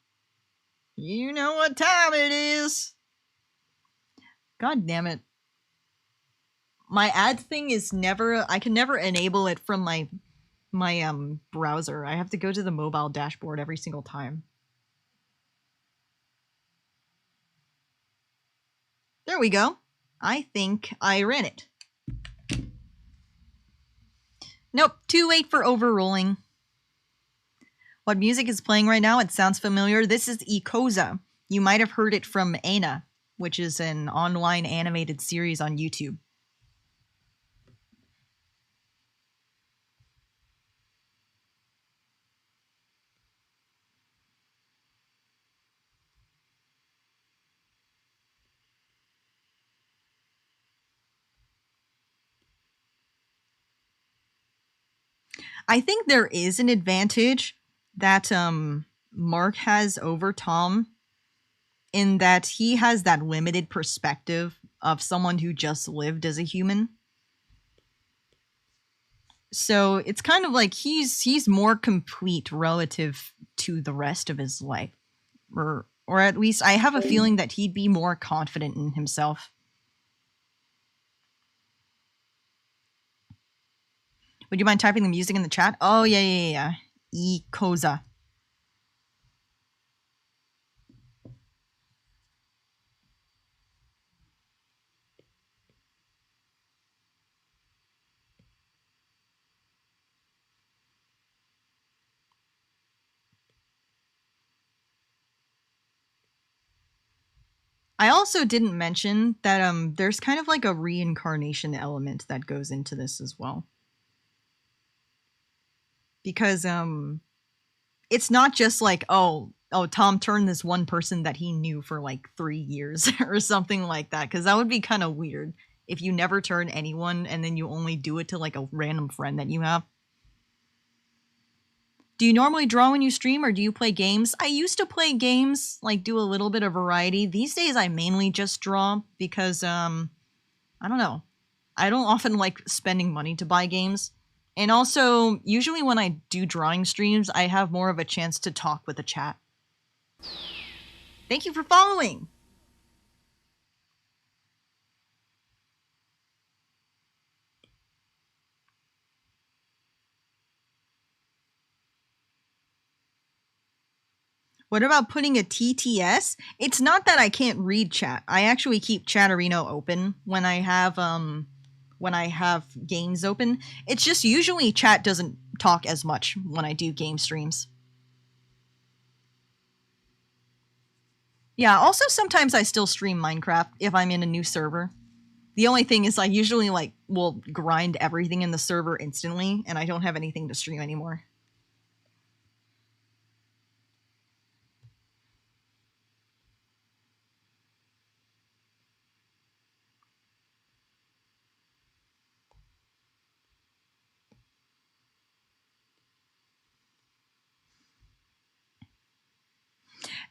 You know what time it is. God damn it. My ad thing is never, I can never enable it from my browser. I have to go to the mobile dashboard every single time. There we go. I think I ran it. Nope, too late for overruling. What music is playing right now? It sounds familiar. This is Ikoza. You might have heard it from Aina, which is an online animated series on YouTube. I think there is an advantage that Mark has over Tom in that he has that limited perspective of someone who just lived as a human. So it's kind of like he's more complete relative to the rest of his life. Or at least I have a feeling that he'd be more confident in himself. Would you mind typing the music in the chat? Oh, yeah. Ikoza. I also didn't mention that there's kind of like a reincarnation element that goes into this as well. Because it's not just like, oh, Tom turned this one person that he knew for like 3 years or something like that, because that would be kind of weird if you never turn anyone and then you only do it to like a random friend that you have. Do you normally draw when you stream, or do you play games? I used to play games, like do a little bit of variety. These days I mainly just draw because I don't know. I don't often like spending money to buy games. And also, usually when I do drawing streams, I have more of a chance to talk with the chat. Thank you for following! What about putting a TTS? It's not that I can't read chat. I actually keep Chatterino open when I have games open. It's just usually chat doesn't talk as much when I do game streams. Yeah, also sometimes I still stream Minecraft if I'm in a new server. The only thing is I usually will grind everything in the server instantly and I don't have anything to stream anymore.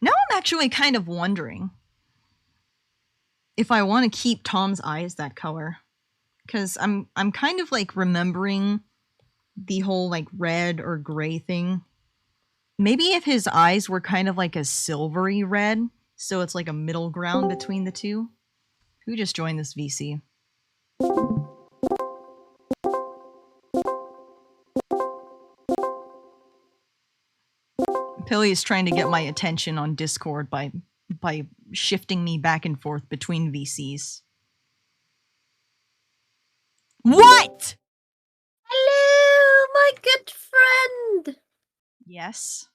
Now I'm actually kind of wondering if I want to keep Tom's eyes that color. Because I'm kind of like remembering the whole like red or gray thing. Maybe if his eyes were kind of like a silvery red, so it's like a middle ground between the two. Who just joined this VC? Pilly is trying to get my attention on Discord by shifting me back and forth between VCs. What? Hello, my good friend. Yes.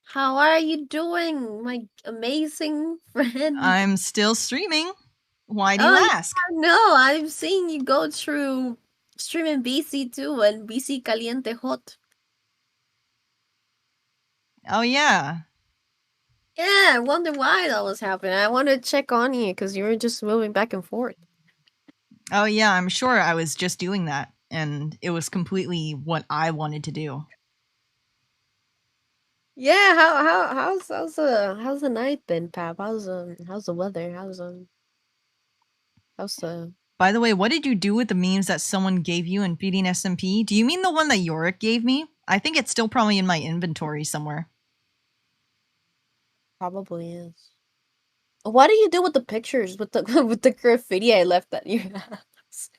How are you doing, my amazing friend? I'm still streaming. Why do you Oh, yeah, ask? no, I've seen you go through streaming BC too, and BC Caliente Hot. Oh yeah. Yeah, I wonder why that was happening. I wanted to check on you because you were just moving back and forth. Oh yeah, I'm sure I was just doing that, and it was completely what I wanted to do. Yeah, how's the night been, Pap? How's the weather? How's the By the way, what did you do with the memes that someone gave you in Beating SMP? Do you mean the one that Yorick gave me? I think it's still probably in my inventory somewhere. probably is. What do you do with the pictures with the with the graffiti I left at your house?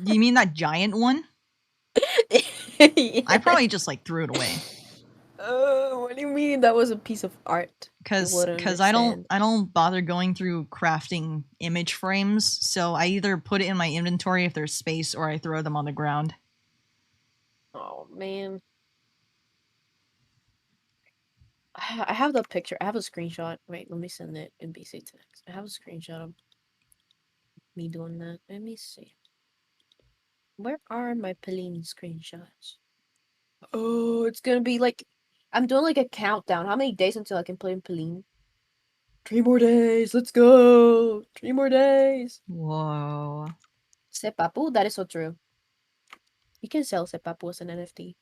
You mean that giant one? Yeah. I probably just like threw it away. What do you mean that was a piece of art? Cause wouldn't I understand. don't bother going through crafting image frames, so I either put it in my inventory if there's space or I throw them on the ground. Oh man. I have the picture. I have a screenshot. Wait, let me send it in BC text. I have a screenshot of me doing that. Let me see. Where are my Peline screenshots? Oh, it's gonna be like I'm doing like a countdown. How many days until I can play in Peline? 3 more days. Let's go. 3 more days. Whoa. Sepapu, that is so true. You can sell Sepapu as an NFT.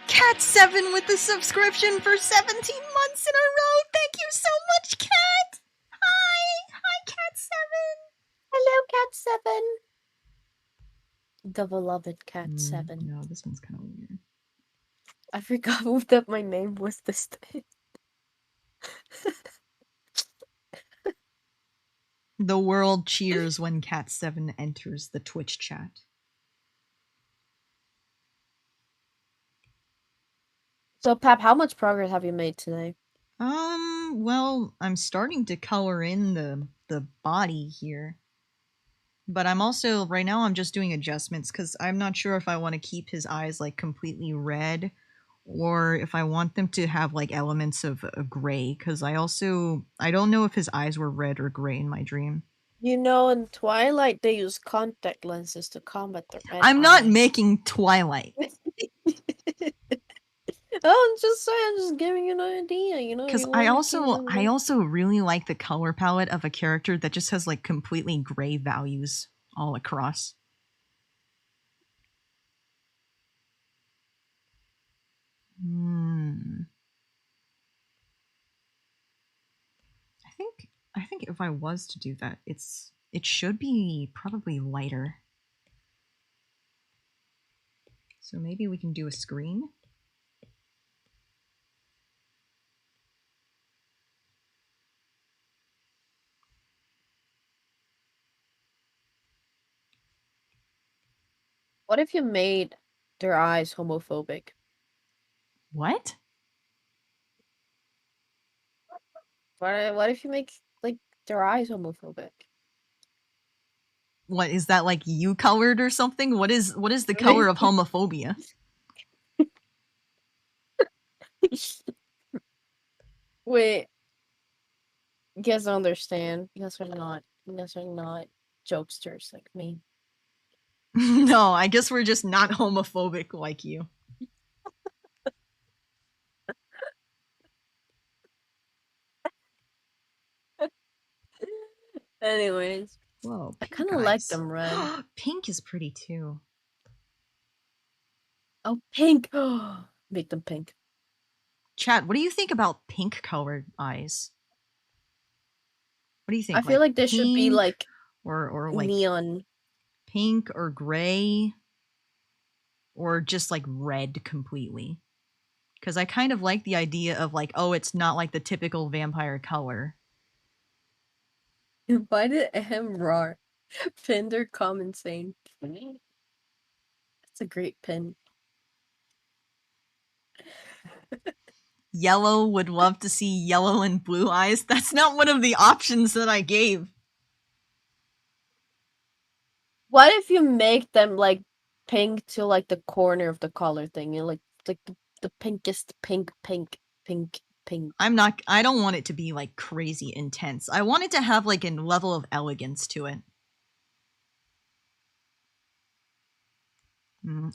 Cat7 with the subscription for 17 months in a row. Thank you so much, Cat. Hi, Cat7. Hello, Cat7. The beloved Cat7. No, this one's kind of weird. I forgot that my name was this thing. The world cheers when Cat7 enters the Twitch chat. So, Pap, how much progress have you made today? Well, I'm starting to color in the body here. But I'm also, right now I'm just doing adjustments because I'm not sure if I want to keep his eyes like completely red or if I want them to have like elements of a gray because I don't know if his eyes were red or gray in my dream. You know, in Twilight, they use contact lenses to combat the red I'm not eyes. making Twilight Oh, I'm just saying, I'm just giving you an idea, you know? because you I wanna keep also them- really like the color palette of a character that just has like completely gray values all across. I think if I was to do that, it should be probably lighter. So maybe we can do a screen. What if you made their eyes homophobic? What? What if you make, like, their eyes homophobic? What is that, like you colored or something? What is the color of homophobia? Wait. You guys don't understand. You guys are not jokesters like me. No, I guess we're just not homophobic like you. Anyways. Whoa, I kind of like them red. Pink is pretty too. Oh, pink! Make them pink. Chat, what do you think about pink colored eyes? What do you think? I feel like they should be pink like or like neon. Pink or gray or just like red completely. Because I kind of like the idea of like, oh, it's not like the typical vampire color. Why did Rar pin their comment saying that's a great pin. Yellow would love to see yellow and blue eyes. That's not one of the options that I gave. What if you make them like pink to like the corner of the collar thing. You know, like the pinkest pink. I don't want it to be like crazy intense. I want it to have like a level of elegance to it.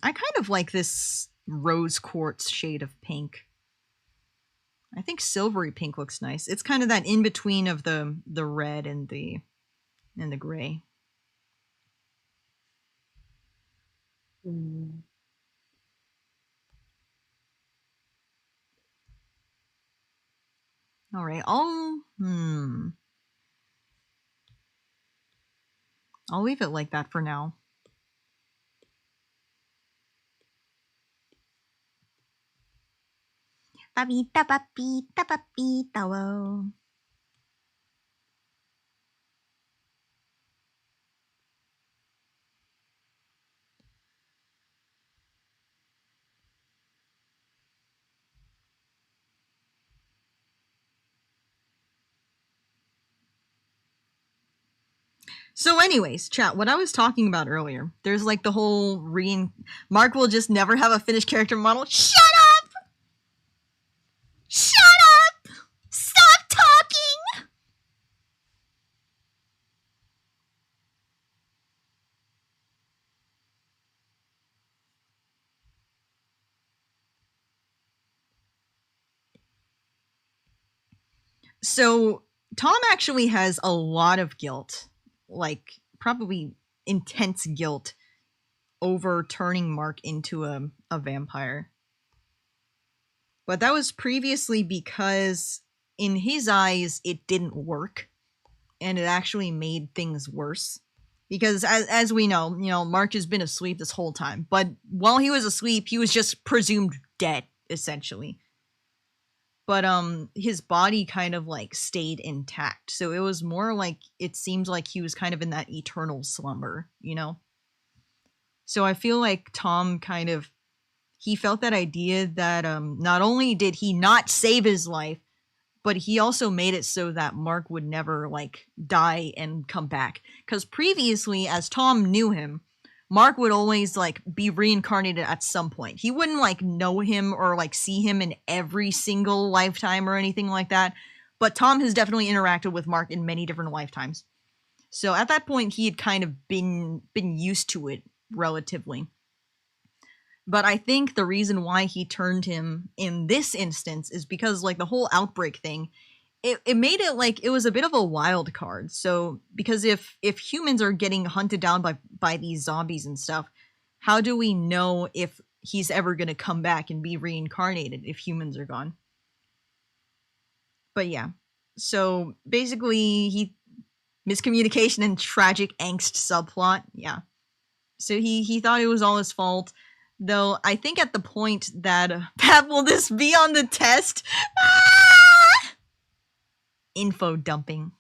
I kind of like this rose quartz shade of pink. I think silvery pink looks nice. It's kind of that in between of the red and the gray. Mm. All right, I'll leave it like that for now. Papita, papita, papita, whoa. So anyways, chat, what I was talking about earlier, there's like the whole Mark will just never have a finished character model. Shut up! Shut up! Stop talking! So Tom actually has a lot of guilt, like probably intense guilt over turning Mark into a vampire. But that was previously because in his eyes it didn't work and it actually made things worse. Because as we know, Mark has been asleep this whole time, but while he was asleep, he was just presumed dead essentially. But his body kind of like stayed intact. So it was more like it seemed like he was kind of in that eternal slumber, So I feel like Tom kind of he felt that idea that not only did he not save his life, but he also made it so that Mark would never like die and come back. Because previously, as Tom knew him, Mark would always like be reincarnated at some point. He wouldn't like know him or like see him in every single lifetime or anything like that. But Tom has definitely interacted with Mark in many different lifetimes. So at that point, he had kind of been used to it relatively. But I think the reason why he turned him in this instance is because like the whole outbreak thing, it made it like it was a bit of a wild card. So because if humans are getting hunted down by these zombies and stuff, how do we know if he's ever going to come back and be reincarnated if humans are gone? But yeah. So basically miscommunication and tragic angst subplot. Yeah. So he thought it was all his fault. Though I think at the point that Pat, will this be on the test? Info dumping.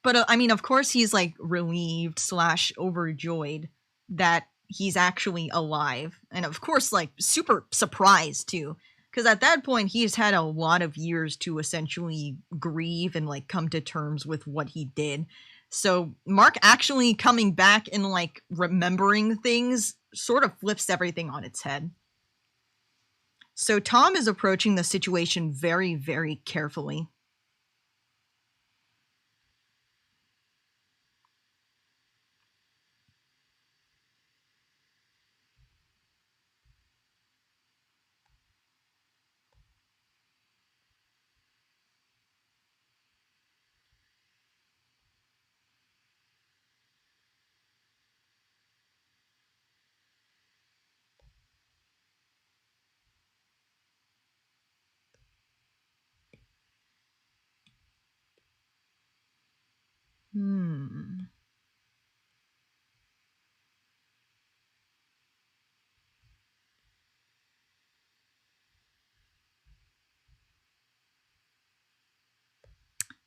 But I mean, of course, he's like relieved / overjoyed that he's actually alive, and of course, like super surprised too, because at that point he's had a lot of years to essentially grieve and like come to terms with what he did. So Mark actually coming back and like remembering things sort of flips everything on its head. So Tom is approaching the situation very, very carefully.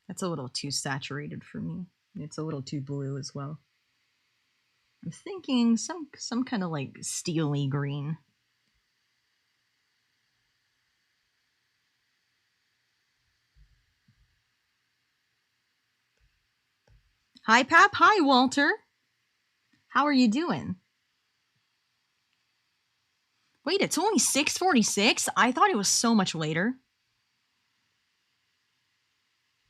That's a little too saturated for me. It's a little too blue as well. I'm thinking some kind of like steely green. Hi, Pap. Hi, Walter. How are you doing? Wait, it's only 6:46? I thought it was so much later.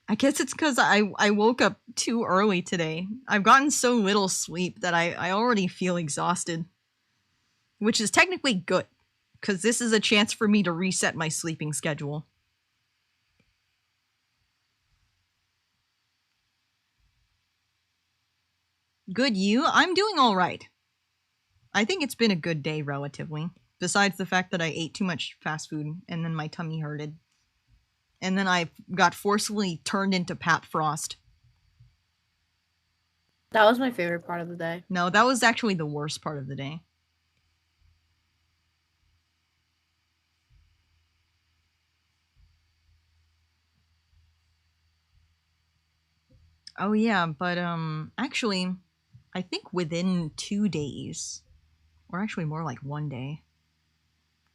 I guess it's because I woke up too early today. I've gotten so little sleep that I already feel exhausted. Which is technically good, because this is a chance for me to reset my sleeping schedule. Good, you? I'm doing alright. I think it's been a good day, relatively. Besides the fact that I ate too much fast food, and then my tummy hurted. And then I got forcefully turned into Pat Frost. That was my favorite part of the day. No, that was actually the worst part of the day. Oh yeah, but actually, I think within 2 days, or actually more like 1 day,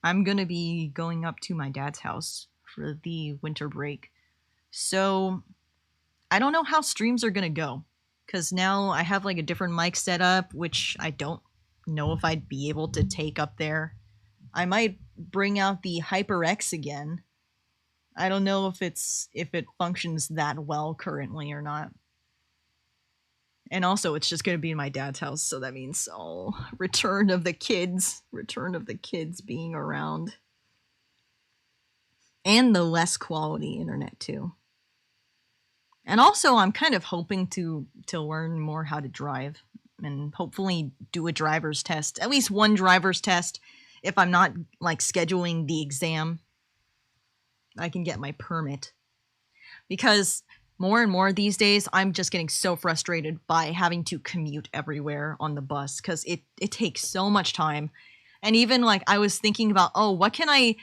I'm gonna be going up to my dad's house for the winter break. So, I don't know how streams are gonna go, because now I have like a different mic setup, which I don't know if I'd be able to take up there. I might bring out the HyperX again. I don't know if it functions that well currently or not. And also, it's just going to be in my dad's house, so that means, return of the kids being around. And the less quality internet, too. And also, I'm kind of hoping to learn more how to drive, and hopefully do a driver's test, at least one driver's test, if I'm not, like, scheduling the exam. I can get my permit. Because more and more these days, I'm just getting so frustrated by having to commute everywhere on the bus, because it takes so much time. And even, like, I was thinking about, what can I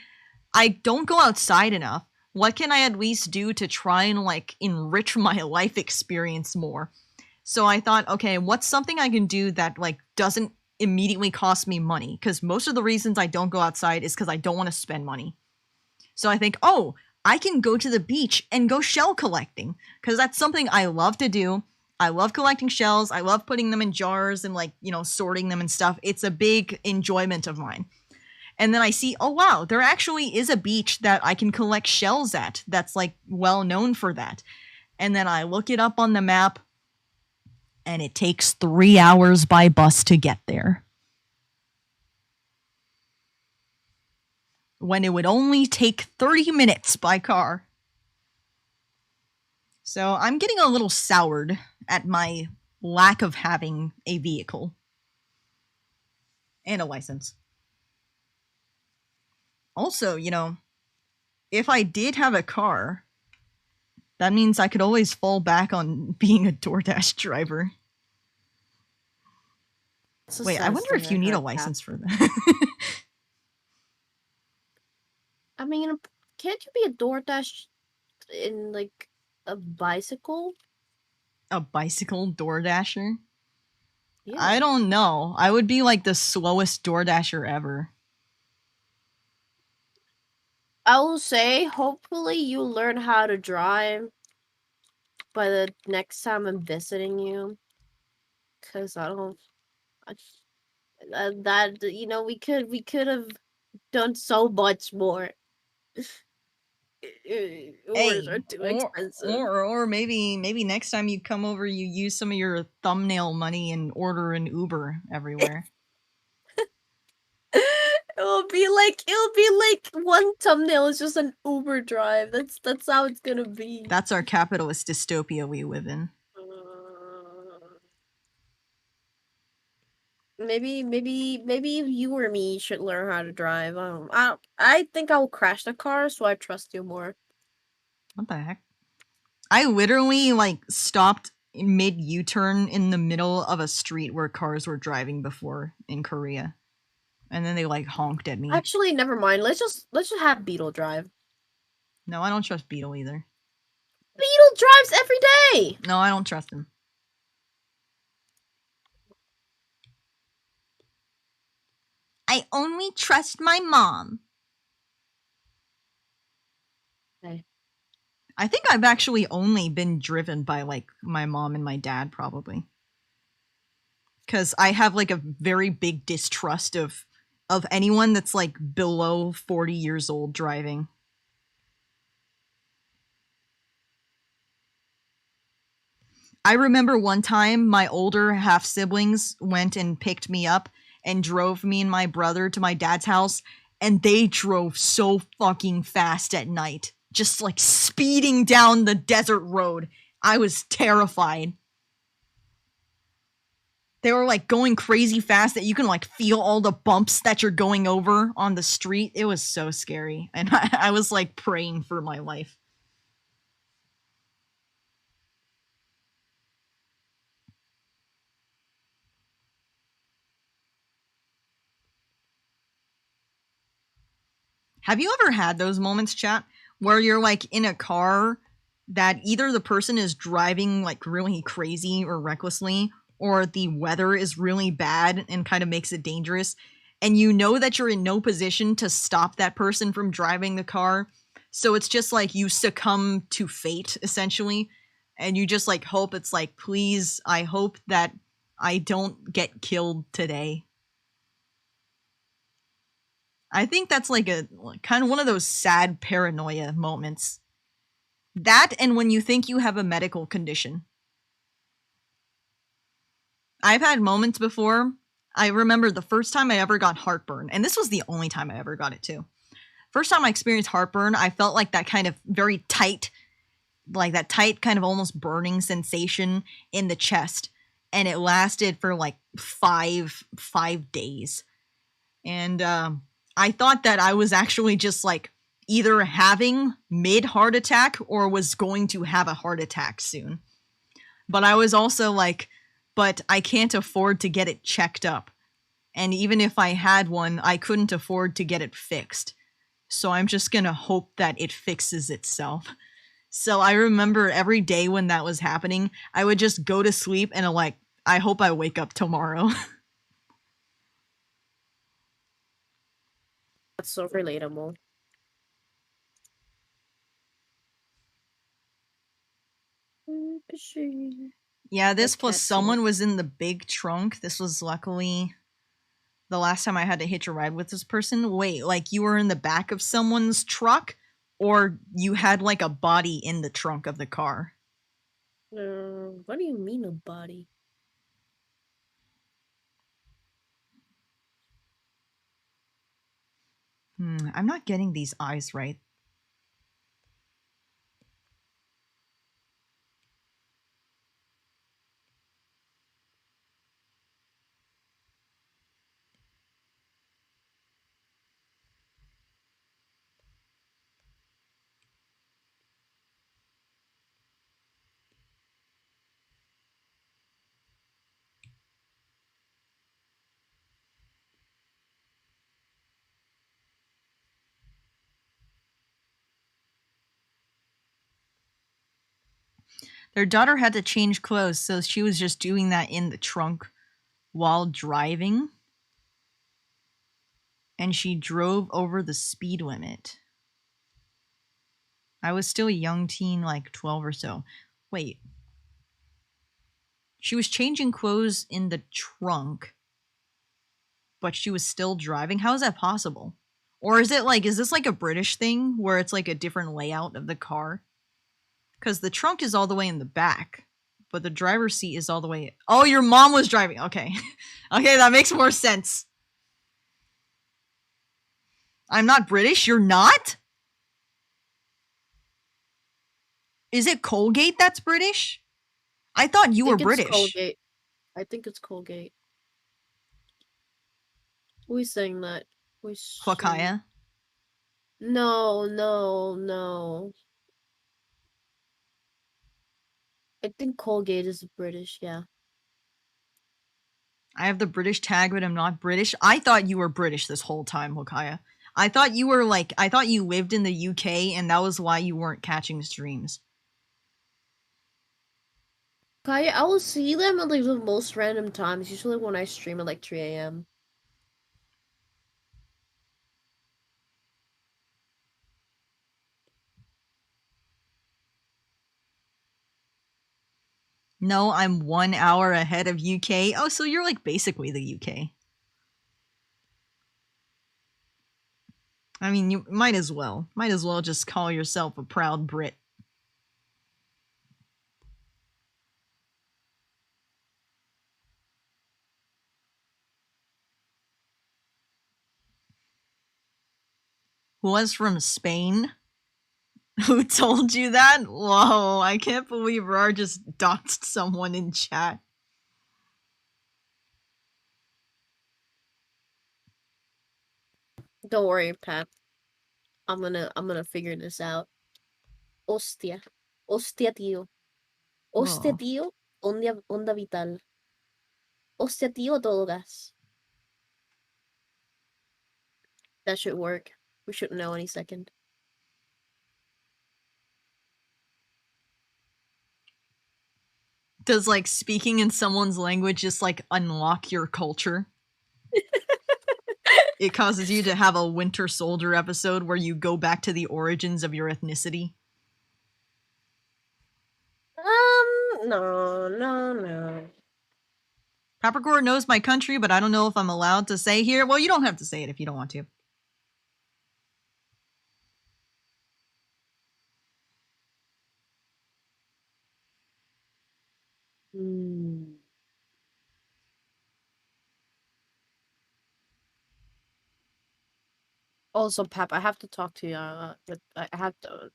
don't go outside enough. What can I at least do to try and, like, enrich my life experience more? So I thought, okay, what's something I can do that, like, doesn't immediately cost me money? Because most of the reasons I don't go outside is because I don't want to spend money. So I think, I can go to the beach and go shell collecting, because that's something I love to do. I love collecting shells. I love putting them in jars and, like, sorting them and stuff. It's a big enjoyment of mine. And then I see, wow, there actually is a beach that I can collect shells at that's, like, well known for that. And then I look it up on the map, and it takes 3 hours by bus to get there. When it would only take 30 minutes by car. So I'm getting a little soured at my lack of having a vehicle. And a license. Also, if I did have a car, that means I could always fall back on being a DoorDash driver. Wait, I wonder if you need a license for that. I mean, can't you be a DoorDash in, like, a bicycle? A bicycle DoorDasher? Yeah. I don't know. I would be, like, the slowest DoorDasher ever. I will say, hopefully you learn how to drive by the next time I'm visiting you. Because we could have done so much more. Orders are too expensive. Or maybe next time you come over, you use some of your thumbnail money and order an Uber everywhere. It'll be like one thumbnail is just an Uber drive. That's how it's gonna be. That's our capitalist dystopia we live in. Maybe you or me should learn how to drive. I think I will crash the car, so I trust you more. What the heck? I literally, like, stopped mid U-turn in the middle of a street where cars were driving before in Korea. And then they, like, honked at me. Actually, never mind. Let's just have Beetle drive. No, I don't trust Beetle either. Beetle drives every day! No, I don't trust him. I only trust my mom. Okay. I think I've actually only been driven by, like, my mom and my dad, probably. because I have like a very big distrust of anyone that's like below 40 years old driving. I remember one time my older half siblings went and picked me up and drove me and my brother to my dad's house, and they drove so fucking fast at night, just like speeding down the desert road. I was terrified. They were like going crazy fast that you can like feel all the bumps that you're going over on the street. It was so scary. And I was like praying for my life. Have you ever had those moments, chat, where you're like in a car that either the person is driving like really crazy or recklessly, or the weather is really bad and kind of makes it dangerous, and you know that you're in no position to stop that person from driving the car, so it's just like you succumb to fate, essentially, and you just like hope it's like, please, I hope that I don't get killed today. I think that's like a kind of one of those sad paranoia moments. That and when you think you have a medical condition. I've had moments before. I remember the first time I ever got heartburn, and this was the only time I ever got it too. First time I experienced heartburn, I felt like that kind of very tight, like that tight kind of almost burning sensation in the chest, and it lasted for like five days. And I thought that I was actually just like either having mid-heart attack or was going to have a heart attack soon. But I was also like, but I can't afford to get it checked up. And even if I had one, I couldn't afford to get it fixed. So I'm just gonna hope that it fixes itself. So I remember every day when that was happening, I would just go to sleep and like, I hope I wake up tomorrow. That's so relatable. Yeah, this Like plus cat someone too. was in the big trunk. This was luckily the last time I had to hitch a ride with this person. Wait, like you were in the back of someone's truck, or you had like a body in the trunk of the car? What do you mean a body? I'm not getting these eyes right. Their daughter had to change clothes, so she was just doing that in the trunk while driving. And she drove over the speed limit. I was still a young teen, like 12 or so. Wait. She was changing clothes in the trunk, but she was still driving? How is that possible? Or is it like, is this like a British thing where it's like a different layout of the car? Because the trunk is all the way in the back, but the driver's seat is all the way. Oh, your mom was driving. Okay. Okay, that makes more sense. I'm not British. You're not? Is it Colgate that's British? I thought you were British. Colgate. I think it's Colgate. Who is saying that? Wakaya. No. I think Colgate is British, yeah. I have the British tag, but I'm not British. I thought you were British this whole time, Wakaya. I thought you were like, I thought you lived in the UK and that was why you weren't catching streams. Kaya, I will see them at like the most random times, usually when I stream at like 3 a.m. No, I'm 1 hour ahead of UK. Oh, so you're like basically the UK. I mean, you might as well. Might as well just call yourself a proud Brit. Was from Spain? Who told you that? Whoa, I can't believe Rar just doxed someone in chat. Don't worry, Pap. I'm gonna figure this out. Hostia. Hostia, tío. Hostia, Whoa. tío. Onda vital. Hostia, tío, todo gas. That should work. We should know any second. Does like speaking in someone's language just like unlock your culture? It causes you to have a Winter Soldier episode where you go back to the origins of your ethnicity. No. Paprikor knows my country, but I don't know if I'm allowed to say here. Well, you don't have to say it if you don't want to. Hmm. Also, Pap, I have to talk to you. I have to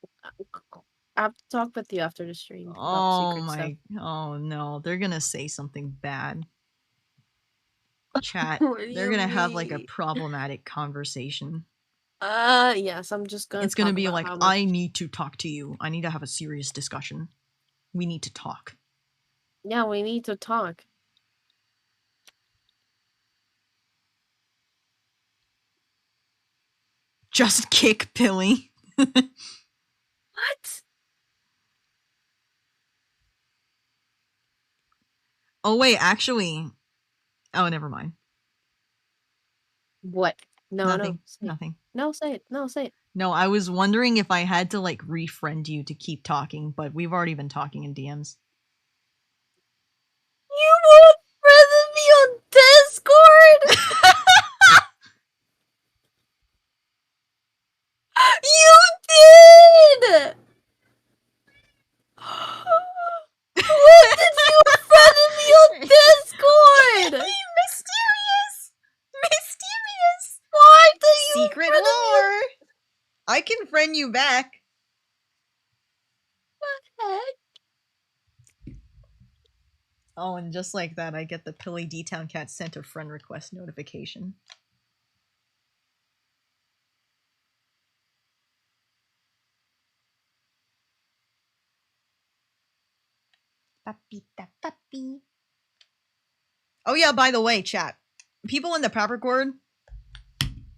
talk with you after the stream about Oh secret stuff. oh no, they're gonna say something bad. Chat, What do they're you gonna have like a mean? problematic conversation. Yes, I'm just gonna It's gonna talk be about like, how I much. need to talk to you. I need to have a serious discussion. We need to talk. Yeah, we need to talk. Just kick Pilly. What? Oh wait, actually. Oh, never mind. What? No, Nothing. say it. Nothing. No, say it. No, say it. No, I was wondering if I had to like refriend you to keep talking, but we've already been talking in DMs. You won't friend me on Discord? You did! When did you friend me on Discord? Mysterious! Mysterious! Why did you Secret friend me on lore! I can friend you back. the heck? Oh, and just like that, I get the Pilly D-Town Cat sent a friend request notification. Papita papi. Oh yeah, by the way, chat. People in the Paprikord,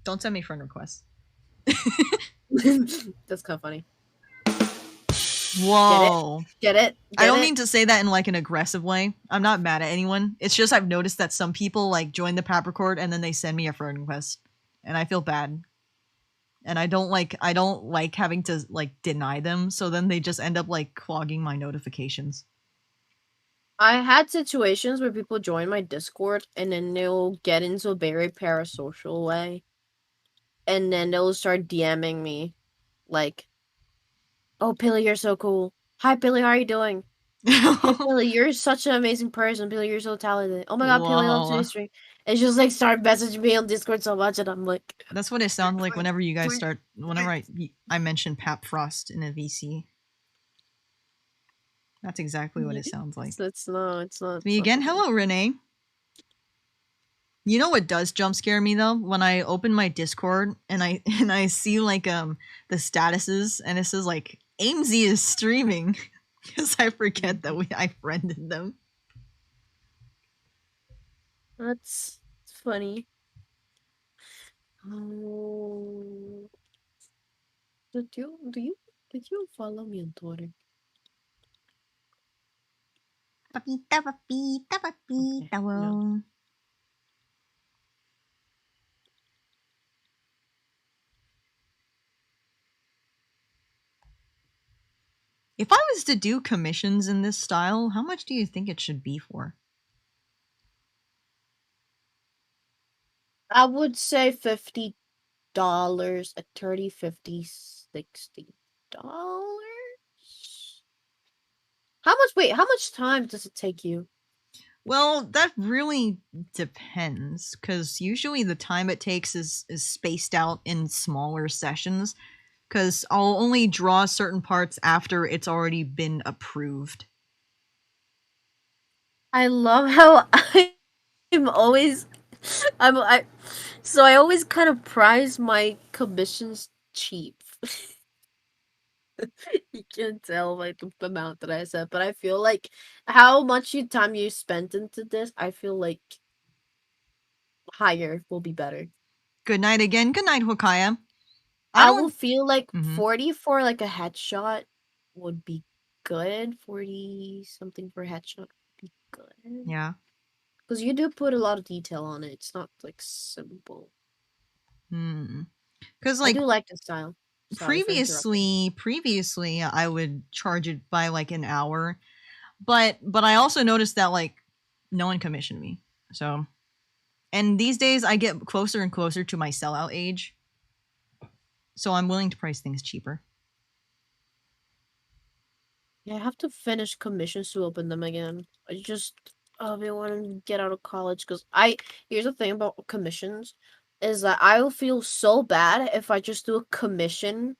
don't send me friend requests. That's kind of funny. Whoa. Get it? I don't mean to say that in like an aggressive way. I'm not mad at anyone. It's just I've noticed that some people like join the Paprikord and then they send me a friend request. And I feel bad. And I don't like having to like deny them, so then they just end up like clogging my notifications. I had situations where people join my Discord and then they'll get into a very parasocial way. And then they'll start DMing me like, oh, Pilly, you're so cool. Hi, Pilly, how are you doing? Hey, Pilly, you're such an amazing person. Pilly, you're so talented. Oh my god, Pilly, I love Whoa. to stream. It's just like start messaging me on Discord so much, and I'm like, That's what it sounds like whenever you guys start. Whenever I mention Pap Frost in a VC. That's exactly what it sounds like. It's not. It's me again. Hello, Renee. You know what does jump scare me though? When I open my Discord and I see like the statuses and it says like Amesy is streaming because I forget that I friended them. That's funny. Oh, did you follow me on Twitter? Papita, papita, papita. Okay, no. If I was to do commissions in this style, how much do you think it should be for? I would say $50 at 30, 50, $60. How much time does it take you? Well, that really depends, because usually the time it takes is spaced out in smaller sessions, because I'll only draw certain parts after it's already been approved. I love how I'm always so I always kind of price my commissions cheap. You can tell by the amount that I said, but I feel like how much time you spent into this, I feel like higher will be better. Good night again. Good night, Hokaya. I will feel like Mhm. 40 for like a headshot would be good. 40 something for a headshot would be good. Yeah. Because you do put a lot of detail on it. It's not like simple. Because I do like the style. Sorry for interrupting. previously I would charge it by like an hour, but I also noticed that like no one commissioned me. So, and these days I get closer and closer to my sellout age, so I'm willing to price things cheaper. Yeah, I have to finish commissions to open them again. I want to get out of college because here's the thing about commissions is that I will feel so bad if I just do a commission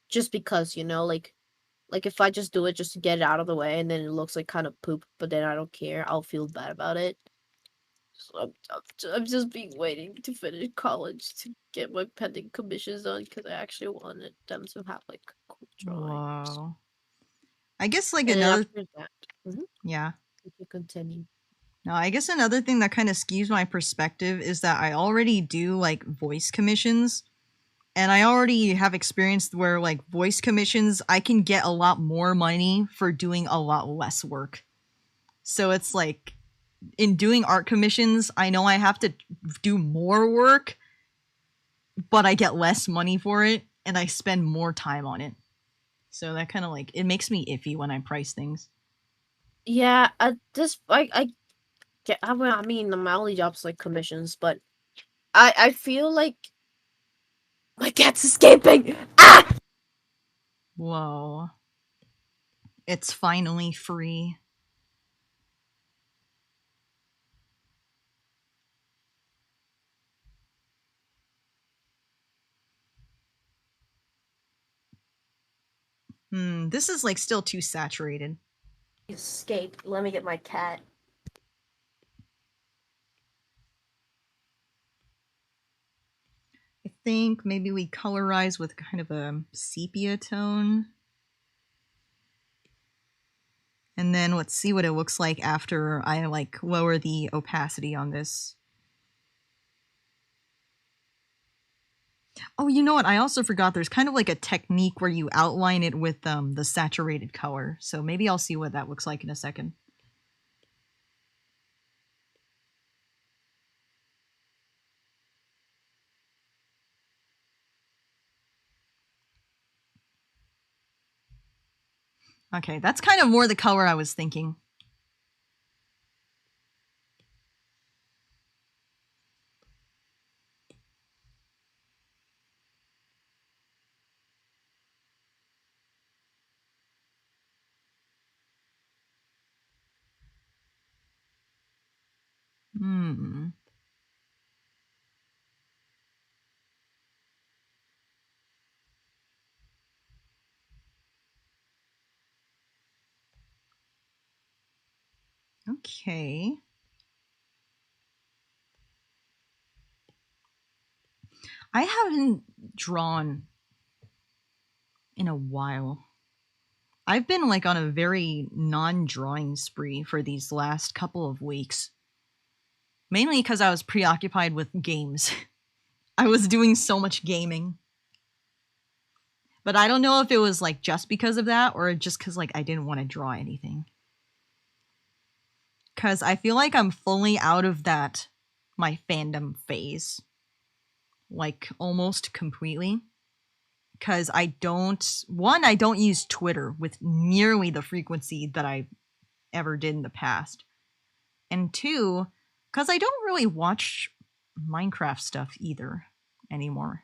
just because, like if I just do it just to get it out of the way and then it looks like kind of poop, but then I don't care, I'll feel bad about it. So I'm just waiting to finish college to get my pending commissions on because I actually wanted them to have like cool drawings. Wow. I guess like And another after that, yeah. if you continue. No, I guess another thing that kind of skews my perspective is that I already do like voice commissions, and I already have experience where like voice commissions I can get a lot more money for doing a lot less work. So it's like in doing art commissions, I know I have to do more work, but I get less money for it and I spend more time on it. So that kind of like it makes me iffy when I price things. Yeah, I mean, my only job's like commissions, but I feel like my cat's escaping. Ah! Whoa. It's finally free. This is like still too saturated. Escape. Let me get my cat. I think maybe we colorize with kind of a sepia tone. And then let's see what it looks like after I like lower the opacity on this. Oh, you know what? I also forgot there's kind of like a technique where you outline it with the saturated color. So maybe I'll see what that looks like in a second. Okay, that's kind of more the color I was thinking. Okay. I haven't drawn in a while. I've been like on a very non-drawing spree for these last couple of weeks. Mainly because I was preoccupied with games. I was doing so much gaming. But I don't know if it was like just because of that or just because like I didn't want to draw anything. Because I feel like I'm fully out of that my fandom phase. Like almost completely. because I don't use Twitter with nearly the frequency that I ever did in the past. And 2, because I don't really watch Minecraft stuff either anymore.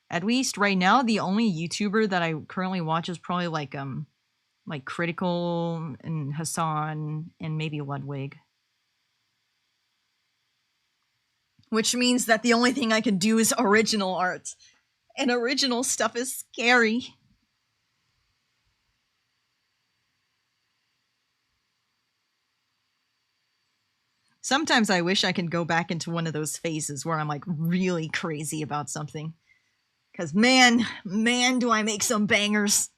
At least right now, the only YouTuber that I currently watch is probably like Critical and Hassan and maybe Ludwig. Which means that the only thing I can do is original art. And original stuff is scary. Sometimes I wish I could go back into one of those phases where I'm like really crazy about something. Cause man, do I make some bangers.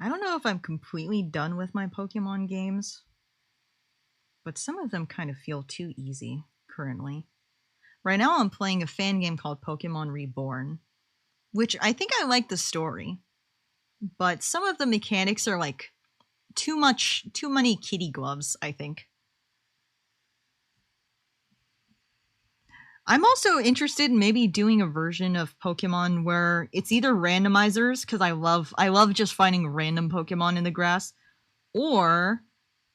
I don't know if I'm completely done with my Pokemon games, but some of them kind of feel too easy currently. Right now I'm playing a fan game called Pokemon Reborn, which I think I like the story, but some of the mechanics are like too many kitty gloves, I think. I'm also interested in maybe doing a version of Pokemon where it's either randomizers, because I love just finding random Pokemon in the grass, or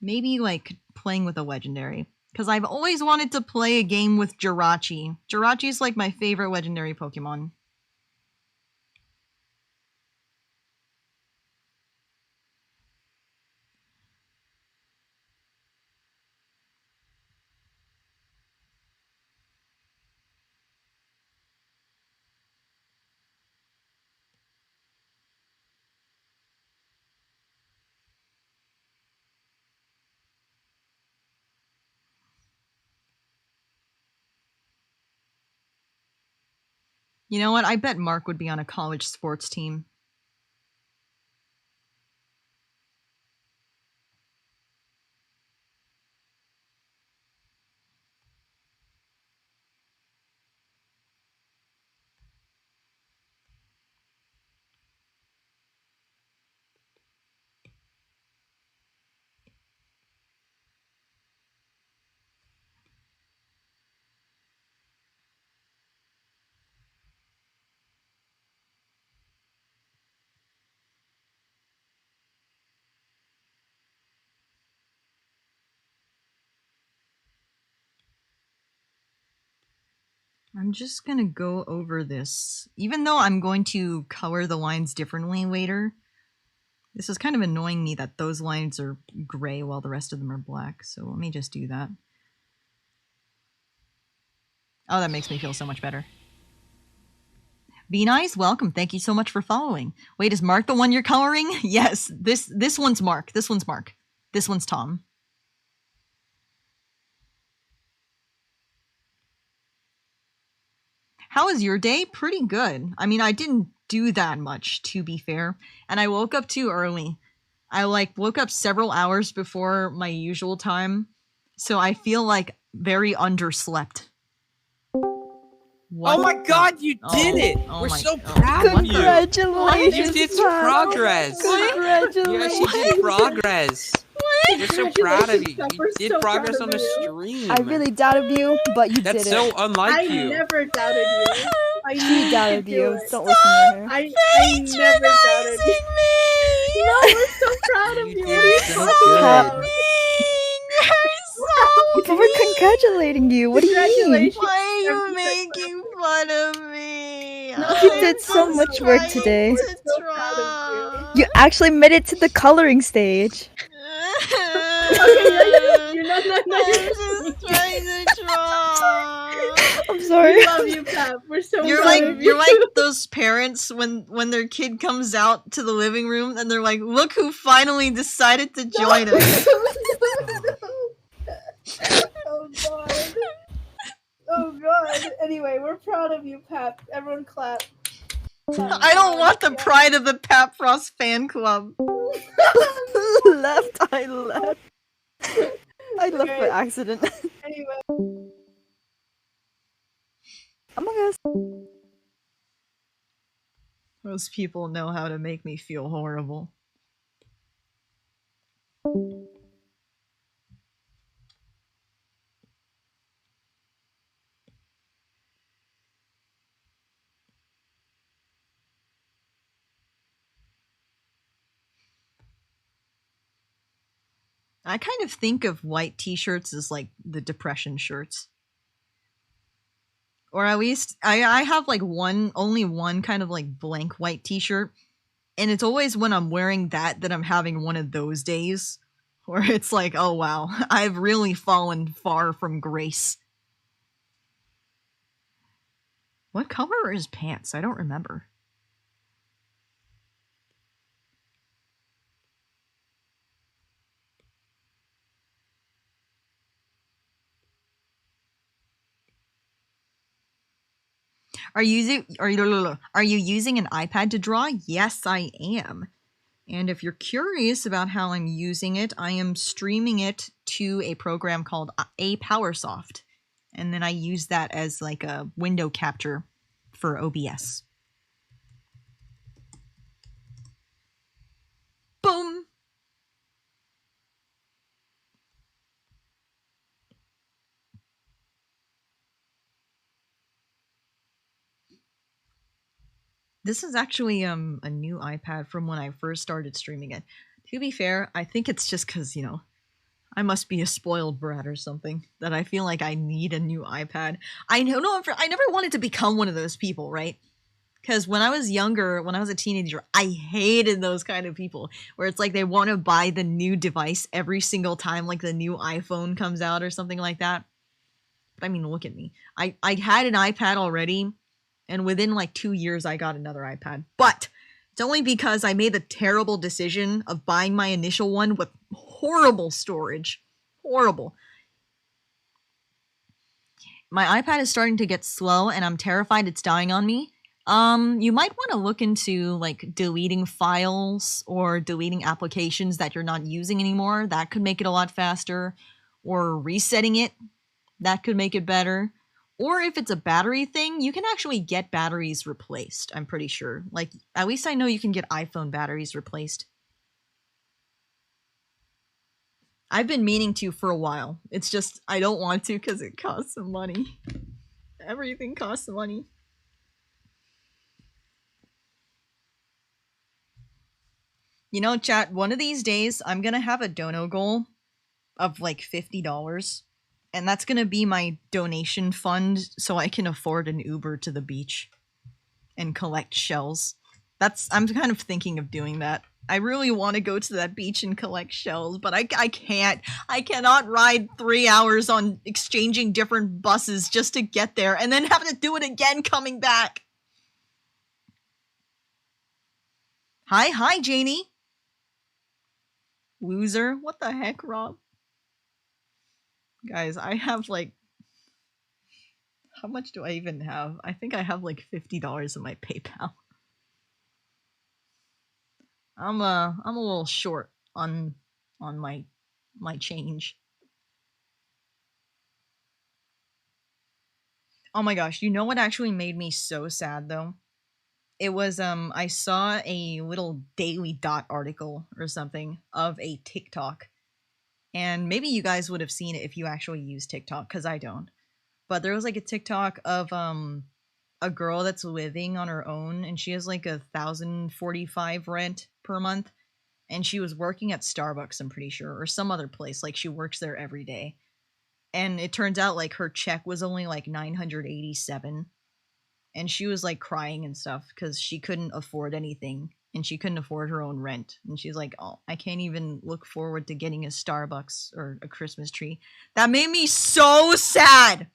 maybe like playing with a legendary. Because I've always wanted to play a game with Jirachi. Jirachi's like my favorite legendary Pokemon. You know what? I bet Mark would be on a college sports team. I'm just gonna go over this, even though I'm going to color the lines differently later. This is kind of annoying me that those lines are gray while the rest of them are black, so let me just do that. Oh, that makes me feel so much better. Be Nice, welcome. Thank you so much for following. Wait, is Mark the one you're coloring? Yes, this one's Mark. This one's Mark. This one's Tom. How was your day? Pretty good. I mean, I didn't do that much, to be fair. And I woke up too early. I woke up several hours before my usual time. So I feel like very underslept. What? Oh my god, you did it! We're so proud of you! Congratulations! You did some progress! Congratulations! You actually did progress! We're so proud of you. You did progress on the stream. I really doubted you, but you did it. That's so unlike you. I never doubted you. She doubted you. Don't listen to her. I never doubted you. No, we're so proud of you. What are you talking about? People were congratulating you. What do you mean? Why are you making fun of me? You did so much work today. So proud of you. You actually made it to the coloring stage. You're not. I'm just trying to draw. I'm sorry. We love you, Pap. We're so You're proud like of you. those parents when their kid comes out to the living room and they're like, "Look who finally decided to join us." Oh god. Oh god. Anyway, we're proud of you, Pap. Everyone clap. I don't want the pride of the Pat Frost fan club. Left. I left. I left by Okay. accident. Anyway, Among Us. Those people know how to make me feel horrible. I kind of think of white t-shirts as like the depression shirts. Or at least I have like only one kind of like blank white t-shirt. And it's always when I'm wearing that I'm having one of those days where it's like, oh wow, I've really fallen far from grace. What color are his pants? I don't remember. Are you using an iPad to draw? Yes, I am. And if you're curious about how I'm using it, I am streaming it to a program called APowerSoft. And then I use that as like a window capture for OBS. Boom! This is actually a new iPad from when I first started streaming it. To be fair, I think it's just because, you know, I must be a spoiled brat or something, that I feel like I need a new iPad. I never wanted to become one of those people, right? Because when I was younger, when I was a teenager, I hated those kind of people where it's like they want to buy the new device every single time like the new iPhone comes out or something like that. But I mean, look at me. I had an iPad already, and within like 2 years I got another iPad. But it's only because I made the terrible decision of buying my initial one with horrible storage. Horrible. My iPad is starting to get slow and I'm terrified it's dying on me. You might want to look into like deleting files or deleting applications that you're not using anymore. That could make it a lot faster. Or resetting it. That could make it better. Or if it's a battery thing, you can actually get batteries replaced, I'm pretty sure. Like, at least I know you can get iPhone batteries replaced. I've been meaning to for a while. It's just, I don't want to because it costs some money. Everything costs money. You know, chat, one of these days, I'm gonna have a dono goal of like $50. And that's gonna be my donation fund so I can afford an Uber to the beach and collect shells. I'm kind of thinking of doing that. I really want to go to that beach and collect shells, but I can't. I cannot ride 3 hours on exchanging different buses just to get there and then have to do it again coming back. Hi, Janie. Loser. What the heck, Rob? Guys, I have like... How much do I even have? I think I have like $50 in my PayPal. I'm a little short on my change. Oh my gosh, you know what actually made me so sad though? It was I saw a little Daily Dot article or something of a TikTok. And maybe you guys would have seen it if you actually use TikTok, because I don't. But there was like a TikTok of a girl that's living on her own, and she has like $1,045 rent per month, and she was working at Starbucks, I'm pretty sure, or some other place. Like she works there every day, and it turns out like her check was only like $987, and she was like crying and stuff because she couldn't afford anything and she couldn't afford her own rent. And she's like, oh, I can't even look forward to getting a Starbucks or a Christmas tree. That made me so sad.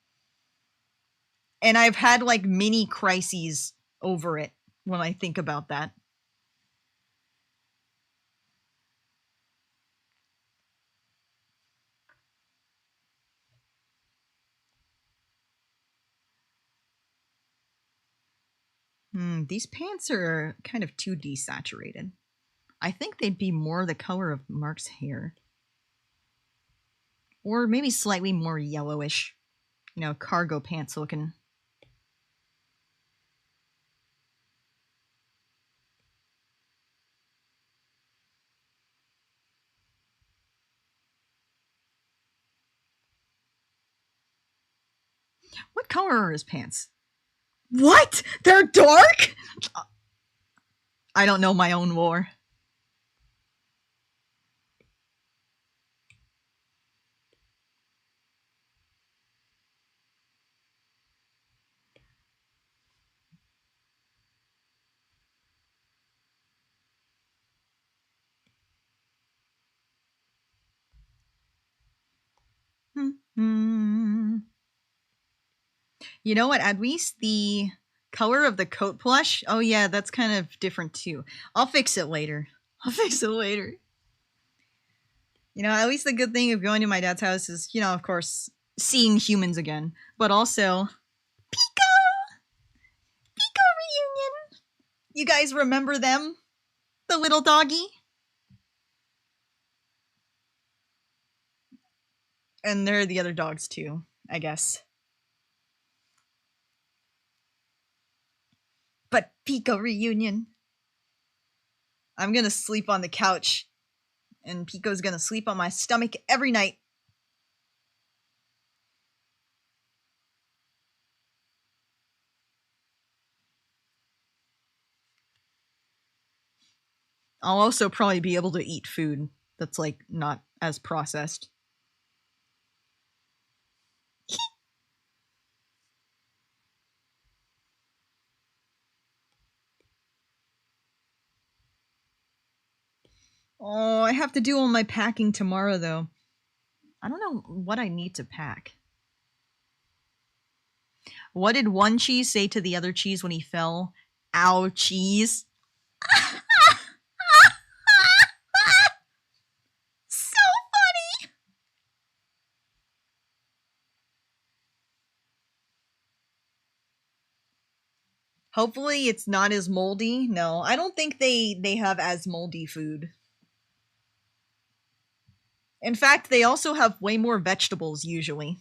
And I've had like mini crises over it when I think about that. These pants are kind of too desaturated. I think they'd be more the color of Mark's hair. Or maybe slightly more yellowish. You know, cargo pants looking. What color are his pants? What? They're dark? I don't know my own lore. You know what? At least the color of the coat plush. Oh yeah, that's kind of different too. I'll fix it later. I'll fix it later. You know, at least the good thing of going to my dad's house is, you know, of course, seeing humans again, but also Pico! Pico reunion! You guys remember them? The little doggy? And there are the other dogs too, I guess. But Pico reunion. I'm gonna sleep on the couch, and Pico's gonna sleep on my stomach every night. I'll also probably be able to eat food that's like not as processed. Oh, I have to do all my packing tomorrow though. I don't know what I need to pack. What did one cheese say to the other cheese when he fell? Ow, cheese. So funny. Hopefully it's not as moldy. No, I don't think they have as moldy food. In fact, they also have way more vegetables usually.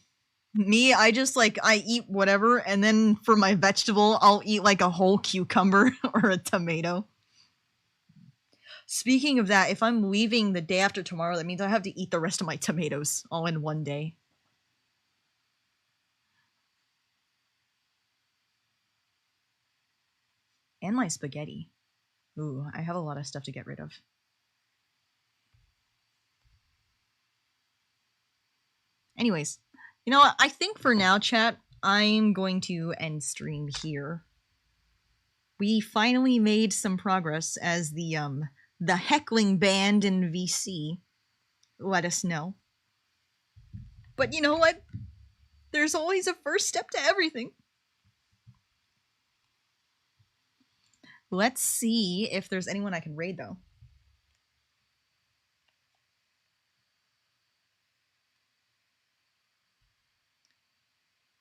Me, I just like, I eat whatever, and then for my vegetable, I'll eat like a whole cucumber or a tomato. Speaking of that, if I'm leaving the day after tomorrow, that means I have to eat the rest of my tomatoes all in one day. And my spaghetti. Ooh, I have a lot of stuff to get rid of. Anyways, you know what? I think for now, chat, I'm going to end stream here. We finally made some progress as the heckling band in VC let us know. But you know what? There's always a first step to everything. Let's see if there's anyone I can raid, though.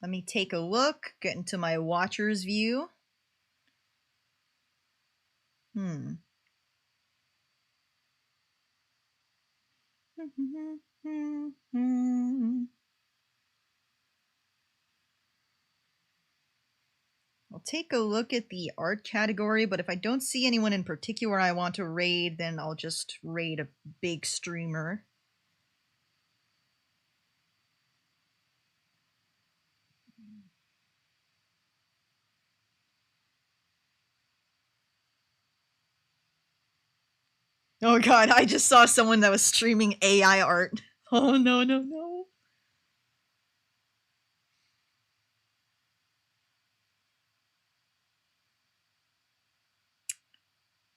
Let me take a look, get into my watcher's view. I'll take a look at the art category, but if I don't see anyone in particular I want to raid, then I'll just raid a big streamer. Oh god, I just saw someone that was streaming AI art. Oh no, no, no.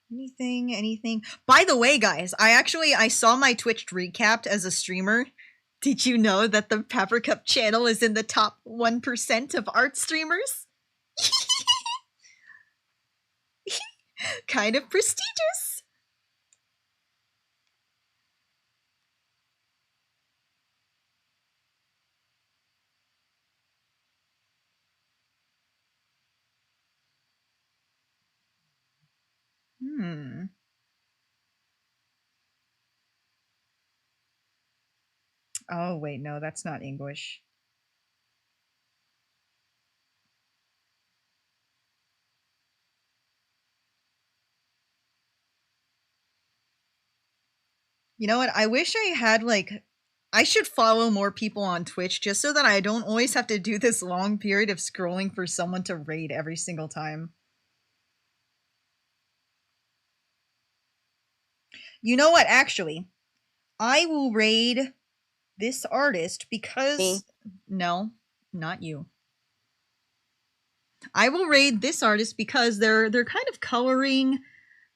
Let me anything. By the way, guys, I saw my Twitch recapped as a streamer. Did you know that the Pepper Cup channel is in the top 1% of art streamers? Kind of prestigious. Oh, wait, no, that's not English. You know what? I wish I had, like, I should follow more people on Twitch just so that I don't always have to do this long period of scrolling for someone to raid every single time. You know what? Actually, I will raid this artist because Me. no, not you. I will raid this artist because they're kind of coloring,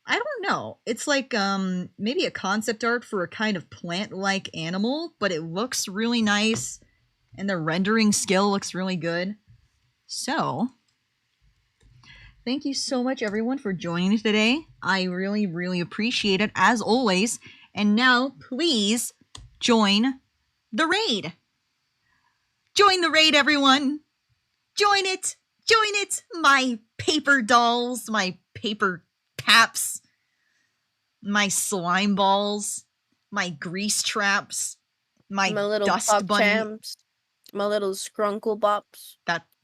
I don't know. It's like maybe a concept art for a kind of plant-like animal, but it looks really nice and the rendering skill looks really good. So, thank you so much everyone for joining today. I really, really appreciate it as always. And now, please join the raid. Join the raid, everyone. Join it. Join it. My paper dolls, my paper caps, my slime balls, my grease traps, my little dust pop bunny. champs, my little scrunkle bops,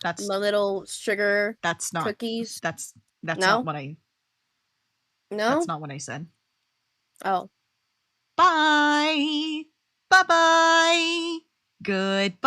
That's my little sugar that's not cookies. that's No? not what I No? that's not what I said. Oh. Bye. Bye-bye. Goodbye.